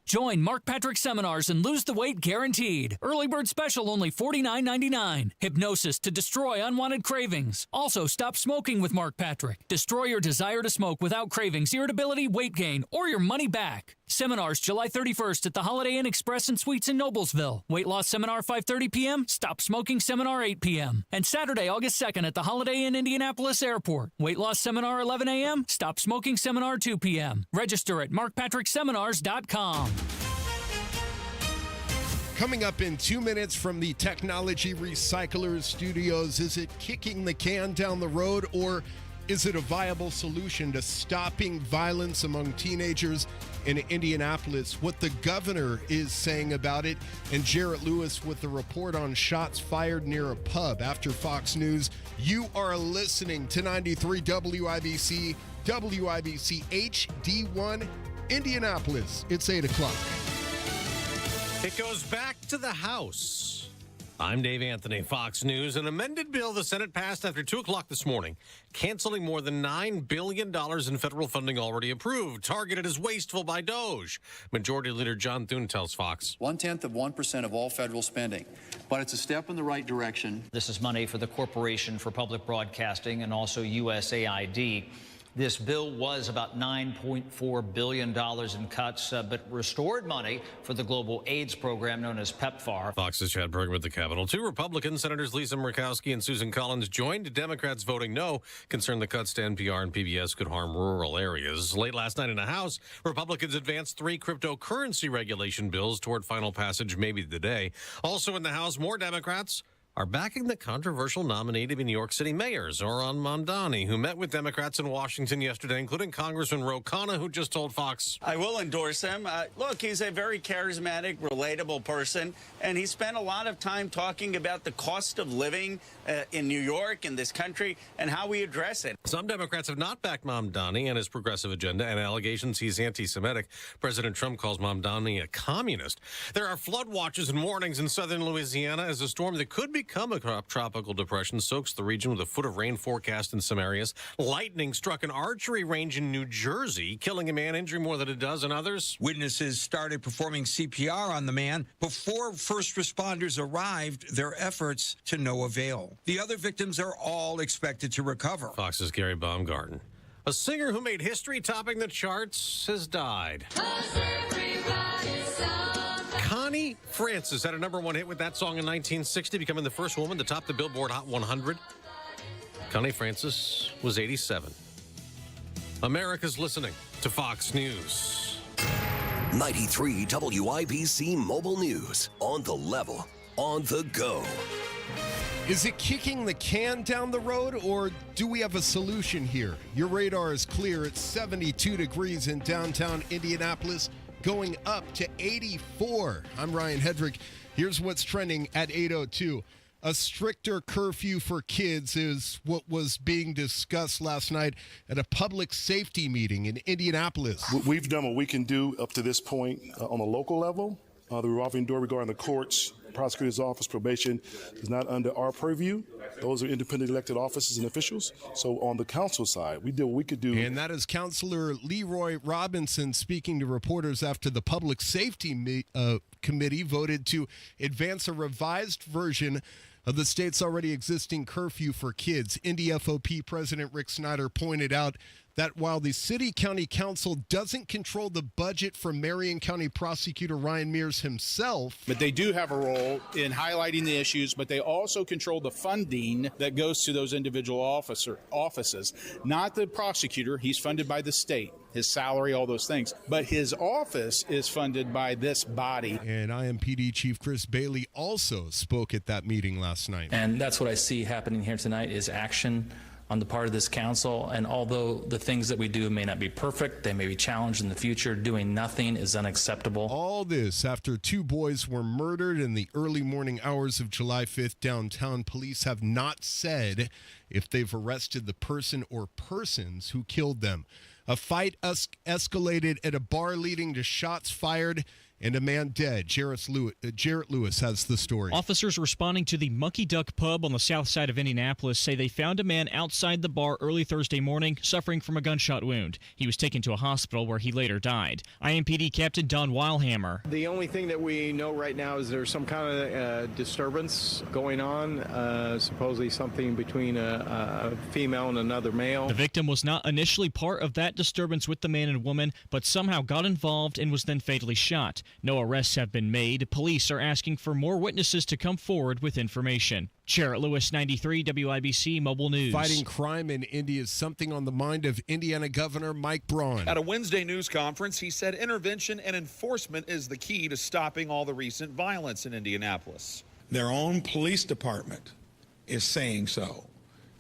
Join Mark Patrick Seminars and lose the weight guaranteed. Early bird special only $49.99. Hypnosis to destroy unwanted cravings. Also, stop smoking with Mark Patrick. Destroy your desire to smoke without cravings, irritability, weight gain, or your money back. Seminars July 31st at the Holiday Inn Express and Suites in Noblesville. Weight loss seminar 5:30 p.m. Stop smoking seminar 8 p.m. And Saturday, August 2nd at the Holiday Inn Indianapolis Airport. Weight loss seminar 11 a.m. Stop smoking seminar 2 p.m. Register at markpatrickseminars.com. Coming up in 2 minutes from the Technology Recyclers Studios, is it kicking the can down the road, or is it a viable solution to stopping violence among teenagers in Indianapolis? What the governor is saying about it, and Jarrett Lewis with the report on shots fired near a pub after Fox News. You are listening to 93 WIBC, WIBC HD1, Indianapolis. It's 8 o'clock. It goes back to the House. I'm Dave Anthony, Fox News. An amended bill the Senate passed after 2 o'clock this morning, canceling more than $9 billion in federal funding already approved, targeted as wasteful by DOJ. Majority Leader John Thune tells Fox. 0.1% of all federal spending, but it's a step in the right direction. This is money for the Corporation for Public Broadcasting and also USAID. This bill was about $9.4 billion in cuts, but restored money for the global AIDS program known as PEPFAR. Fox's Chad Bergman at the Capitol. 2 Republicans, Senators Lisa Murkowski and Susan Collins, joined Democrats voting no, concerned the cuts to NPR and PBS could harm rural areas. Late last night in the House, Republicans advanced 3 cryptocurrency regulation bills toward final passage maybe today. Also in the House, more Democrats are backing the controversial nominee to be New York City mayor, Zohran Mamdani, who met with Democrats in Washington yesterday, including Congressman Ro Khanna, who just told Fox. I will endorse him. Look, he's a very charismatic, relatable person, and he spent a lot of time talking about the cost of living in New York, in this country, and how we address it. Some Democrats have not backed Mamdani and his progressive agenda and allegations he's anti-Semitic. President Trump calls Mamdani a communist. There are flood watches and warnings in southern Louisiana as a storm that could become a tropical depression soaks the region with a foot of rain forecast in some areas. Lightning struck an archery range in New Jersey, killing a man, injuring more than a dozen others. Witnesses started performing CPR on the man before first responders arrived, their efforts to no avail. The other victims are all expected to recover. Fox's Gary Baumgarten. A singer who made history topping the charts has died. Connie Francis had a #1 hit with that song in 1960, becoming the first woman to top the Billboard Hot 100. Connie Francis was 87. America's listening to Fox News. 93 WIBC Mobile News. On the level, on the go. Is it kicking the can down the road, or do we have a solution here? Your radar is clear. It's 72 degrees in downtown Indianapolis, going up to 84. I'm Ryan Hedrick. Here's what's trending at 8:02. A stricter curfew for kids is what was being discussed last night at a public safety meeting in Indianapolis. We've done what we can do up to this point on a local level. The revolving door regarding the courts, prosecutor's office, probation is not under our purview. Those are independent elected officers and officials. So on the council side, we did what we could do. And that is Councilor Leroy Robinson speaking to reporters after the Public Safety Committee voted to advance a revised version of the state's already existing curfew for kids. Indy FOP President Rick Snyder pointed out that while the City County Council doesn't control the budget for Marion County Prosecutor Ryan Mears himself, but they do have a role in highlighting the issues, but they also control the funding that goes to those individual offices. Not the prosecutor, he's funded by the state, his salary, all those things, but his office is funded by this body. And IMPD Chief Chris Bailey also spoke at that meeting last night. And that's what I see happening here tonight is action on the part of this council. And although the things that we do may not be perfect, they may be challenged in the future, doing nothing is unacceptable. All this after 2 boys were murdered in the early morning hours of July 5th downtown. Police have not said if they've arrested the person or persons who killed them. A fight escalated at a bar, leading to shots fired and a man dead. Jarrett Lewis has the story. Officers responding to the Monkey Duck Pub on the south side of Indianapolis say they found a man outside the bar early Thursday morning suffering from a gunshot wound. He was taken to a hospital where he later died. IMPD Captain Don Weilhammer. The only thing that we know right now is there's some kind of disturbance going on, supposedly something between a female and another male. The victim was not initially part of that disturbance with the man and woman, but somehow got involved and was then fatally shot. No arrests have been made. Police are asking for more witnesses to come forward with information. Jarrett Lewis, 93 WIBC Mobile News. Fighting crime in India is something on the mind of Indiana Governor Mike Braun. At a Wednesday news conference, he said intervention and enforcement is the key to stopping all the recent violence in Indianapolis. Their own police department is saying so.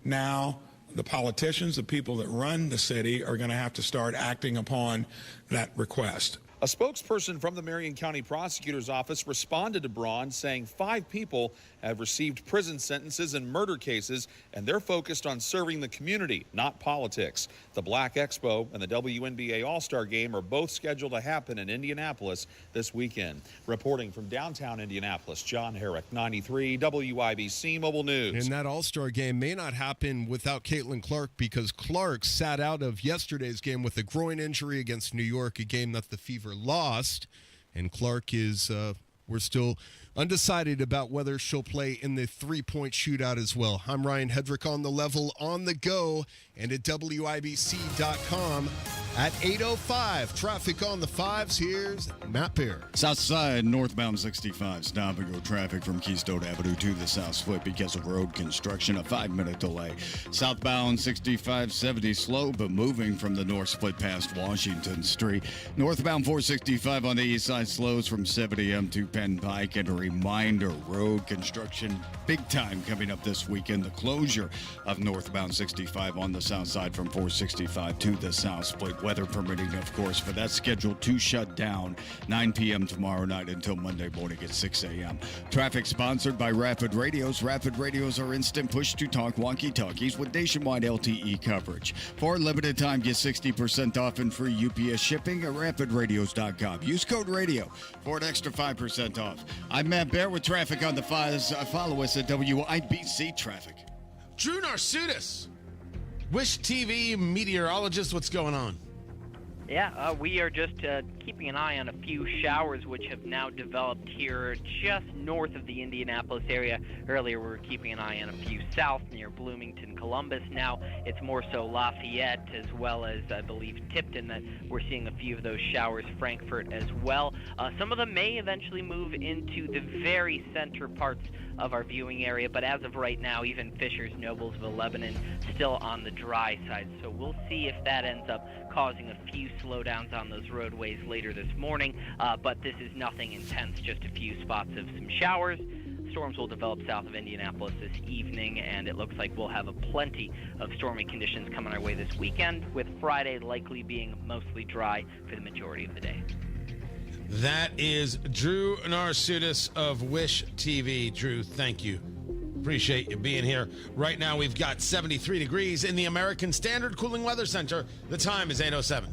Now, the politicians, the people that run the city, are going to have to start acting upon that request. A spokesperson from the Marion County Prosecutor's Office responded to Braun, saying 5 people have received prison sentences in murder cases, and they're focused on serving the community, not politics. The Black Expo and the WNBA All-Star Game are both scheduled to happen in Indianapolis this weekend. Reporting from downtown Indianapolis, John Herrick, 93 WIBC Mobile News. And that All-Star Game may not happen without Caitlin Clark, because Clark sat out of yesterday's game with a groin injury against New York, a game that the Fever lost. And Clark is, we're still undecided about whether she'll play in the 3-point shootout as well. I'm Ryan Hedrick on the level, on the go, and at WIBC.com at 8:05. Traffic on the 5s. Here's Matt Bear. South side, northbound 65, stop and go traffic from Keystone Avenue to the South Split because of road construction, a 5-minute delay. Southbound 65-70 slow, but moving from the North Split past Washington Street. Northbound 465 on the east side slows from 70M to Penn Pike. And a reminder, road construction big time coming up this weekend. The closure of northbound 65 on the south side from 465 to the South Split. Weather permitting, of course, but that's scheduled to shut down 9 p.m. tomorrow night until Monday morning at 6 a.m. Traffic sponsored by Rapid Radios. Rapid Radios are instant push-to-talk walkie-talkies with nationwide LTE coverage. For a limited time, get 60% off and free UPS shipping at rapidradios.com. Use code RADIO for an extra 5% off. I'm Matt Bear with traffic on the 5s. Follow us at WIBC Traffic. Drew Narsutis, Wish TV meteorologist, what's going on? Yeah, we are just keeping an eye on a few showers which have now developed here just north of the Indianapolis area. Earlier we were keeping an eye on a few south near Bloomington, Columbus. Now it's more so Lafayette as well as, I believe, Tipton that we're seeing a few of those showers, Frankfort as well. Some of them may eventually move into the very center parts of our viewing area, but as of right now, even Fishers, Noblesville, Lebanon, still on the dry side. So we'll see if that ends up causing a few slowdowns on those roadways later this morning, but this is nothing intense, just a few spots of some showers. Storms will develop south of Indianapolis this evening, and it looks like we'll have plenty of stormy conditions coming our way this weekend, with Friday likely being mostly dry for the majority of the day. That is Drew Narsutis of Wish TV. Drew, thank you. Appreciate you being here. Right now, we've got 73 degrees in the American Standard Cooling Weather Center. The time is 8:07.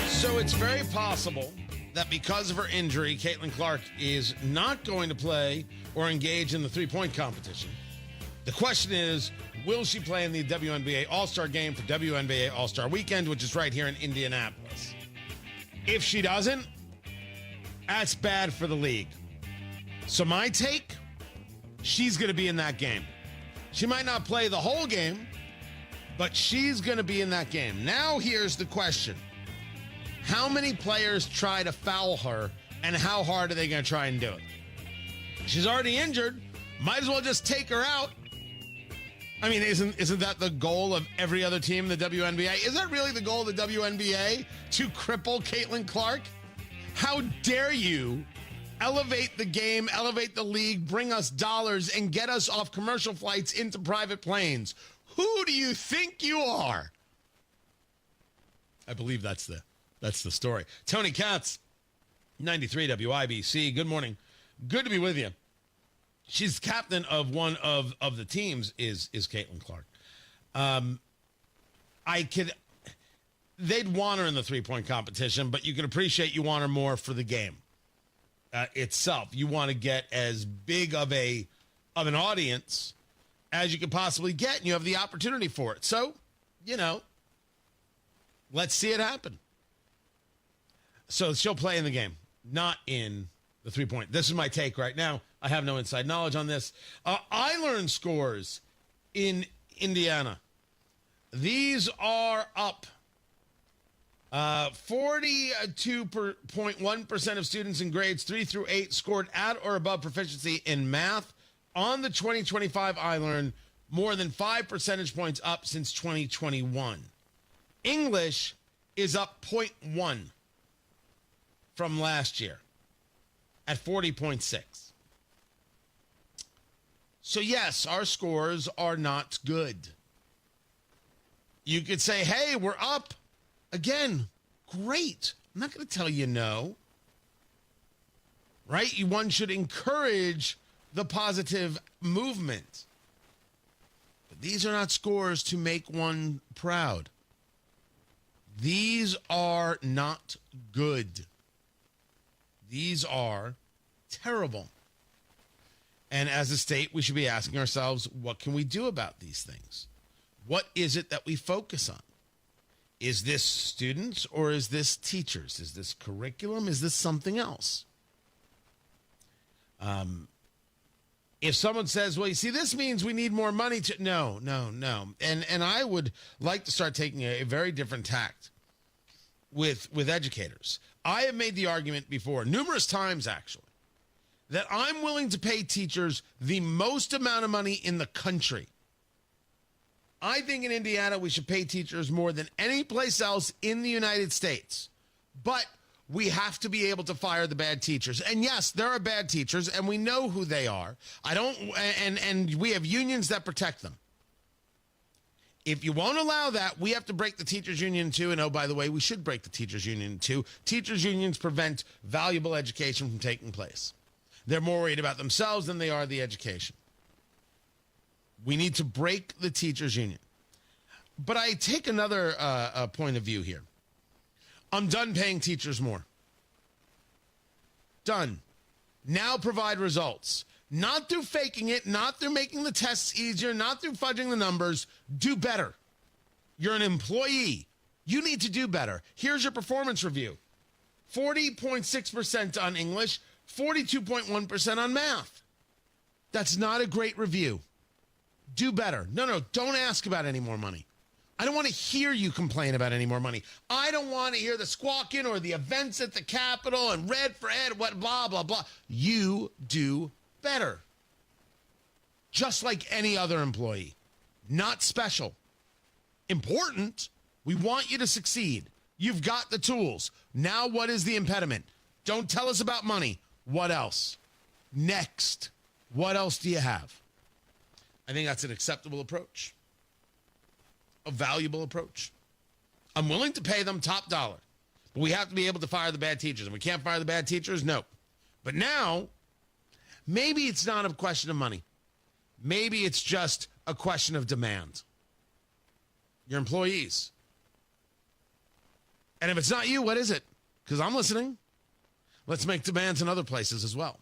So it's very possible that because of her injury, Caitlin Clark is not going to play or engage in the three-point competition. The question is, will she play in the WNBA All-Star game for WNBA All-Star Weekend, which is right here in Indianapolis? If she doesn't, that's bad for the league. So my take, she's going to be in that game. She might not play the whole game, but she's going to be in that game. Now here's the question. How many players try to foul her, and how hard are they going to try and do it? She's already injured. Might as well just take her out. I mean, isn't that the goal of every other team in the WNBA? Is that really the goal of the WNBA, to cripple Caitlin Clark? How dare you elevate the game, elevate the league, bring us dollars, and get us off commercial flights into private planes? Who do you think you are? I believe that's the story. Tony Katz, 93 WIBC. Good morning. Good to be with you. She's captain of one of the teams, is Caitlin Clark. They'd want her in the three-point competition, but you can appreciate you want her more for the game itself. You want to get as big of an audience as you could possibly get, and you have the opportunity for it. So, let's see it happen. So she'll play in the game, not in the three-point. This is my take right now. I have no inside knowledge on this. I learned scores in Indiana. These are up. 42.1% of students in grades 3 through 8 scored at or above proficiency in math on the 2025 iLearn, more than 5 percentage points up since 2021. English is up 0.1 from last year at 40.6. So yes, our scores are not good. You could say, hey, we're up. Again, great. I'm not going to tell you no. Right? One should encourage the positive movement. But these are not scores to make one proud. These are not good. These are terrible. And as a state, we should be asking ourselves, what can we do about these things? What is it that we focus on? Is this students or is this teachers? Is this curriculum? Is this something else? If someone says, well, you see, this means we need more money to... No. And I would like to start taking a very different tact with educators. I have made the argument before, numerous times actually, that I'm willing to pay teachers the most amount of money in the country. I think in Indiana we should pay teachers more than any place else in the United States. But we have to be able to fire the bad teachers. And yes, there are bad teachers, and we know who they are. And we have unions that protect them. If you won't allow that, we have to break the teachers union too. And oh, by the way, we should break the teachers union too. Teachers unions prevent valuable education from taking place. They're more worried about themselves than they are the education. We need to break the teachers union. But I take another point of view here. I'm done paying teachers more. Done. Now provide results. Not through faking it, not through making the tests easier, not through fudging the numbers. Do better. You're an employee. You need to do better. Here's your performance review. 40.6% on English, 42.1% on math. That's not a great review. Do better. No, don't ask about any more money. I don't want to hear you complain about any more money. I don't want to hear the squawking or the events at the Capitol and Red for Ed, what, blah, blah, blah. You do better. Just like any other employee. Not special. Important. We want you to succeed. You've got the tools. Now what is the impediment? Don't tell us about money. What else? Next. What else do you have? I think that's an acceptable approach. A valuable approach. I'm willing to pay them top dollar. But we have to be able to fire the bad teachers. And we can't fire the bad teachers? No. But now, maybe it's not a question of money. Maybe it's just a question of demand. Your employees. And if it's not you, what is it? Because I'm listening. Let's make demands in other places as well.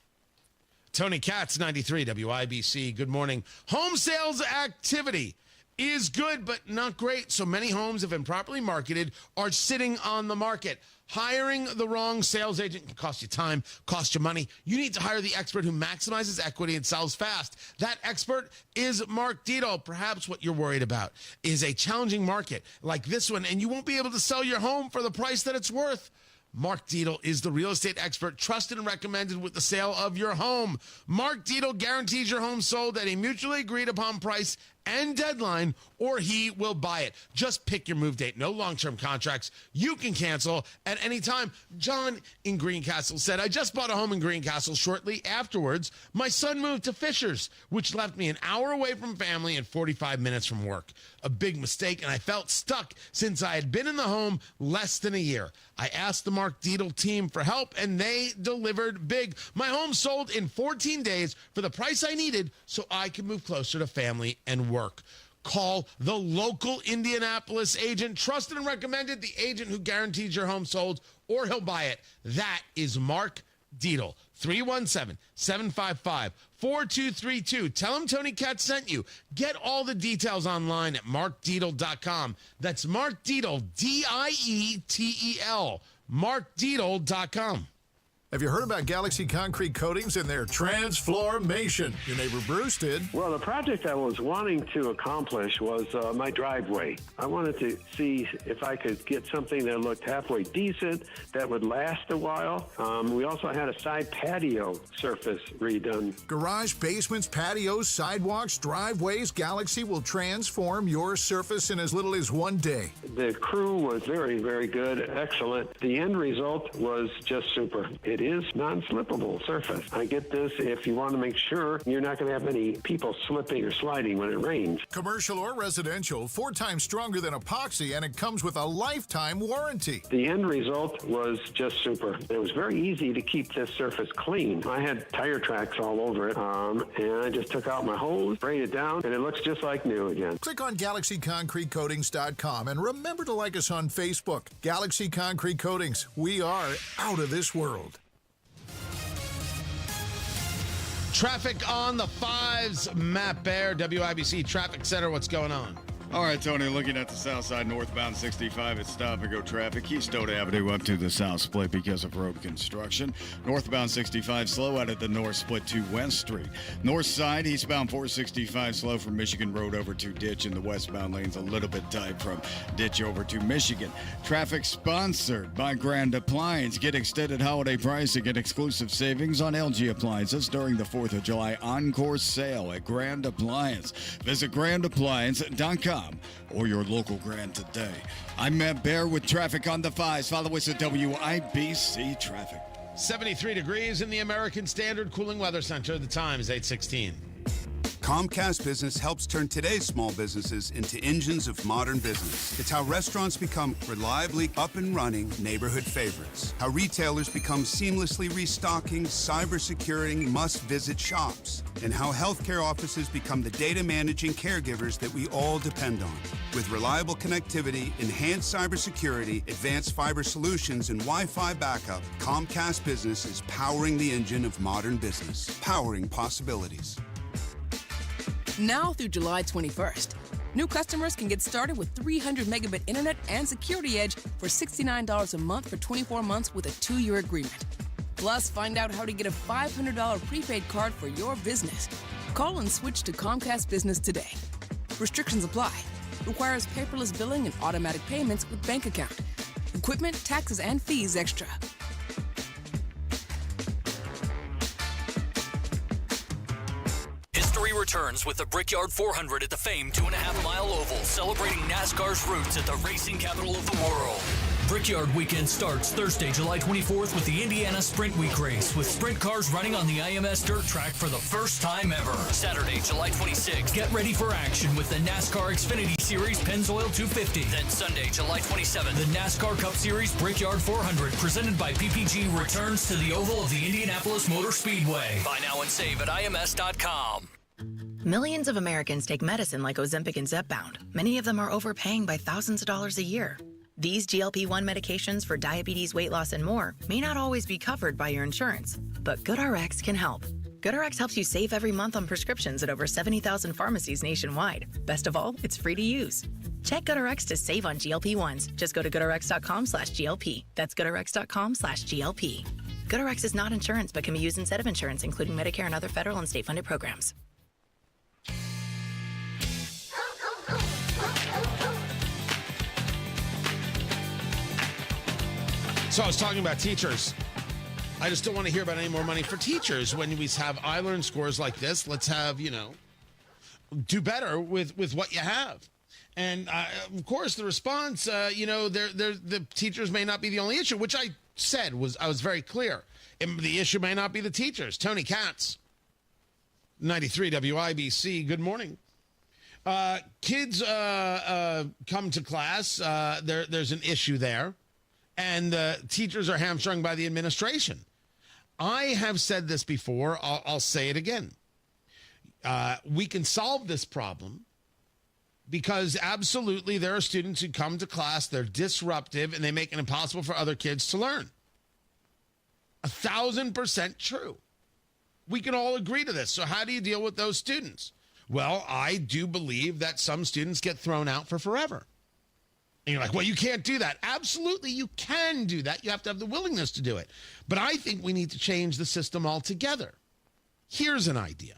Tony Katz, 93 WIBC. Good morning. Home sales activity is good, but not great. So many homes, if improperly marketed, are sitting on the market. Hiring the wrong sales agent can cost you time, cost you money. You need to hire the expert who maximizes equity and sells fast. That expert is Mark Dito. Perhaps what you're worried about is a challenging market like this one, and you won't be able to sell your home for the price that it's worth. Mark Dito is the real estate expert trusted and recommended with the sale of your home. Mark Dito guarantees your home sold at a mutually agreed upon price and deadline, or he will buy it. Just pick your move date. No long-term contracts. You can cancel at any time. John in Greencastle said, I just bought a home in Greencastle. Shortly afterwards, my son moved to Fishers, which left me an hour away from family and 45 minutes from work. A big mistake, and I felt stuck since I had been in the home less than a year. I asked the Mark Dito team for help, and they delivered big. My home sold in 14 days for the price I needed so I could move closer to family and work. Call the local Indianapolis agent, trusted and recommended, the agent who guarantees your home sold, or he'll buy it. That is Mark Dito. 317-755-4232. Tell him Tony Katz sent you. Get all the details online at markdietel.com. That's Mark Dietel, D-I-E-T-E-L, markdietel.com. Have you heard about Galaxy Concrete Coatings and their transformation? Your neighbor Bruce did. Well, the project I was wanting to accomplish was my driveway. I wanted to see if I could get something that looked halfway decent, that would last a while. We also had a side patio surface redone. Garage, basements, patios, sidewalks, driveways, Galaxy will transform your surface in as little as 1 day. The crew was very, very good, excellent. The end result was just super. It is non-slippable surface. I get this if you want to make sure you're not going to have any people slipping or sliding when it rains. Commercial or residential, 4 times stronger than epoxy, and it comes with a lifetime warranty. The end result was just super. It was very easy to keep this surface clean. I had tire tracks all over it, and I just took out my hose, sprayed it down, and it looks just like new again. Click on GalaxyConcreteCoatings.com and remember to like us on Facebook. Galaxy Concrete Coatings. We are out of this world. Traffic on the 5s, Matt Baer, WIBC Traffic Center. What's going on? All right, Tony, looking at the south side, northbound 65, it's stop-and-go traffic. Keystone Avenue up to the south split because of road construction. Northbound 65 slow out at the north split to West Street. North side, eastbound 465 slow from Michigan Road over to Ditch, and the westbound lane's a little bit tight from Ditch over to Michigan. Traffic sponsored by Grand Appliance. Get extended holiday pricing and exclusive savings on LG appliances during the 4th of July Encore sale at Grand Appliance. Visit grandappliance.com. or your local Grand today. I'm Matt Baer with traffic on the 5s. Follow us at WIBC Traffic. 73 degrees in the American Standard Cooling Weather Center. The time is 8:16. Comcast Business helps turn today's small businesses into engines of modern business. It's how restaurants become reliably up and running neighborhood favorites. How retailers become seamlessly restocking, cybersecurity must-visit shops. And how healthcare offices become the data managing caregivers that we all depend on. With reliable connectivity, enhanced cybersecurity, advanced fiber solutions, and Wi-Fi backup, Comcast Business is powering the engine of modern business. Powering possibilities. Now through July 21st, new customers can get started with 300 megabit internet and Security Edge for $69 a month for 24 months with a 2-year agreement. Plus, find out how to get a $500 prepaid card for your business. Call and switch to Comcast Business today. Restrictions apply. Requires paperless billing and automatic payments with bank account. Equipment, taxes, and fees extra. Returns with the Brickyard 400 at the famed 2.5-mile oval, celebrating NASCAR's roots at the racing capital of the world. Brickyard weekend starts Thursday, July 24th with the Indiana Sprint Week race, with sprint cars running on the IMS dirt track for the first time ever. Saturday, July 26th, get ready for action with the NASCAR Xfinity Series Pennzoil 250. Then Sunday, July 27th, the NASCAR Cup Series Brickyard 400, presented by PPG, returns to the oval of the Indianapolis Motor Speedway. Buy now and save at IMS.com. Millions of Americans take medicine like Ozempic and Zepbound. Many of them are overpaying by thousands of dollars a year. These GLP-1 medications for diabetes, weight loss, and more may not always be covered by your insurance, but GoodRx can help. GoodRx helps you save every month on prescriptions at over 70,000 pharmacies nationwide. Best of all, it's free to use. Check GoodRx to save on GLP-1s. Just go to GoodRx.com/GLP. That's GoodRx.com/GLP. GoodRx is not insurance but can be used instead of insurance, including Medicare and other federal and state-funded programs. So I was talking about teachers. I just don't want to hear about any more money for teachers when we have I-Learn scores like this. Let's have, do better with what you have. And, of course, the response, the teachers may not be the only issue, which I said I was very clear. The issue may not be the teachers. Tony Katz, 93 WIBC, good morning. Kids come to class. There's an issue there. And the teachers are hamstrung by the administration. I have said this before. I'll say it again. We can solve this problem because absolutely there are students who come to class, they're disruptive, and they make it impossible for other kids to learn. 1,000% true. We can all agree to this. So how do you deal with those students? Well, I do believe that some students get thrown out for forever. And you're like, well, you can't do that. Absolutely, you can do that. You have to have the willingness to do it. But I think we need to change the system altogether. Here's an idea.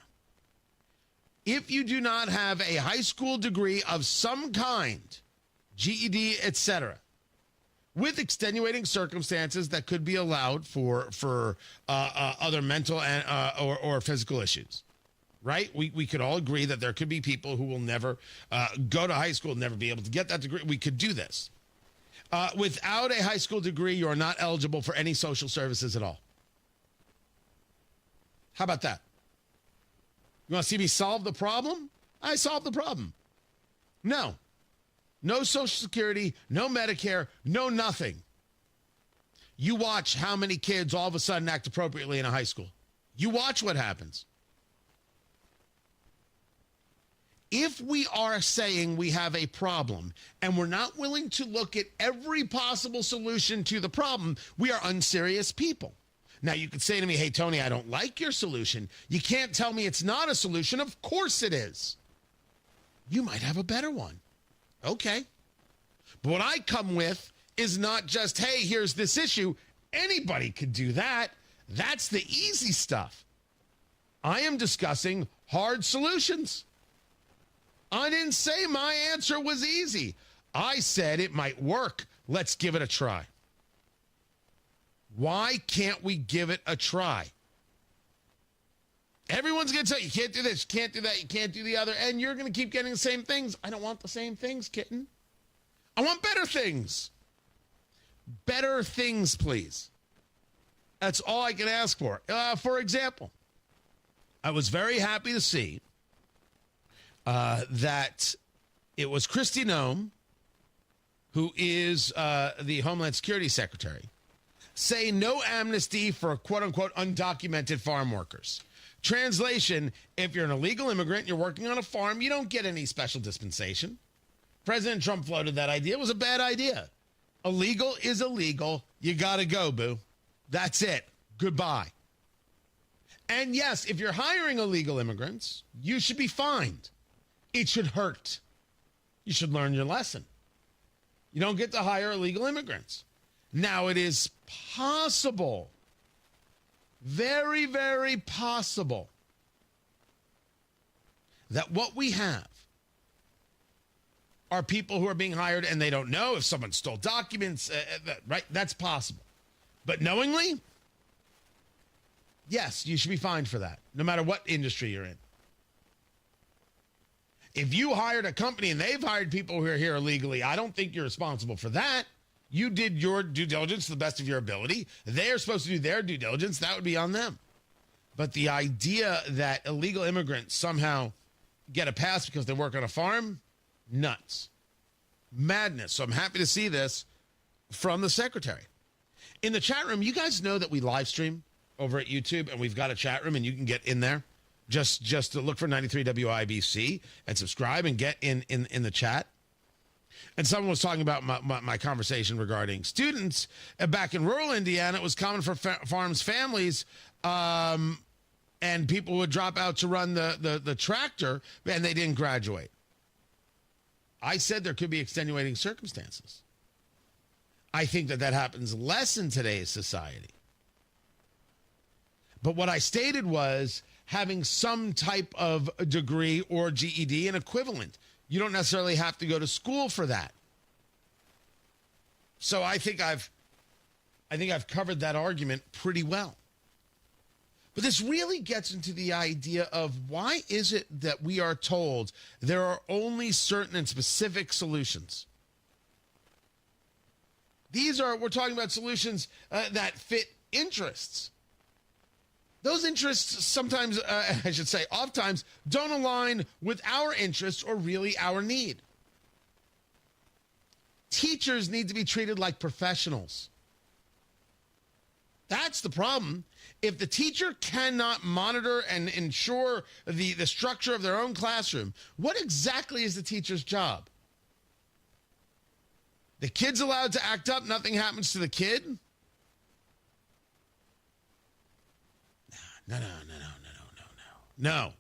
If you do not have a high school degree of some kind, GED, etc., with extenuating circumstances that could be allowed for other mental and or physical issues, right? We could all agree that there could be people who will never go to high school, never be able to get that degree. We could do this. Without a high school degree, you are not eligible for any social services at all. How about that? You want to see me solve the problem? I solved the problem. No. No Social Security, no Medicare, no nothing. You watch how many kids all of a sudden act appropriately in a high school. You watch what happens. If we are saying we have a problem and we're not willing to look at every possible solution to the problem, we are unserious people. Now, you could say to me, hey, Tony, I don't like your solution. You can't tell me it's not a solution. Of course it is. You might have a better one. Okay. But what I come with is not just, hey, here's this issue. Anybody could do that. That's the easy stuff. I am discussing hard solutions. I didn't say my answer was easy. I said it might work. Let's give it a try. Why can't we give it a try? Everyone's going to tell you, you can't do this, you can't do that, you can't do the other, and you're going to keep getting the same things. I don't want the same things, kitten. I want better things. Better things, please. That's all I can ask for. For example, I was very happy to see that it was Kristi Noem, who is the Homeland Security Secretary, say no amnesty for quote-unquote undocumented farm workers. Translation, if you're an illegal immigrant, you're working on a farm, you don't get any special dispensation. President Trump floated that idea. It was a bad idea. Illegal is illegal. You got to go, boo. That's it. Goodbye. And yes, if you're hiring illegal immigrants, you should be fined. It should hurt. You should learn your lesson. You don't get to hire illegal immigrants. Now, it is possible, very, very possible, that what we have are people who are being hired and they don't know if someone stole documents, right? That's possible. But knowingly, yes, you should be fined for that, no matter what industry you're in. If you hired a company and they've hired people who are here illegally, I don't think you're responsible for that. You did your due diligence to the best of your ability. They are supposed to do their due diligence. That would be on them. But the idea that illegal immigrants somehow get a pass because they work on a farm, nuts. Madness. So I'm happy to see this from the secretary. In the chat room, you guys know that we live stream over at YouTube, and we've got a chat room, and you can get in there. Just to look for 93 WIBC and subscribe and get in the chat. And someone was talking about my conversation regarding students. Back in rural Indiana, it was common for farms families and people would drop out to run the tractor, and they didn't graduate. I said there could be extenuating circumstances. I think that happens less in today's society. But what I stated was having some type of degree or GED and equivalent. You don't necessarily have to go to school for that. So I think I've covered that argument pretty well. But this really gets into the idea of why is it that we are told there are only certain and specific solutions? We're talking about solutions that fit interests. Those interests sometimes, oftentimes, don't align with our interests or really our need. Teachers need to be treated like professionals. That's the problem. If the teacher cannot monitor and ensure the structure of their own classroom, what exactly is the teacher's job? The kid's allowed to act up, nothing happens to the kid? No.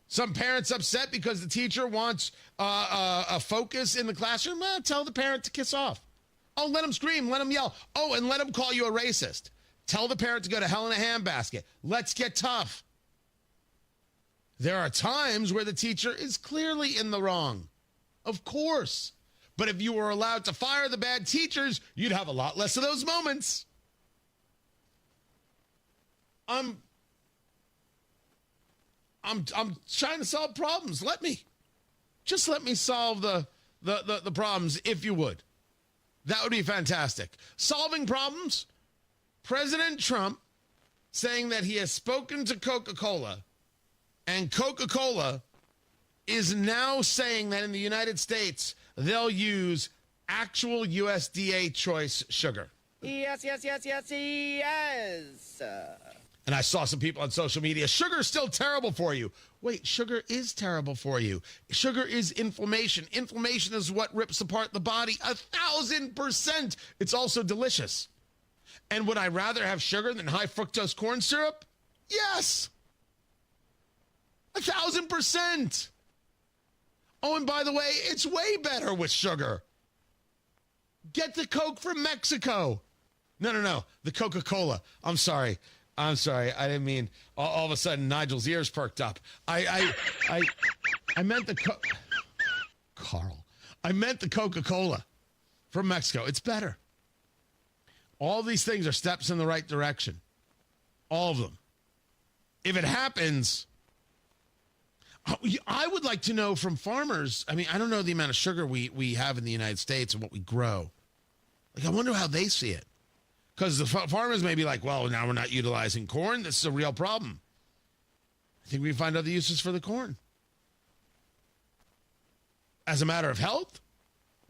Some parents upset because the teacher wants a focus in the classroom. Tell the parent to kiss off. Oh, let him scream, let him yell. Oh, and let him call you a racist. Tell the parent to go to hell in a handbasket. Let's get tough. There are times where the teacher is clearly in the wrong. Of course. But if you were allowed to fire the bad teachers, you'd have a lot less of those moments. I'm trying to solve problems. Let me solve the problems, if you would. That would be fantastic. Solving problems. President Trump saying that he has spoken to Coca-Cola, and Coca-Cola is now saying that in the United States they'll use actual USDA choice sugar. Yes. And I saw some people on social media, sugar is still terrible for you. Wait, sugar is terrible for you. Sugar is inflammation. Inflammation is what rips apart the body 1,000%. It's also delicious. And would I rather have sugar than high fructose corn syrup? Yes. 1,000%. Oh, and by the way, it's way better with sugar. Get the Coke from Mexico. No. The Coca-Cola. I'm sorry. I didn't mean all of a sudden Nigel's ears perked up. I meant Carl. I meant the Coca-Cola from Mexico. It's better. All these things are steps in the right direction. All of them. If it happens, I would like to know from farmers. I mean, I don't know the amount of sugar we have in the United States and what we grow. Like, I wonder how they see it. Because the farmers may be like, well, now we're not utilizing corn. This is a real problem. I think we can find other uses for the corn. As a matter of health,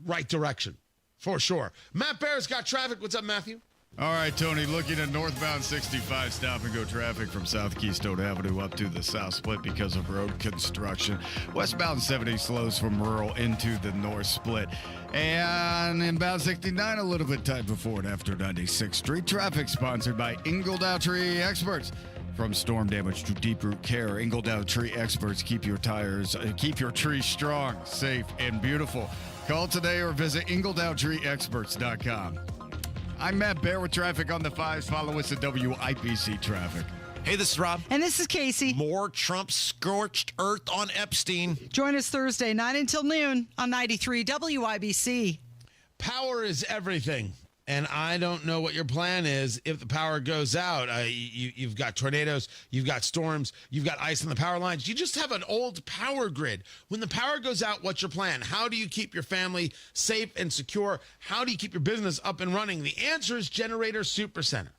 right direction, for sure. Matt Barrett's got traffic. What's up, Matthew? All right, Tony, looking at northbound 65 stop-and-go traffic from South Keystone Avenue up to the South Split because of road construction. Westbound 70 slows from rural into the North Split. And inbound 69 a little bit tight before and after 96th Street. Traffic sponsored by Ingledow Tree Experts. From storm damage to deep root care, Ingledow Tree Experts keep your tree strong, safe, and beautiful. Call today or visit IngledowTreeExperts.com. I'm Matt Bear with traffic on the 5s. Follow us at WIPC Traffic. Hey, this is Rob. And this is Casey. More Trump scorched earth on Epstein. Join us Thursday, 9 until noon on 93 WIBC. Power is everything. And I don't know what your plan is if the power goes out. You've got tornadoes, you've got storms, you've got ice on the power lines. You just have an old power grid. When the power goes out, what's your plan? How do you keep your family safe and secure? How do you keep your business up and running? The answer is Generator Supercenter.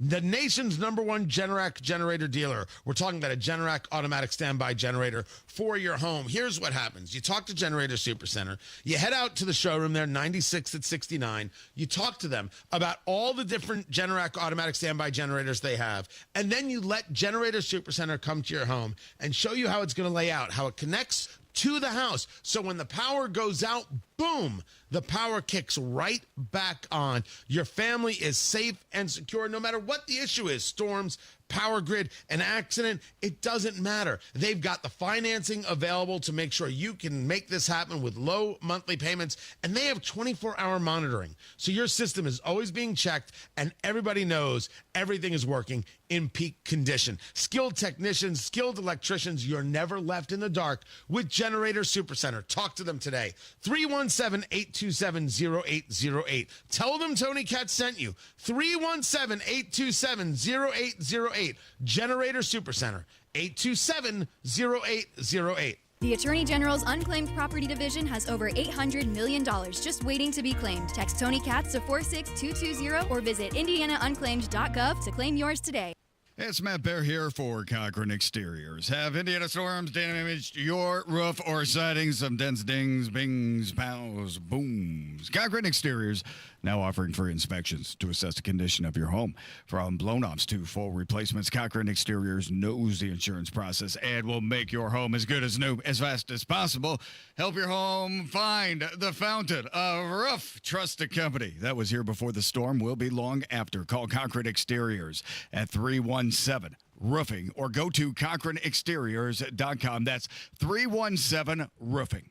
The nation's #1 Generac generator dealer. We're talking about a Generac automatic standby generator for your home. Here's what happens. You talk to Generator Supercenter. You head out to the showroom there, 96 at 69. You talk to them about all the different Generac automatic standby generators they have. And then you let Generator Supercenter come to your home and show you how it's going to lay out, how it connects to the house. So when the power goes out, boom, the power kicks right back on. Your family is safe and secure no matter what the issue is. Storms, power grid, an accident, it doesn't matter. They've got the financing available to make sure you can make this happen with low monthly payments, and they have 24-hour monitoring. So your system is always being checked, and everybody knows everything is working in peak condition. Skilled technicians, skilled electricians, you're never left in the dark with Generator Supercenter. Talk to them today. 317-827-0808. Tell them Tony Katz sent you. 317-827-0808. Generator Supercenter. 827-0808. The Attorney General's Unclaimed Property Division has over $800 million just waiting to be claimed. Text Tony Katz to 46220 or visit indianaunclaimed.gov to claim yours today. It's Matt Bear here for Cochran Exteriors. Have Indiana storms damaged your roof or siding? Some dents, dings, bings, pows, booms. Cochran Exteriors now offering free inspections to assess the condition of your home. From blown-offs to full replacements, Cochran Exteriors knows the insurance process and will make your home as good as new as fast as possible. Help your home find the fountain of roof. Trust the company that was here before the storm will be long after. Call Cochran Exteriors at 317-ROOFING or go to CochranExteriors.com. That's 317-ROOFING.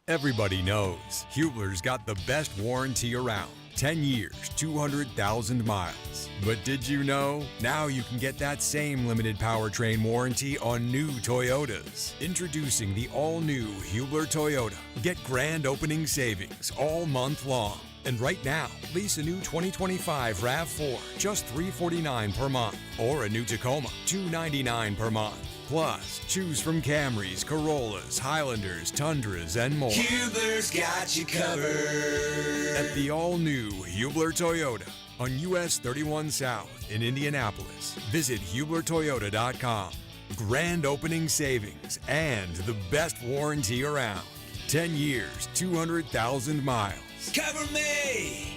Everybody knows Hubler's got the best warranty around. 10 years, 200,000 miles. But did you know? Now you can get that same limited powertrain warranty on new Toyotas. Introducing the all-new Hubler Toyota. Get grand opening savings all month long. And right now, lease a new 2025 RAV4, just $349 per month. Or a new Tacoma, $299 per month. Plus, choose from Camrys, Corollas, Highlanders, Tundras, and more. Hubler's got you covered. At the all-new Hubler Toyota on US 31 South in Indianapolis. Visit HublerToyota.com. Grand opening savings and the best warranty around. 10 years, 200,000 miles. Cover me!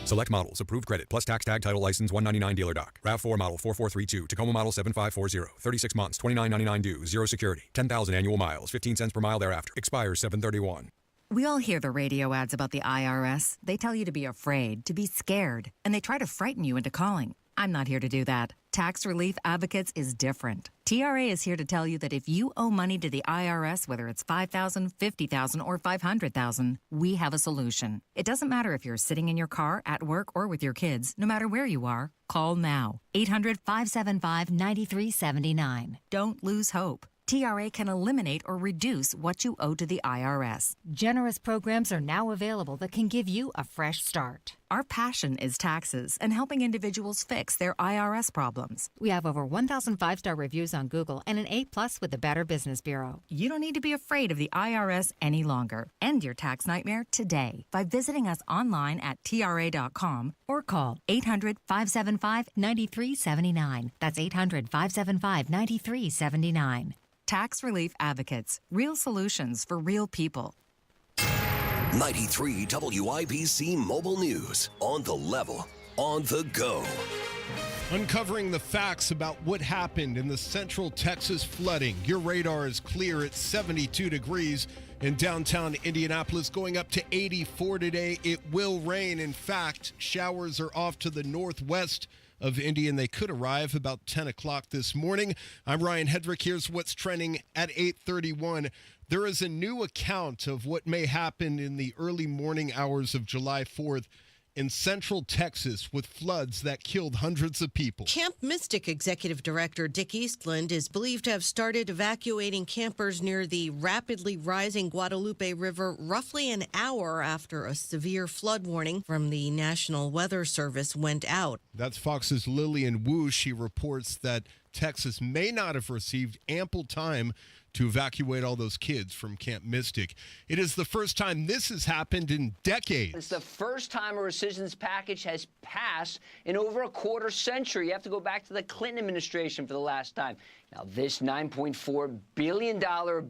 Select models, approved credit, plus tax tag title license 199 dealer doc. RAV4 model 4432, Tacoma model 7540, 36 months, $29.99 due, 0 security, 10,000 annual miles, 15 cents per mile thereafter. Expires 7/31. We all hear the radio ads about the IRS. They tell you to be afraid, to be scared, and they try to frighten you into calling. I'm not here to do that. Tax Relief Advocates is different. TRA is here to tell you that if you owe money to the IRS, whether it's $5,000, $50,000, or $500,000, we have a solution. It doesn't matter if you're sitting in your car, at work, or with your kids. No matter where you are, call now. 800-575-9379. Don't lose hope. TRA can eliminate or reduce what you owe to the IRS. Generous programs are now available that can give you a fresh start. Our passion is taxes and helping individuals fix their IRS problems. We have over 1,000 5-star reviews on Google and an A+ with the Better Business Bureau. You don't need to be afraid of the IRS any longer. End your tax nightmare today by visiting us online at TRA.com or call 800-575-9379. That's 800-575-9379. Tax Relief Advocates. Real solutions for real people. 93 WIBC Mobile News. On the level. On the go. Uncovering the facts about what happened in the Central Texas flooding. Your radar is clear at 72 degrees in downtown Indianapolis, going up to 84 today. It will rain. In fact, showers are off to the northwest of Indy, and they could arrive about 10 o'clock this morning. I'm Ryan Hedrick. Here's what's trending at 8:31. There is a new account of what may happen in the early morning hours of July 4th in Central Texas with floods that killed hundreds of people. Camp Mystic Executive Director Dick Eastland is believed to have started evacuating campers near the rapidly rising Guadalupe River roughly an hour after a severe flood warning from the National Weather Service went out. That's Fox's Lillian Wu. She reports that Texas may not have received ample time to evacuate all those kids from Camp Mystic. It is the first time this has happened in decades. It's the first time a resistance package has passed in over a quarter century. You have to go back to the Clinton administration for the last time. Now, this $9.4 billion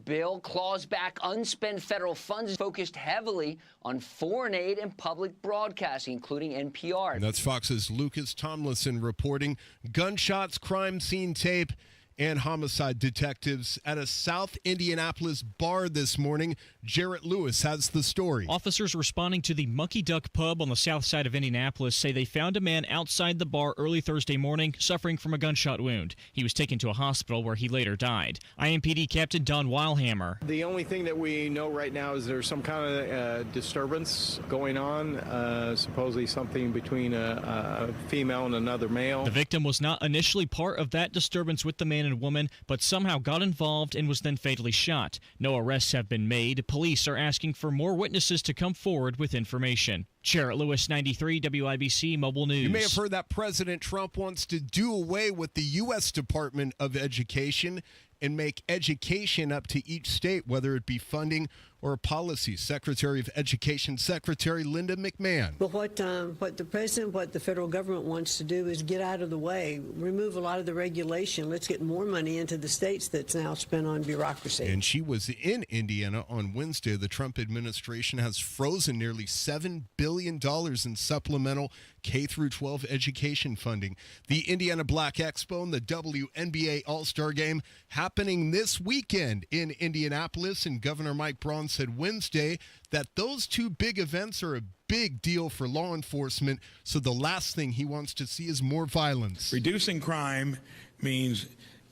bill claws back unspent federal funds focused heavily on foreign aid and public broadcasting, including NPR. And that's Fox's Lucas Tomlinson reporting. Gunshots, crime scene tape, and homicide detectives at a South Indianapolis bar this morning. Jarrett Lewis has the story. Officers responding to the Monkey Duck Pub on the south side of Indianapolis say they found a man outside the bar early Thursday morning suffering from a gunshot wound. He was taken to a hospital where he later died. IMPD Captain Don Weilhammer. The only thing that we know right now is there's some kind of disturbance going on, supposedly something between a female and another male. The victim was not initially part of that disturbance with the man and woman, but somehow got involved and was then fatally shot. No arrests have been made. Police are asking for more witnesses to come forward with information. Jarrett Lewis, 93 WIBC Mobile News. You may have heard that President Trump wants to do away with the U.S. Department of Education and make education up to each state, whether it be funding or policy. Secretary of Education, Secretary Linda McMahon. But what the president, what the federal government wants to do is get out of the way, remove a lot of the regulation. Let's get more money into the states that's now spent on bureaucracy. And she was in Indiana on Wednesday. The Trump administration has frozen nearly $7 billion in supplemental K-12 education funding. The Indiana Black Expo and the WNBA All-Star Game happening this weekend in Indianapolis, and Governor Mike Braun said Wednesday that those two big events are a big deal for law enforcement, so the last thing he wants to see is more violence. Reducing crime means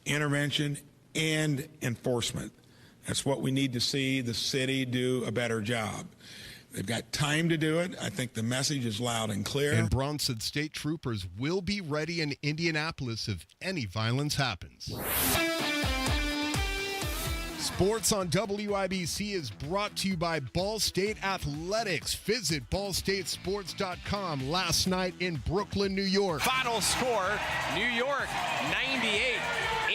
intervention and enforcement. That's what we need to see the city do a better job. They've got time to do it. I think the message is loud and clear. And Braun said state troopers will be ready in Indianapolis if any violence happens. Sports on WIBC is brought to you by Ball State Athletics. Visit ballstatesports.com. Last night in Brooklyn, New York. Final score, New York 98,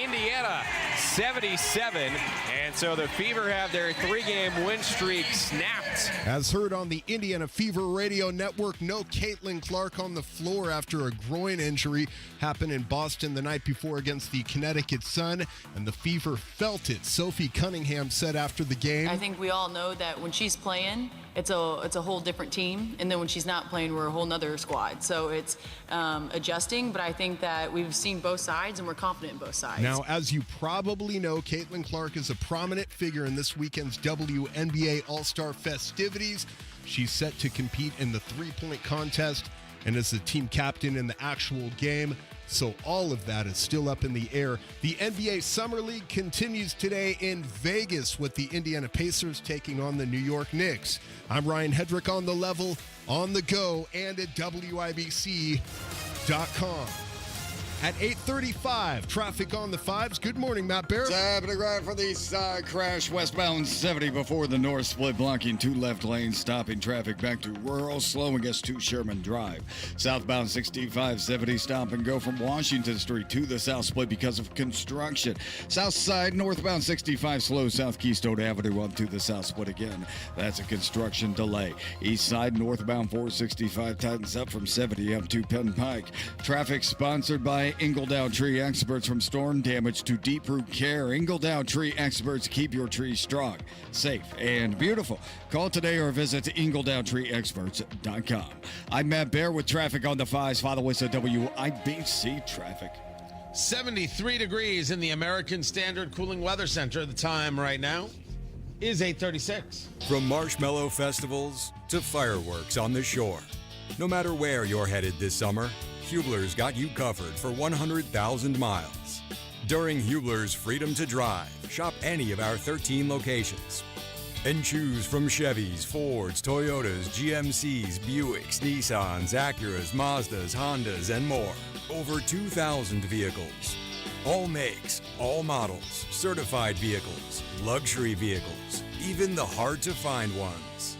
Indiana 77. And so the Fever have their 3-game win streak snapped. As heard on the Indiana Fever Radio Network, no Caitlin Clark on the floor after a groin injury happened in Boston the night before against the Connecticut Sun, and the Fever felt it. Sophie Cunningham said after the game, I think we all know that when she's playing, it's a whole different team, and then when she's not playing, we're a whole nother squad. So it's adjusting, but I think that we've seen both sides, and we're confident in both sides. Now, as you probably know, Caitlin Clark is a prominent figure in this weekend's WNBA All-Star festivities. She's set to compete in the three-point contest and is the team captain in the actual game. So all of that is still up in the air. The NBA Summer League continues today in Vegas with the Indiana Pacers taking on the New York Knicks. I'm Ryan Hedrick on the level, on the go, and at WIBC.com. At 8:35, traffic on the fives. Good morning, Matt Barrett. Happening right for the side crash westbound 70 before the north split, blocking 2 left lanes, stopping traffic back to rural, slowing us to Sherman Drive. Southbound 65, 70, stop and go from Washington Street to the south split because of construction. South side, northbound 65, slow South Keystone Avenue up to the south split again. That's a construction delay. East side, northbound 465, tightens up from 70 up to Penn Pike. Traffic sponsored by Ingledown Tree Experts. From storm damage to deep root care, Ingledown Tree Experts keep your trees strong, safe, and beautiful. Call today or visit ingledowntreeexperts.com. I'm Matt Bear with traffic on the fives. Follow us at WIBC Traffic. 73 degrees in the American Standard Cooling Weather Center. The time right now is 8:36. From marshmallow festivals to fireworks on the shore. No matter where you're headed this summer, Hubler's got you covered for 100,000 miles. During Hubler's Freedom to Drive, shop any of our 13 locations and choose from Chevys, Fords, Toyotas, GMCs, Buicks, Nissans, Acuras, Mazdas, Hondas, and more. Over 2,000 vehicles. All makes, all models, certified vehicles, luxury vehicles, even the hard-to-find ones.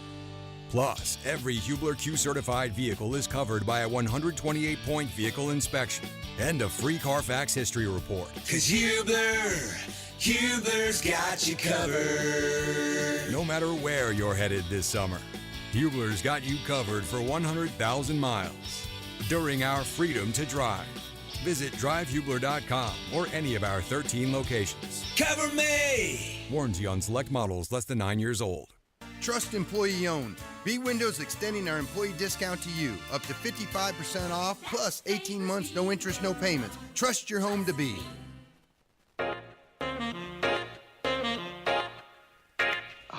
Plus, every Hubler Q-certified vehicle is covered by a 128-point vehicle inspection and a free Carfax history report. 'Cause Hubler's got you covered. No matter where you're headed this summer, Hubler's got you covered for 100,000 miles during our Freedom to Drive. Visit drivehubler.com or any of our 13 locations. Cover me! Warranty on select models less than 9 years old. Trust employee owned. B-Windows extending our employee discount to you. Up to 55% off, plus 18 months, no interest, no payments. Trust your home to be.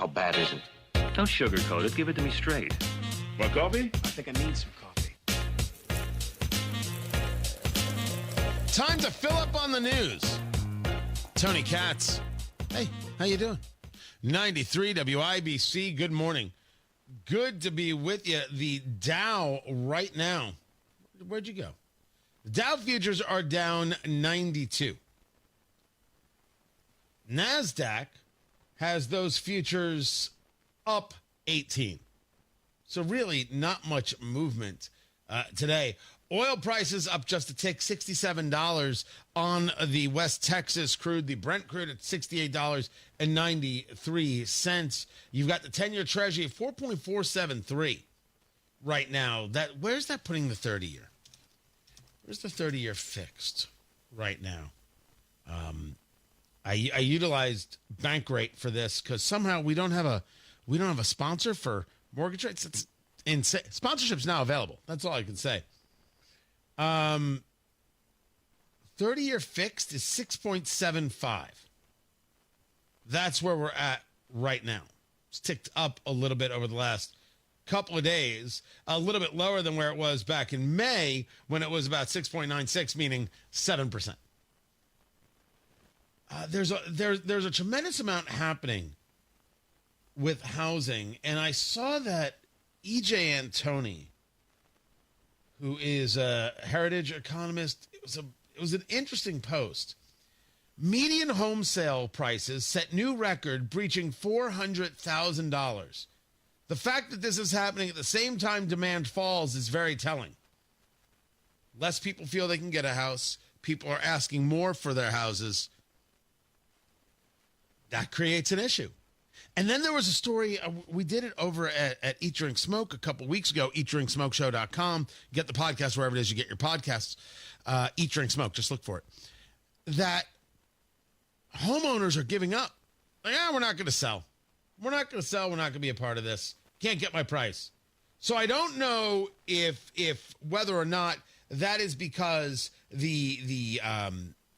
how bad is it? Don't sugarcoat it. Give it to me straight. Want coffee? I think I need some coffee. Time to fill up on the news. Tony Katz. Hey, how you doing? 93 WIBC. Good morning. Good to be with you. The Dow right now. Where'd you go? The Dow futures are down 92. NASDAQ has those futures up 18. So really not much movement today. Oil prices up just a tick, $67 on the West Texas crude. The Brent crude at $68.93. You've got the 10-year Treasury at 4.473 right now. Where's that putting the 30-year? Where's the 30-year fixed right now? I utilized Bankrate for this because somehow we don't have a sponsor for mortgage rates. It's insane. Sponsorship's now available. That's all I can say. 30-year fixed is 6.75. That's where we're at right now. It's ticked up a little bit over the last couple of days, a little bit lower than where it was back in May when it was about 6.96, meaning 7%. There's a tremendous amount happening with housing, and I saw that E.J. Antoni, who is a heritage economist, it was an interesting post. Median home sale prices set new record, breaching $400,000. The fact that this is happening at the same time demand falls is very telling. Less people feel they can get a house. People are asking more for their houses. That creates an issue. And then there was a story, we did it over at Eat, Drink, Smoke a couple weeks ago, eatdrinksmokeshow.com. Get the podcast wherever it is you get your podcasts. Eat, Drink, Smoke, just look for it. That homeowners are giving up. Like, we're not going to sell. We're not going to sell. We're not going to be a part of this. Can't get my price. So I don't know if whether or not that is because the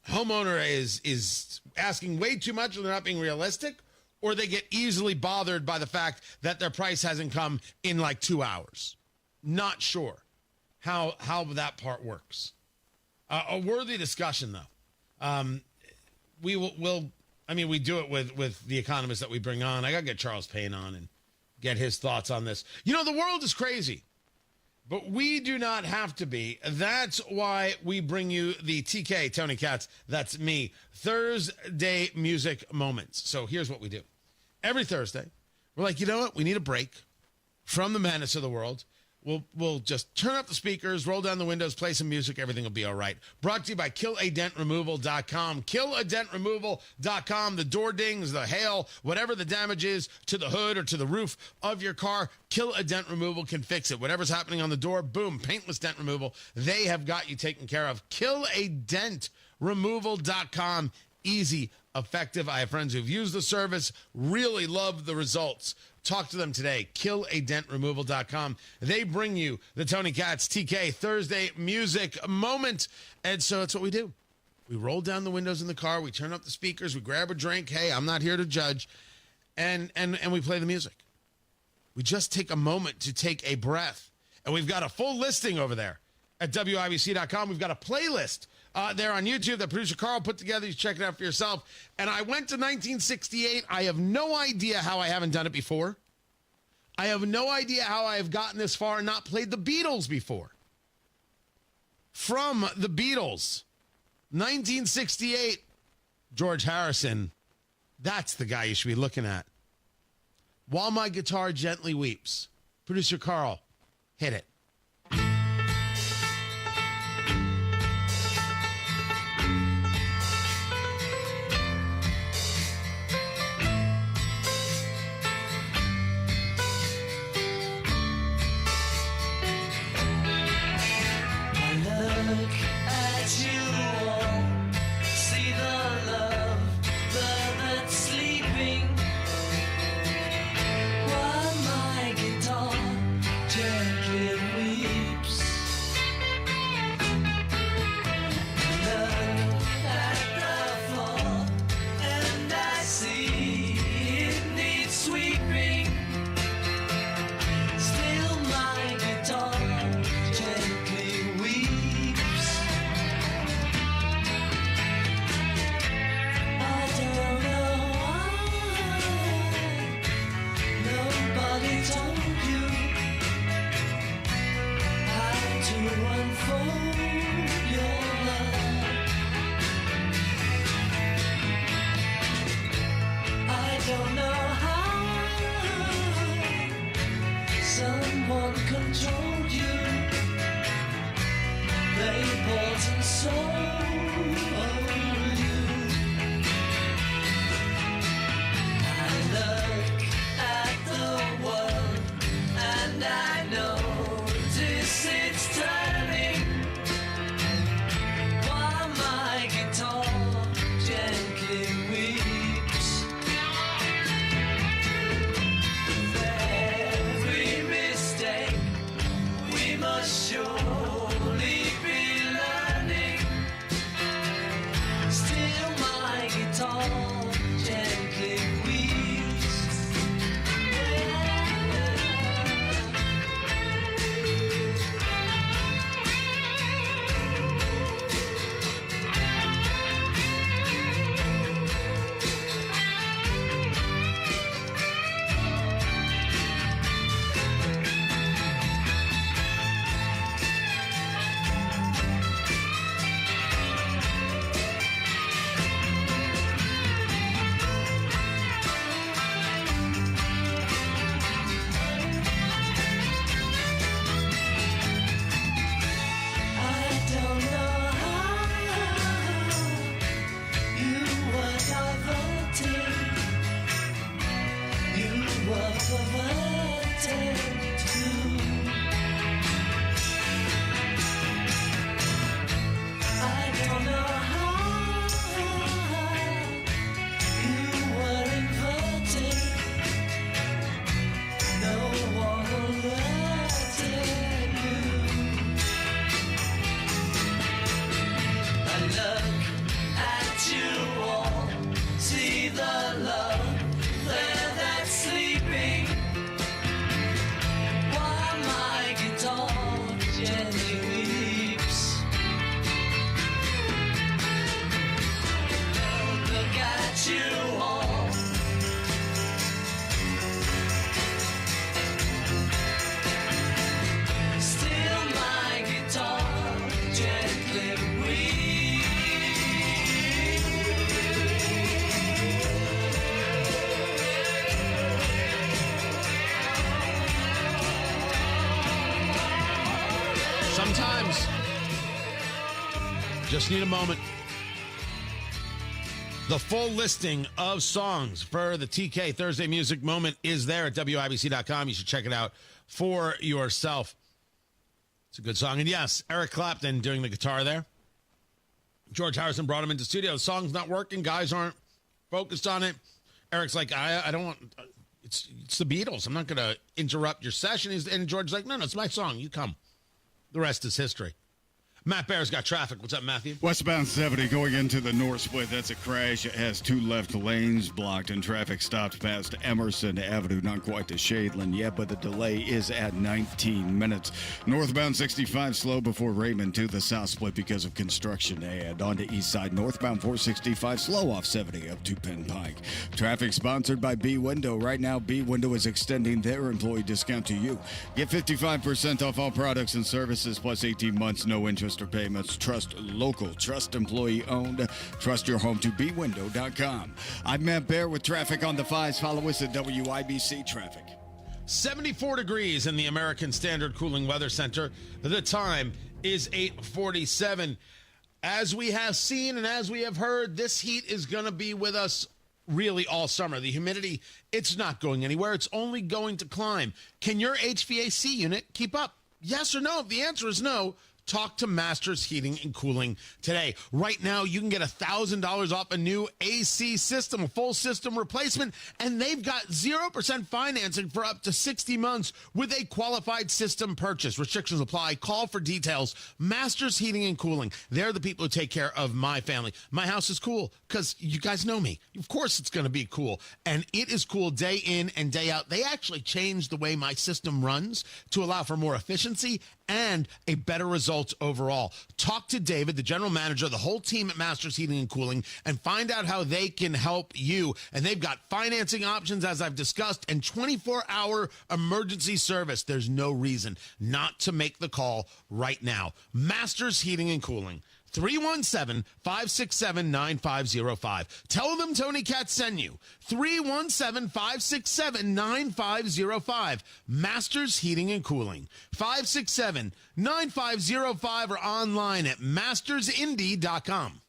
homeowner is asking way too much and they're not being realistic, or they get easily bothered by the fact that their price hasn't come in like 2 hours. Not sure how that part works. A worthy discussion, though. We do it with the economists that we bring on. I got to get Charles Payne on and get his thoughts on this. You know, the world is crazy, but we do not have to be. That's why we bring you the TK, Tony Katz, that's me, Thursday Music Moments. So here's what we do. Every Thursday, we're like, you know what? We need a break from the madness of the world. We'll just turn up the speakers, roll down the windows, play some music. Everything will be all right. Brought to you by KillaDentRemoval.com. KillaDentRemoval.com. The door dings, the hail, whatever the damage is to the hood or to the roof of your car, Kill a Dent Removal can fix it. Whatever's happening on the door, boom, paintless dent removal. They have got you taken care of. KillaDentRemoval.com. Easy, effective. I have friends who've used the service, really love the results. Talk to them today. KillaDentRemoval.com. They bring you the Tony Katz TK Thursday Music Moment. And so it's what we do. We roll down the windows in the car. We turn up the speakers. We grab a drink. Hey, I'm not here to judge. And we play the music. We just take a moment to take a breath. And we've got a full listing over there at WIBC.com. We've got a playlist there on YouTube that producer Carl put together. You check it out for yourself. And I went to 1968. I have no idea how I haven't done it before. I have no idea how I have gotten this far and not played the Beatles before. From the Beatles, 1968, George Harrison. That's the guy you should be looking at. While My Guitar Gently Weeps. Producer Carl, hit it. While my guitar gently Sometimes, just need a moment. The full listing of songs for the TK Thursday Music Moment is there at WIBC.com. You should check it out for yourself. It's a good song. And yes, Eric Clapton doing the guitar there. George Harrison brought him into studio. The song's not working. Guys aren't focused on it. Eric's like, I don't want... It's the Beatles. I'm not going to interrupt your session. And George's like, no, it's my song. You come. The rest is history. Matt Bear's got traffic. What's up, Matthew? Westbound 70 going into the north split. That's a crash. It has two left lanes blocked and traffic stopped past Emerson Avenue. Not quite to Shadeland yet, but the delay is at 19 minutes. Northbound 65 slow before Raymond to the south split because of construction. And on the east side, northbound 465 slow off 70 up to Penn Pike. Traffic sponsored by B Window. Right now, B Window is extending their employee discount to you. Get 55% off all products and services plus 18 months, no interest or payments. Trust local, trust employee owned. Trust your home to bwindow.com. I'm Matt Bear with traffic on the 5s. Follow us at WIBC Traffic. 74 degrees in the American Standard Cooling Weather Center. The time is 8:47. As we have seen and as we have heard, this heat is going to be with us really all summer. The humidity, it's not going anywhere. It's only going to climb. Can your HVAC unit keep up? Yes or no? If the answer is no, talk to Masters Heating and Cooling today. Right now, you can get $1,000 off a new AC system, a full system replacement, and they've got 0% financing for up to 60 months with a qualified system purchase. Restrictions apply. Call for details. Masters Heating and Cooling. They're the people who take care of my family. My house is cool because you guys know me. Of course it's going to be cool, and it is cool day in and day out. They actually changed the way my system runs to allow for more efficiency and a better result overall. Talk to David, the general manager, the whole team at Masters Heating and Cooling, and find out how they can help you. And they've got financing options, as I've discussed, and 24-hour emergency service. There's no reason not to make the call right now. Masters Heating and Cooling. 317-567-9505. Tell them Tony Katz sent you. 317-567-9505. Masters Heating and Cooling. 567-9505 or online at mastersindy.com.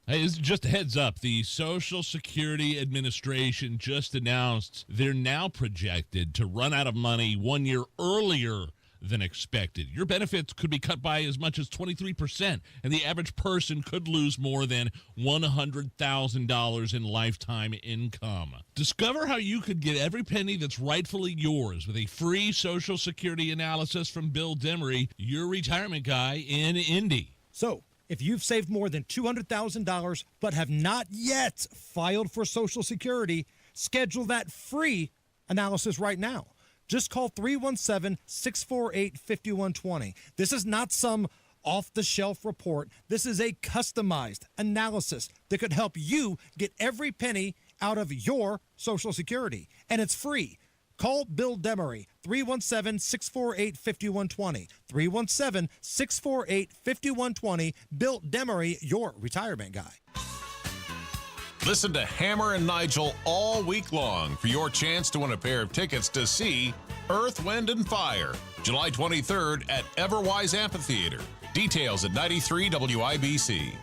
Hey, just a heads up. The Social Security Administration just announced they're now projected to run out of money 1 year earlier than expected. Your benefits could be cut by as much as 23%, and the average person could lose more than $100,000 in lifetime income. Discover how you could get every penny that's rightfully yours with a free Social Security analysis from Bill Demery, your retirement guy in Indy. So, if you've saved more than $200,000 but have not yet filed for Social Security, schedule that free analysis right now. Just call 317-648-5120. This is not some off-the-shelf report. This is a customized analysis that could help you get every penny out of your Social Security. And it's free. Call Bill Demery, 317-648-5120. 317-648-5120. Bill Demery, your retirement guy. Listen to Hammer and Nigel all week long for your chance to win a pair of tickets to see Earth, Wind, and Fire, July 23rd at Everwise Amphitheater. Details at 93 WIBC.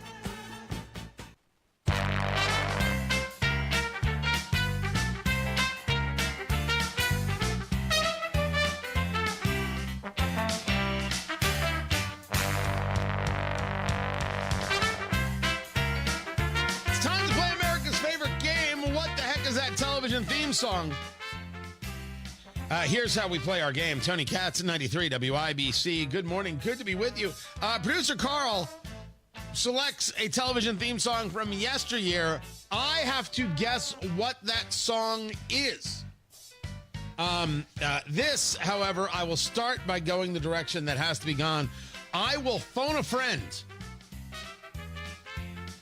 theme song. Here's how we play our game. Tony Katz at 93 WIBC. Good morning. Good to be with you. Producer Carl selects a television theme song from yesteryear. I have to guess what that song is. This, however, I will start by going the direction that has to be gone. I will phone a friend.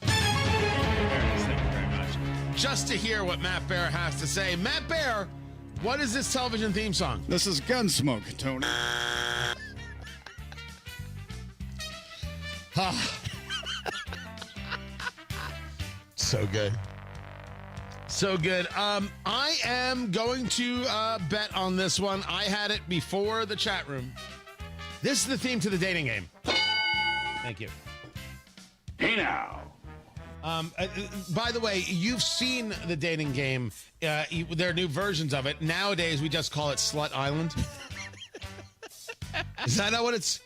Thank you very much. Just to hear what Matt Bear has to say. Matt Bear, what is this television theme song? This is Gunsmoke, Tony. So good. So good. I am going to bet on this one. I had it before the chat room. This is the theme to the dating game. Thank you. Hey now. By the way, you've seen the dating game. There are new versions of it. Nowadays, we just call it Slut Island. Is that what it's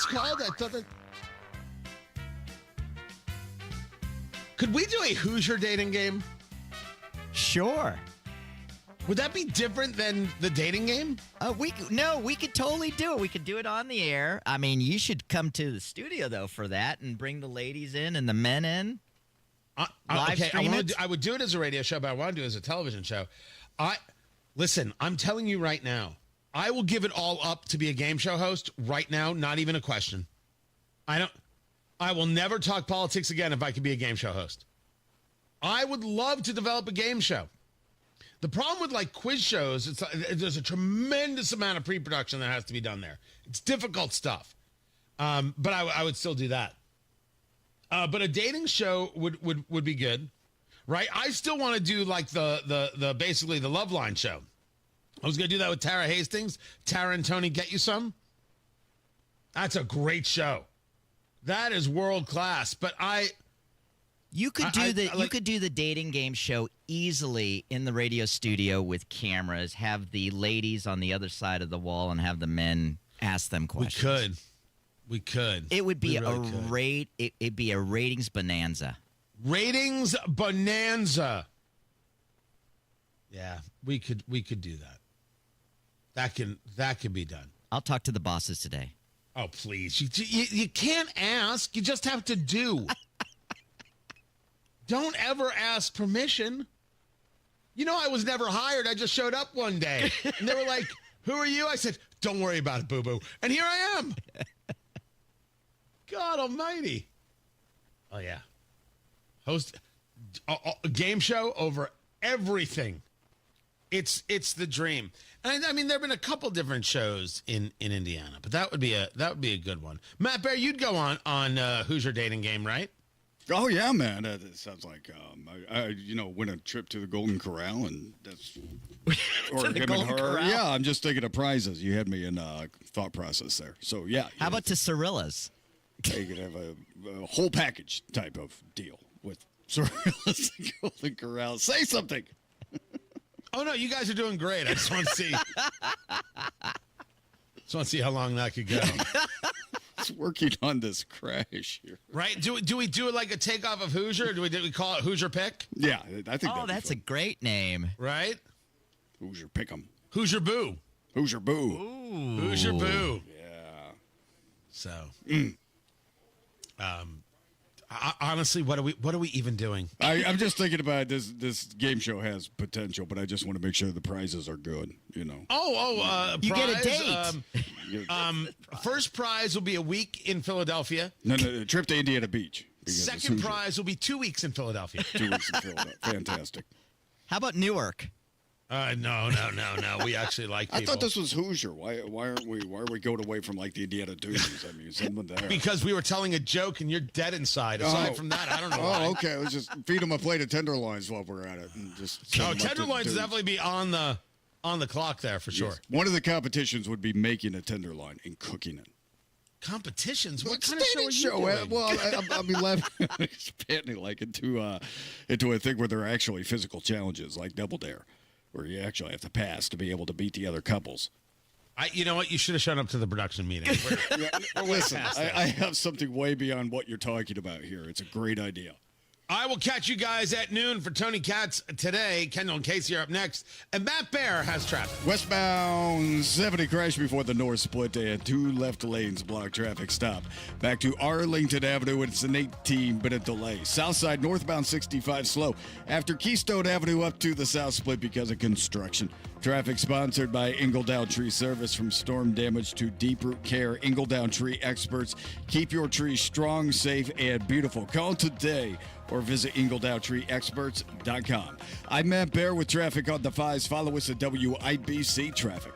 called? I thought that. Could we do a Hoosier dating game? Sure. Would that be different than the dating game? We could totally do it. We could do it on the air. I mean, you should come to the studio though for that and bring the ladies in and the men in. Live stream it. I would do it as a radio show, but I want to do it as a television show. Listen, I'm telling you right now, I will give it all up to be a game show host right now. Not even a question. I will never talk politics again if I could be a game show host. I would love to develop a game show. The problem with like quiz shows, there's a tremendous amount of pre-production that has to be done there. It's difficult stuff. But I would still do that. But a dating show would be good, right? I still want to do like the basically the Love Line show. I was going to do that with Tara Hastings. Tara and Tony Get You Some. That's a great show. That is world class. But you could do the dating game show easily in the radio studio with cameras, have the ladies on the other side of the wall and have the men ask them questions. We could. It would be it'd be a ratings bonanza. Ratings bonanza. Yeah, we could do that. That can be done. I'll talk to the bosses today. Oh, please. You can't ask. You just have to do. Don't ever ask permission. You know, I was never hired. I just showed up one day. And they were like, who are you? I said, don't worry about it, boo-boo. And here I am. God almighty. Oh, yeah. Host a game show over everything. It's the dream. And I mean, there have been a couple different shows in Indiana, but that would be a good one. Matt Bear, you'd go on Hoosier Dating Game, right? Oh yeah, man. It sounds like I win a trip to the Golden Corral, and that's or him and her. Corral? Yeah, I'm just thinking of prizes. You had me in thought process there. So yeah. How about to Cirillas? You could have a whole package type of deal with Cirillas and Golden Corral. Say something. Oh no, you guys are doing great. I just want to see. Just want to see how long that could go. It's working on this crash here. Right? Do we do it like a takeoff of Hoosier? Or do we call it Hoosier Pick? Yeah, I think. Oh, that's a great name. Right? Hoosier Pick'em. Hoosier Boo. Hoosier Boo. Ooh. Hoosier Boo. Yeah. So, honestly, what are we even doing? I'm just thinking about this. This game show has potential, but I just want to make sure the prizes are good. You know. You prize, get a date. First prize will be a week in Philadelphia. No, a trip to Indiana Beach. Second prize will be 2 weeks in Philadelphia. 2 weeks in Philadelphia. Fantastic. How about Newark? No. We actually like people. I thought this was Hoosier. Why are we going away from like the Indiana Dunes? I mean, someone there. Because we were telling a joke and you're dead inside. Aside from that, I don't know. Why. Okay. Let's just feed them a plate of tenderloins while we're at it, and just. Tenderloins definitely be on the clock there for sure. Yes. One of the competitions would be making a tenderloin and cooking it. Competitions? What kind of show are you doing? Well, I'll be expanding like into a thing where there are actually physical challenges, like Double Dare, where you actually have to pass to be able to beat the other couples. You know what? You should have shown up to the production meeting. Listen, I have something way beyond what you're talking about here. It's a great idea. I will catch you guys at noon for Tony Katz today. Kendall and Casey are up next. And Matt Bear has traffic. Westbound 70 crash before the north split. They had 2 left lanes block traffic stop. Back to Arlington Avenue, it's an 18-minute delay. Southside northbound 65 slow after Keystone Avenue up to the south split because of construction. Traffic sponsored by Ingledown Tree Service. From storm damage to deep root care, Ingledown Tree experts keep your tree strong, safe, and beautiful. Call today or visit IngledowTreeExperts.com. I'm Matt Bear with traffic on the 5s. Follow us at WIBC Traffic.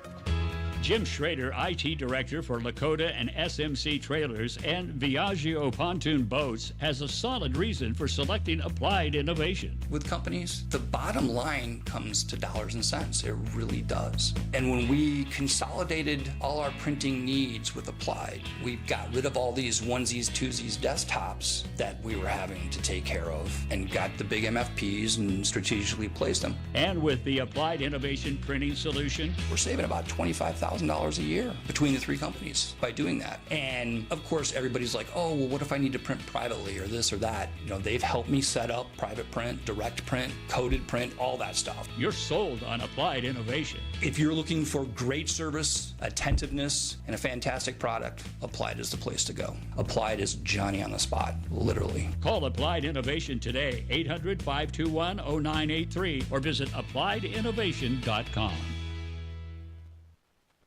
Jim Schrader, IT Director for Lakota and SMC Trailers and Viaggio Pontoon Boats, has a solid reason for selecting Applied Innovation. With companies, the bottom line comes to dollars and cents. It really does. And when we consolidated all our printing needs with Applied, we got rid of all these onesies, twosies desktops that we were having to take care of and got the big MFPs and strategically placed them. And with the Applied Innovation Printing Solution, we're saving about $25,000 a year between the 3 companies by doing that. And of course, everybody's like, oh, well, what if I need to print privately or this or that? You know, they've helped me set up private print, direct print, coded print, all that stuff. You're sold on Applied Innovation. If you're looking for great service, attentiveness, and a fantastic product, Applied is the place to go. Applied is Johnny on the spot, literally. Call Applied Innovation today, 800-521-0983, or visit appliedinnovation.com.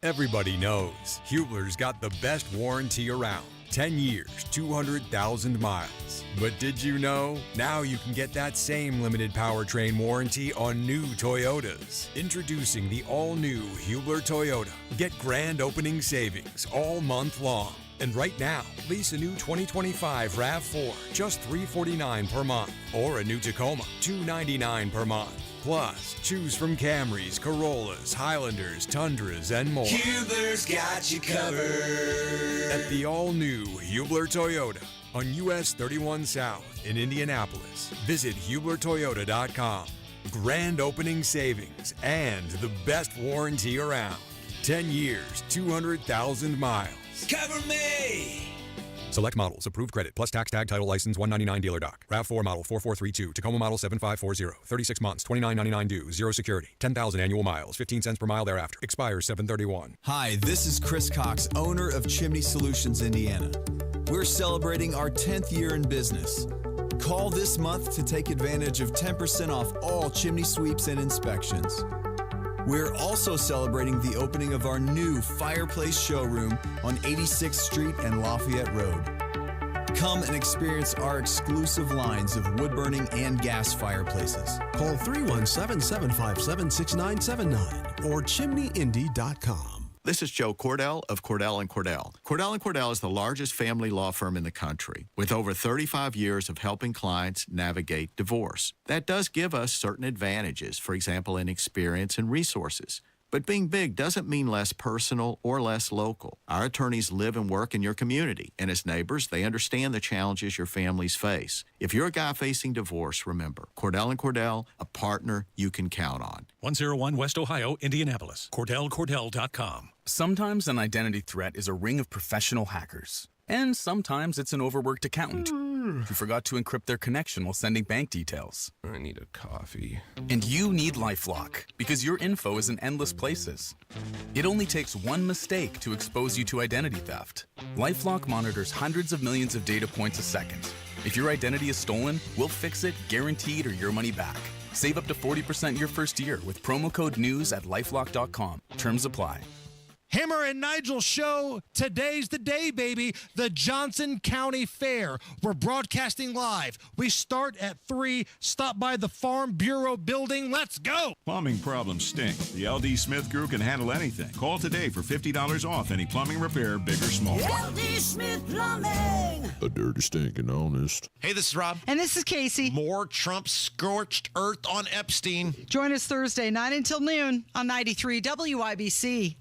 Everybody knows Hubler's got the best warranty around. 10 years, 200,000 miles. But did you know? Now you can get that same limited powertrain warranty on new Toyotas. Introducing the all-new Hubler Toyota. Get grand opening savings all month long. And right now, lease a new 2025 RAV4, just $349 per month. Or a new Tacoma, $299 per month. Plus, choose from Camrys, Corollas, Highlanders, Tundras, and more. Hubler's got you covered. At the all-new Hubler Toyota on US 31 South in Indianapolis. Visit HublerToyota.com. Grand opening savings and the best warranty around. 10 years, 200,000 miles. Cover me! Select models, approved credit, plus tax tag title license 199 dealer doc. RAV4 model 4432, Tacoma model 7540, 36 months, $29.99 due, 0 security, 10,000 annual miles, 15 cents per mile thereafter. Expires 7/31. Hi, this is Chris Cox, owner of Chimney Solutions, Indiana. We're celebrating our 10th year in business. Call this month to take advantage of 10% off all chimney sweeps and inspections. We're also celebrating the opening of our new fireplace showroom on 86th Street and Lafayette Road. Come and experience our exclusive lines of wood-burning and gas fireplaces. Call 317-557-6979 or chimneyindy.com. This is Joe Cordell of Cordell & Cordell. Cordell & Cordell is the largest family law firm in the country with over 35 years of helping clients navigate divorce. That does give us certain advantages, for example, in experience and resources. But being big doesn't mean less personal or less local. Our attorneys live and work in your community, and as neighbors, they understand the challenges your families face. If you're a guy facing divorce, remember, Cordell & Cordell, a partner you can count on. 101 West Ohio, Indianapolis. CordellCordell.com. Sometimes an identity threat is a ring of professional hackers. And sometimes it's an overworked accountant who forgot to encrypt their connection while sending bank details. I need a coffee. And you need LifeLock, because your info is in endless places. It only takes one mistake to expose you to identity theft. LifeLock monitors hundreds of millions of data points a second. If your identity is stolen, we'll fix it, guaranteed, or your money back. Save up to 40% your first year with promo code NEWS at LifeLock.com. Terms apply. Hammer and Nigel show. Today's the day, baby. The Johnson County Fair. We're broadcasting live. We start at 3. Stop by the Farm Bureau building. Let's go. Plumbing problems stink. The LD Smith Crew can handle anything. Call today for $50 off any plumbing repair, big or small. LD Smith Plumbing. A dirty, stinking honest. Hey, this is Rob. And this is Casey. More Trump scorched earth on Epstein. Join us Thursday, 9 until noon on 93 WIBC.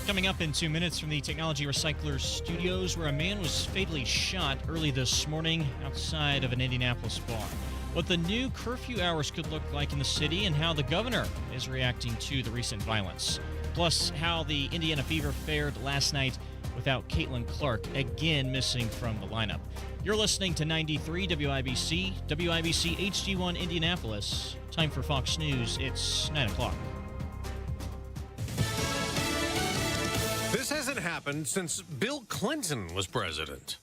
Coming up in 2 minutes from the Technology Recyclers Studios, where a man was fatally shot early this morning outside of an Indianapolis bar. What the new curfew hours could look like in the city and how the governor is reacting to the recent violence. Plus, how the Indiana Fever fared last night without Caitlin Clark, again missing from the lineup. You're listening to 93 WIBC, WIBC HD1 Indianapolis. Time for Fox News. It's 9 o'clock. This hasn't happened since Bill Clinton was president.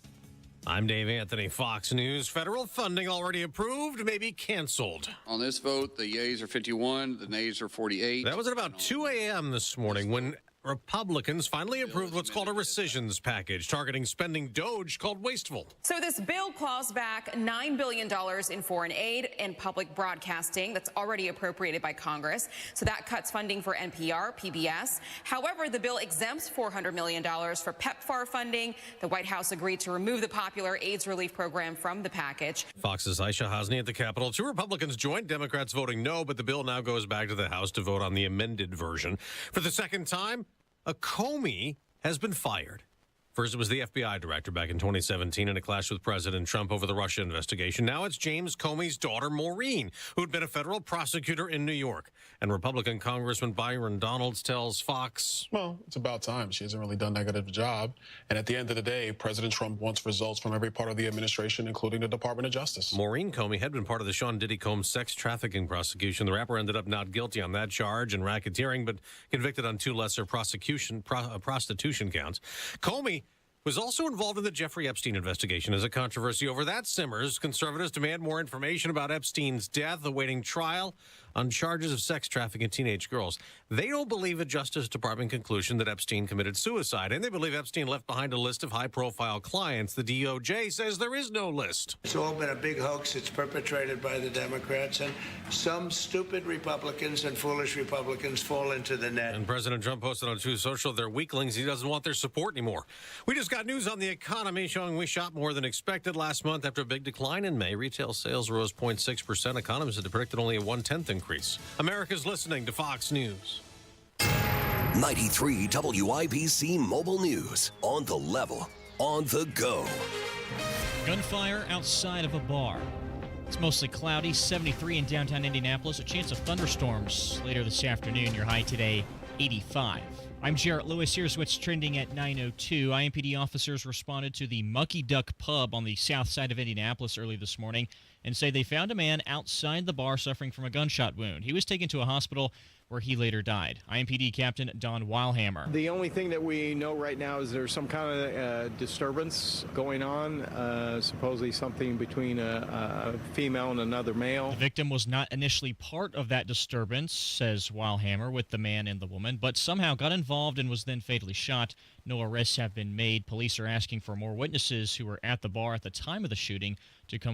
I'm Dave Anthony, Fox News. Federal funding already approved, maybe canceled. On this vote, the yeas are 51, the nays are 48. That was at about 2 a.m. this morning when Republicans finally approved what's called a rescissions package, targeting spending DOGE called wasteful. So this bill claws back $9 billion in foreign aid and public broadcasting that's already appropriated by Congress. So that cuts funding for NPR, PBS. However, the bill exempts $400 million for PEPFAR funding. The White House agreed to remove the popular AIDS relief program from the package. Fox's Aisha Hasni at the Capitol. 2 Republicans joined, Democrats voting no, but the bill now goes back to the House to vote on the amended version. For the second time, a Comey has been fired. First, it was the FBI director back in 2017 in a clash with President Trump over the Russia investigation. Now it's James Comey's daughter, Maureen, who'd been a federal prosecutor in New York. And Republican Congressman Byron Donalds tells Fox, well, it's about time. She hasn't really done that good of a job. And at the end of the day, President Trump wants results from every part of the administration, including the Department of Justice. Maureen Comey had been part of the Sean Diddy Combs sex trafficking prosecution. The rapper ended up not guilty on that charge and racketeering, but convicted on 2 lesser prostitution counts. Comey was also involved in the Jeffrey Epstein investigation. As a controversy over that simmers, conservatives demand more information about Epstein's death, awaiting trial on charges of sex trafficking teenage girls. They don't believe a Justice Department conclusion that Epstein committed suicide, and they believe Epstein left behind a list of high-profile clients. The DOJ says there is no list. It's all been a big hoax. It's perpetrated by the Democrats, and some stupid Republicans and foolish Republicans fall into the net. And President Trump posted on Truth Social, they're weaklings. He doesn't want their support anymore. We just got news on the economy showing we shot more than expected last month after a big decline in May. Retail sales rose 0.6%. Economists had predicted only a 1/10 increase. America's listening to Fox News. 93 WIBC Mobile News. On the level, on the go. Gunfire outside of a bar. It's mostly cloudy, 73 in downtown Indianapolis. A chance of thunderstorms later this afternoon. Your high today, 85. I'm Jarrett Lewis. Here's what's trending at 9:02. IMPD officers responded to the Mucky Duck Pub on the south side of Indianapolis early this morning and say they found a man outside the bar suffering from a gunshot wound. He was taken to a hospital where he later died. IMPD Captain Don Weilhammer. The only thing that we know right now is there's some kind of disturbance going on, supposedly something between a female and another male. The victim was not initially part of that disturbance, says Weilhammer, with the man and the woman, but somehow got involved and was then fatally shot. No arrests have been made. Police are asking for more witnesses who were at the bar at the time of the shooting to come